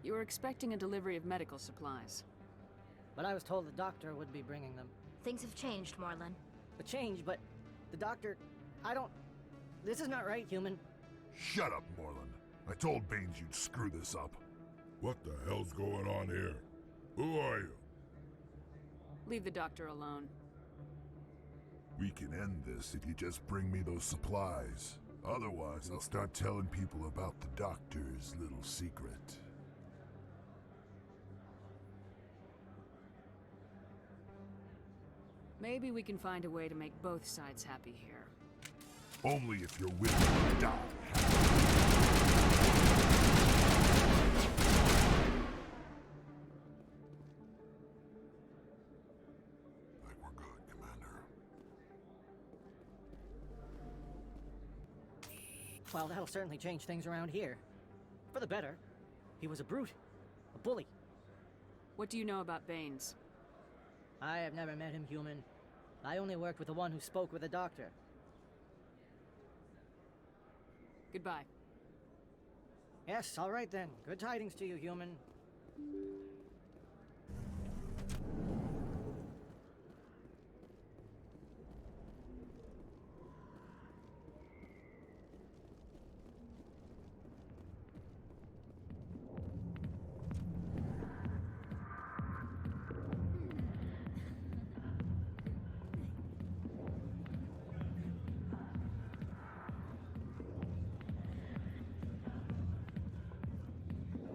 You were expecting a delivery of medical supplies. But I was told the doctor would be bringing them. Things have changed, Moorland. A change, but the doctor... I don't... This is not right, human. Shut up, Moreland. I told Baines you'd screw this up. What the hell's going on here? Who are you? Leave the doctor alone. We can end this if you just bring me those supplies. Otherwise, I'll start telling people about the doctor's little secret. Maybe we can find a way to make both sides happy here. Only if you're willing to die. Like we're good, Commander. Well, that'll certainly change things around here. For the better. He was a brute. A bully. What do you know about Baines? I have never met him, human. I only worked with the one who spoke with the doctor. Goodbye. Yes, all right then. Good tidings to you, human.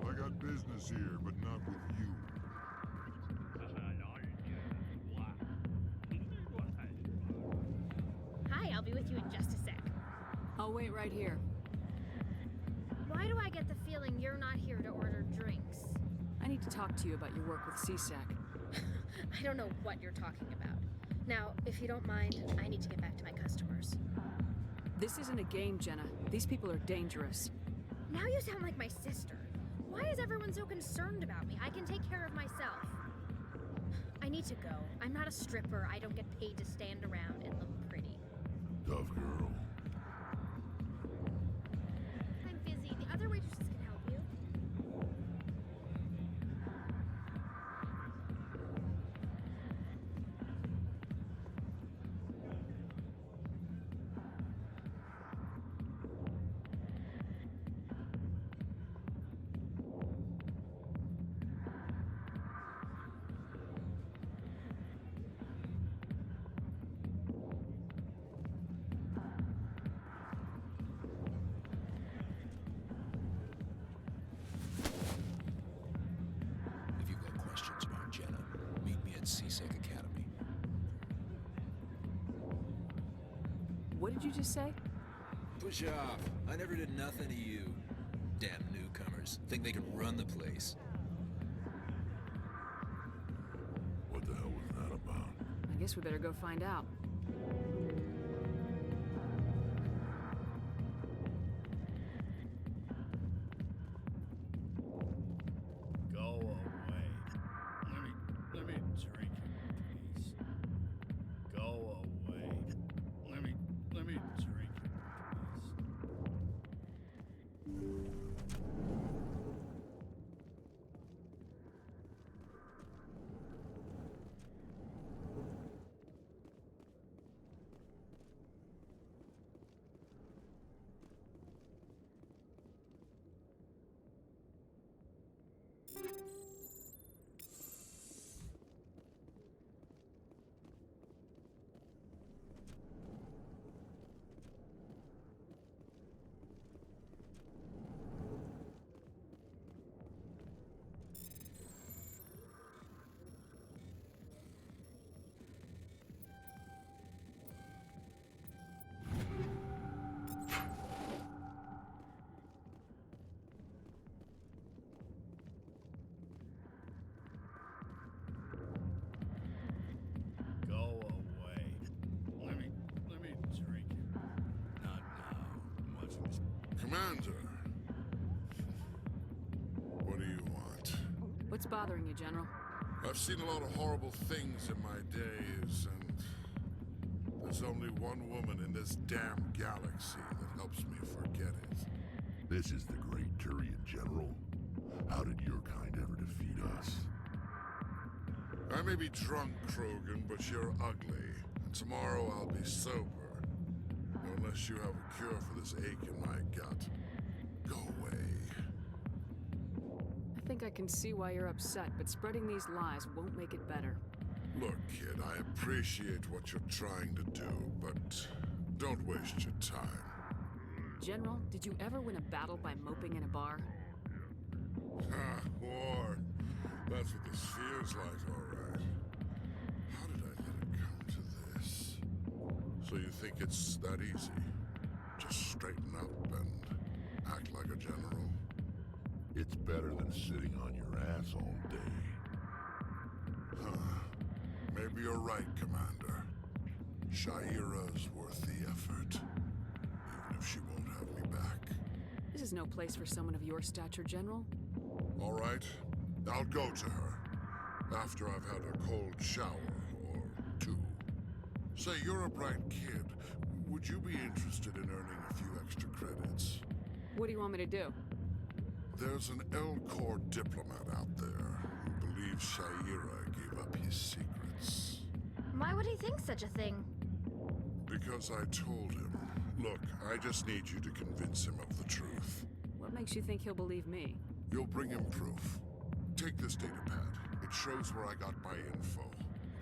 I got business here, but not with you. Hi, I'll be with you in just a sec. I'll wait right here. Why do I get the feeling you're not here to order drinks? I need to talk to you about your work with CSEC. I don't know what you're talking about. Now, if you don't mind, I need to get back to my customers. This isn't a game, Jenna. These people are dangerous. Now you sound like my sister. Why is everyone so concerned about me? I can take care of myself. I need to go. I'm not a stripper. I don't get paid to stand around and look pretty. Tough girl. I'm busy. The other waitresses can help you. If you've got questions about Jenna, meet me at CSEC Academy. What did you just say? Push off. I never did nothing to you. Damn newcomers. Think they can run the place. What the hell was that about? I guess we better go find out. Go away. Let me drink in peace. Go away. Let me drink in peace. Go away. Let me drink it. Not now. Much Commander. What do you want? What's bothering you, General? I've seen a lot of horrible things in my days, and There's only one woman in this damn galaxy that helps me forget it. This is the great Turian General. How did your kind ever defeat us? I may be drunk, Krogan, but you're ugly. And tomorrow I'll be sober. Unless you have a cure for this ache in my gut. Go away. I think I can see why you're upset, but spreading these lies won't make it better. Look, kid, I appreciate what you're trying to do, but don't waste your time. General, did you ever win a battle by moping in a bar? Ah, war. That's what this feels like, all right. How did I let it come to this? So you think it's that easy? Just straighten up and act like a general? It's better than sitting on your ass all day. Huh. Maybe you're right, Commander. Shaira's worth the effort. Even if she won't have me back. This is no place for someone of your stature, General. All right. I'll go to her. After I've had a cold shower, or two. Say, you're a bright kid. Would you be interested in earning a few extra credits? What do you want me to do? There's an Elcor diplomat out there who believes Shaira gave up his secrets. Why would he think such a thing? Because I told him. Look, I just need you to convince him of the truth. What makes you think he'll believe me? You'll bring him proof. Take this datapad. It shows where I got my info.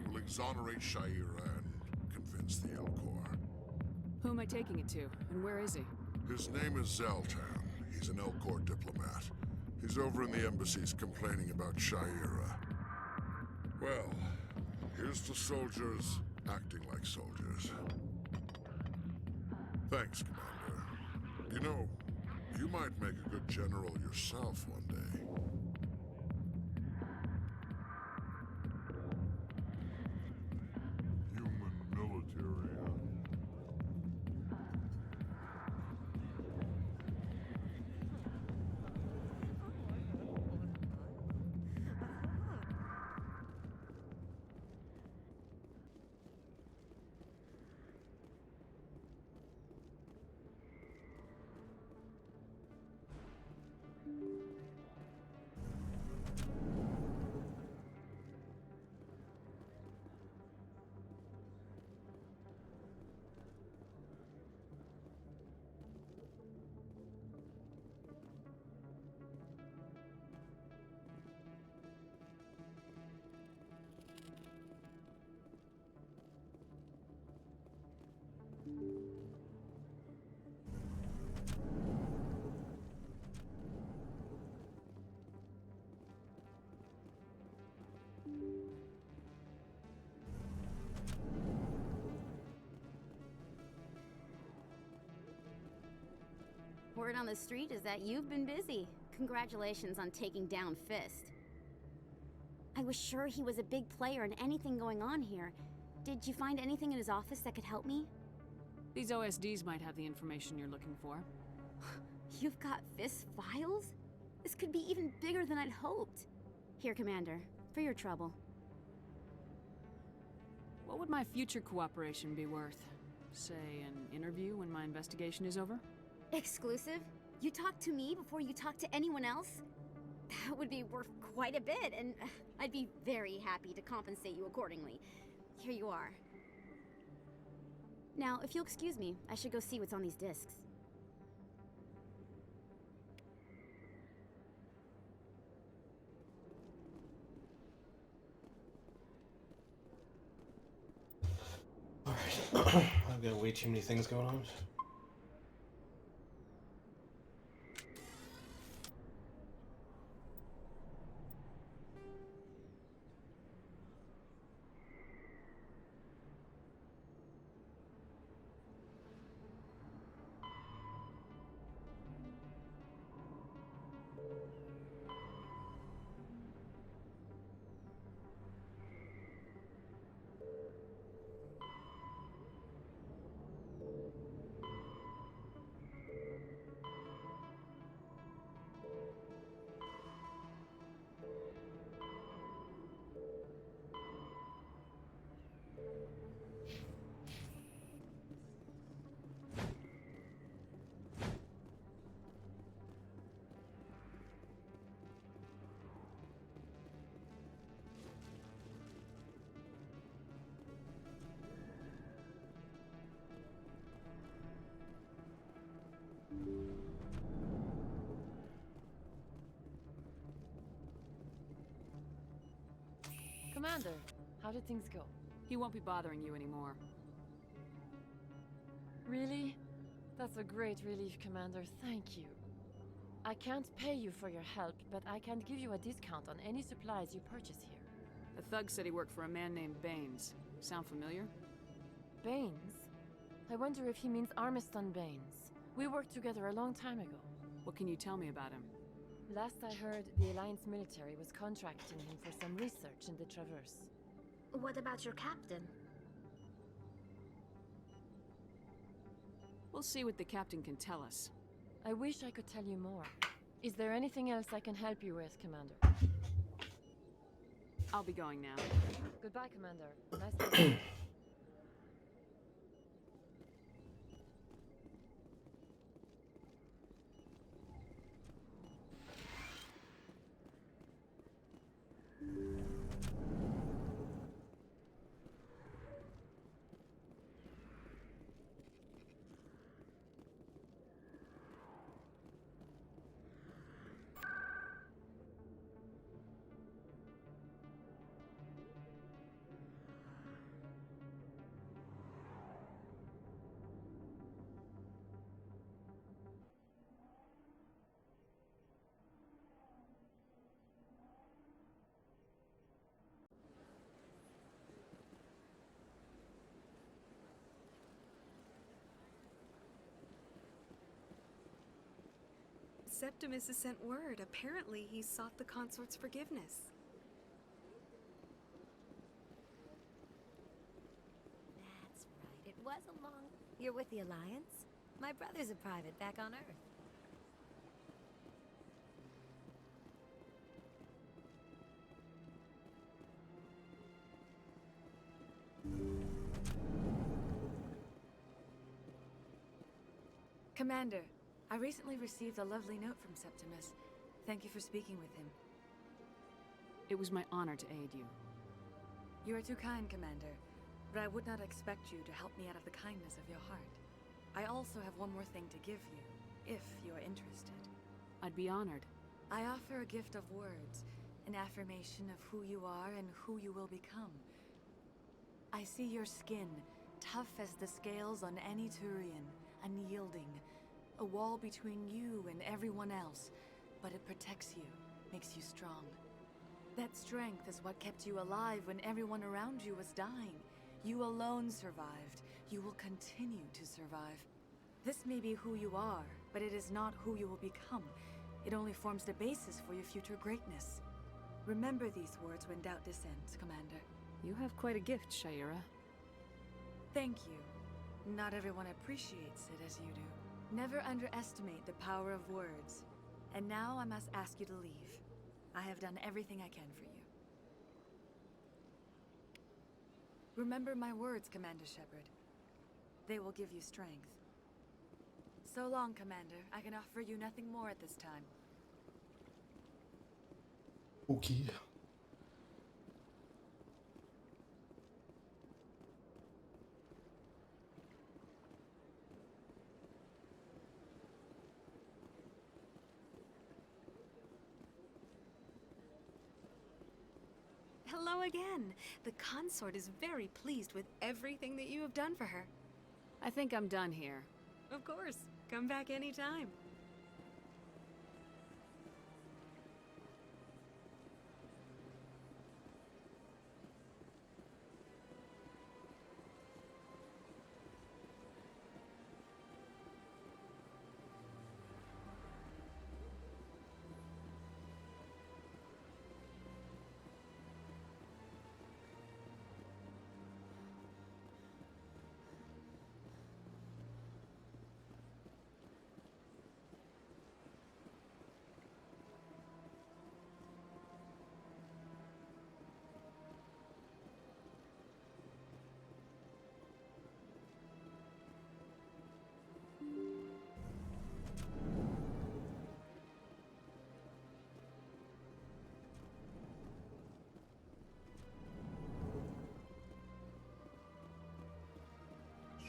It will exonerate Shaira and convince the Elcor. Who am I taking it to, and where is he? His name is Zaltan. He's an Elcor diplomat. He's over in the embassies complaining about Shaira. Well, here's to soldiers acting like soldiers. Thanks, Commander. You know, you might make a good general yourself one day. Human military. Word on the street is that you've been busy. Congratulations on taking down Fist. I was sure he was a big player in anything going on here. Did you find anything in his office that could help me? These OSDs might have the information you're looking for. You've got Fist files? This could be even bigger than I'd hoped. Here, Commander, for your trouble. What would my future cooperation be worth? Say, an interview when my investigation is over? Exclusive? You talk to me before you talk to anyone else? That would be worth quite a bit, and I'd be very happy to compensate you accordingly. Here you are. Now, if you'll excuse me, I should go see what's on these discs. Alright. I've got way too many things going on. Commander, how did things go? He won't be bothering you anymore. Really? That's a great relief, Commander. Thank you. I can't pay you for your help, but I can give you a discount on any supplies you purchase here. A thug said he worked for a man named Baines. Sound familiar? Baines? I wonder if he means Armiston Baines. We worked together a long time ago. What can you tell me about him? Last I heard, the Alliance military was contracting him for some research in the Traverse. What about your captain? We'll see what the captain can tell us. I wish I could tell you more. Is there anything else I can help you with, Commander? I'll be going now. Goodbye, Commander. Nice to meet you. Septimus has sent word. Apparently, he sought the consort's forgiveness. That's right. It was a long... You're with the Alliance? My brother's a private back on Earth. Commander, I recently received a lovely note from Septimus. Thank you for speaking with him. It was my honor to aid you. You are too kind, Commander, but I would not expect you to help me out of the kindness of your heart. I also have one more thing to give you, if you are interested. I'd be honored. I offer a gift of words, an affirmation of who you are and who you will become. I see your skin, tough as the scales on any Turian, unyielding, a wall between you and everyone else, but it protects you, makes you strong. That strength is what kept you alive when everyone around you was dying. You alone survived. You will continue to survive. This may be who you are, but it is not who you will become. It only forms the basis for your future greatness. Remember these words when doubt descends, Commander. You have quite a gift, Shaira. Thank you. Not everyone appreciates it as you do. Never underestimate the power of words. And now I must ask you to leave. I have done everything I can for you. Remember my words, Commander Shepard. They will give you strength. So long, Commander. I can offer you nothing more at this time. Okay. Hello again. The consort is very pleased with everything that you have done for her. I think I'm done here. Of course. Come back anytime.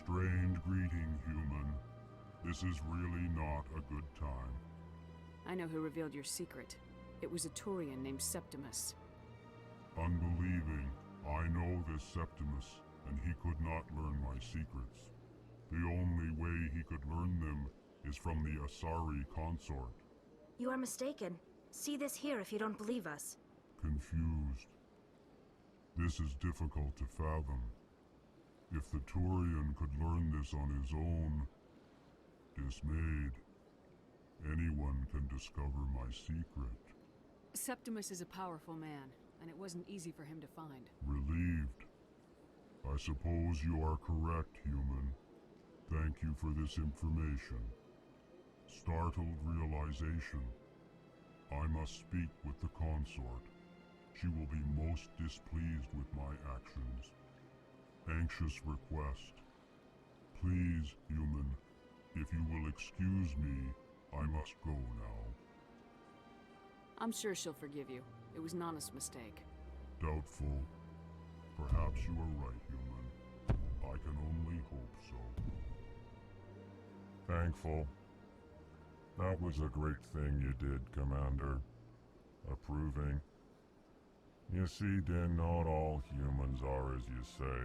Strange greeting, human. This is really not a good time. I know who revealed your secret. It was a Turian named Septimus. Unbelieving. I know this Septimus, and he could not learn my secrets. The only way he could learn them is from the Asari consort. You are mistaken. See this here if you don't believe us. Confused. This is difficult to fathom. If the Turian could learn this on his own, dismayed, anyone can discover my secret. Septimus is a powerful man, and it wasn't easy for him to find. Relieved. I suppose you are correct, human. Thank you for this information. Startled realization. I must speak with the consort. She will be most displeased with my actions. Anxious request. Please, human, if you will excuse me, I must go now. I'm sure she'll forgive you. It was an honest mistake. Doubtful. Perhaps you are right, human. I can only hope so. Thankful. That was a great thing you did, Commander. Approving. You see, Din, not all humans are as you say.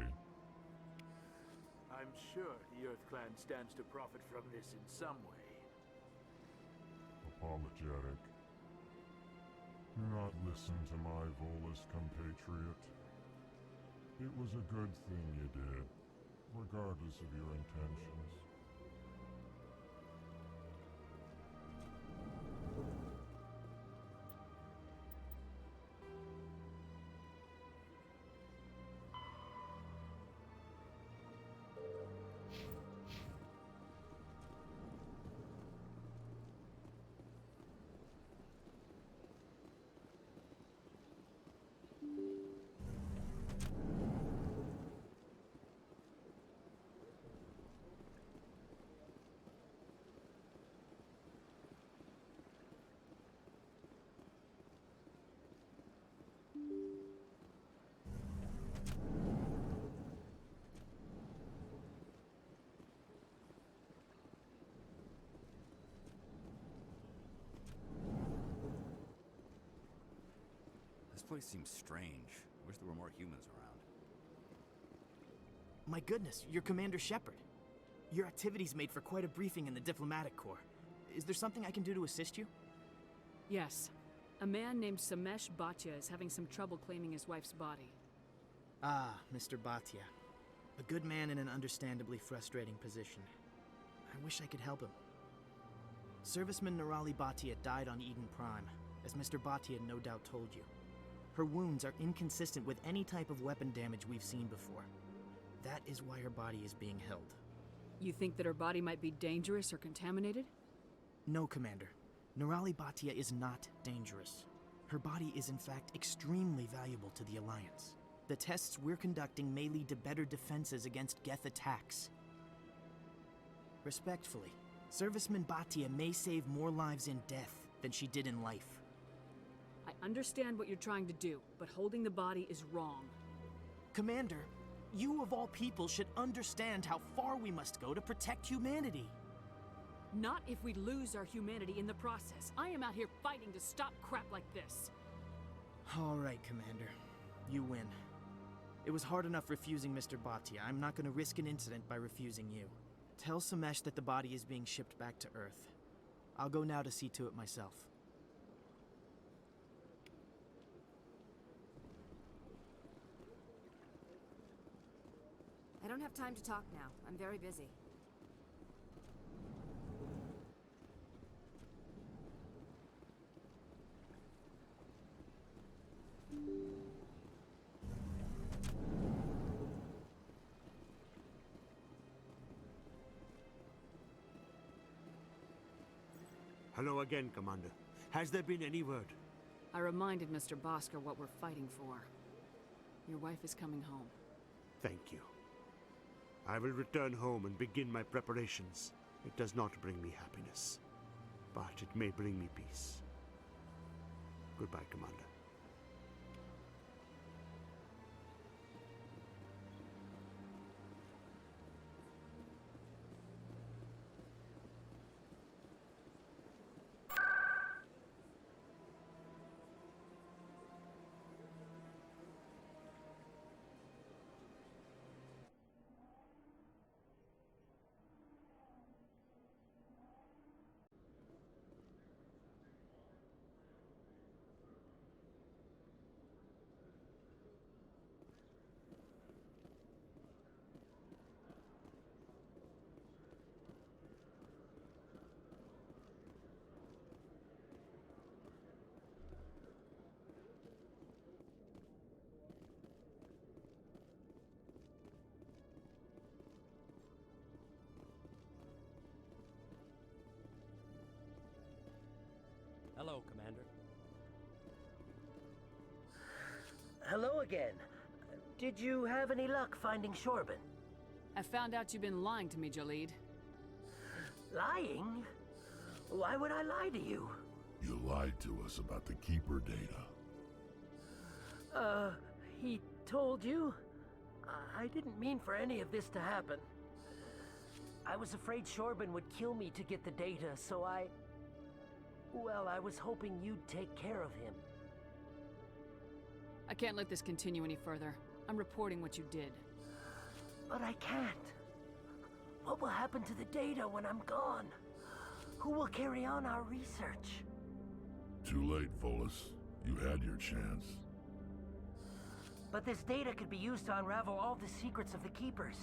I'm sure the Earth Clan stands to profit from this in some way. Apologetic. Do not listen to my Volus compatriot. It was a good thing you did, regardless of your intentions. This place seems strange. Wish there were more humans around. My goodness, you're Commander Shepard. Your activities made for quite a briefing in the diplomatic corps. Is there something I can do to assist you? Yes. A man named Samesh Bhatia is having some trouble claiming his wife's body. Ah, Mr. Bhatia. A good man in an understandably frustrating position. I wish I could help him. Serviceman Nirali Bhatia died on Eden Prime, as Mr. Bhatia no doubt told you. Her wounds are inconsistent with any type of weapon damage we've seen before. That is why her body is being held. You think that her body might be dangerous or contaminated? No, Commander. Nirali Bhatia is not dangerous. Her body is in fact extremely valuable to the Alliance. The tests we're conducting may lead to better defenses against Geth attacks. Respectfully, Serviceman Bhatia may save more lives in death than she did in life. I understand what you're trying to do, but holding the body is wrong. Commander, you of all people should understand how far we must go to protect humanity. Not if we lose our humanity in the process. I am out here fighting to stop crap like this. All right, Commander. You win. It was hard enough refusing Mr. Bhatia. I'm not going to risk an incident by refusing you. Tell Samesh that the body is being shipped back to Earth. I'll go now to see to it myself. I don't have time to talk now. I'm very busy. Hello again, Commander. Has there been any word? I reminded Mr. Bosker what we're fighting for. Your wife is coming home. Thank you. I will return home and begin my preparations. It does not bring me happiness, but it may bring me peace. Goodbye, Commander. Commander. Hello again. Did you have any luck finding Shorban? I found out you've been lying to me, Jalid. Lying? Why would I lie to you? You lied to us about the Keeper data. He told you? I didn't mean for any of this to happen. I was afraid Shorban would kill me to get the data, so well, I was hoping you'd take care of him. I can't let this continue any further. I'm reporting what you did. But I can't. What will happen to the data when I'm gone? Who will carry on our research? Too late, Volus. You had your chance. But this data could be used to unravel all the secrets of the Keepers.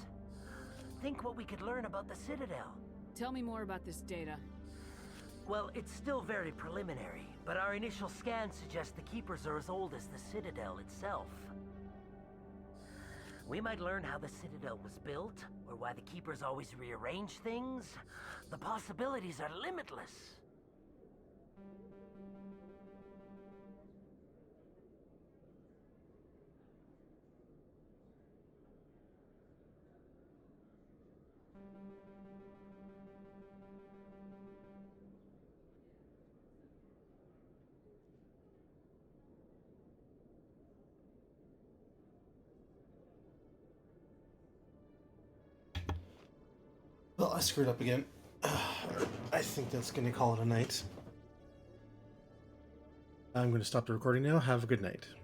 Think what we could learn about the Citadel. Tell me more about this data. Well, it's still very preliminary, but our initial scans suggest the Keepers are as old as the Citadel itself. We might learn how the Citadel was built, or why the Keepers always rearrange things. The possibilities are limitless. Well, I screwed up again. I think that's going to call it a night. I'm going to stop the recording now. Have a good night.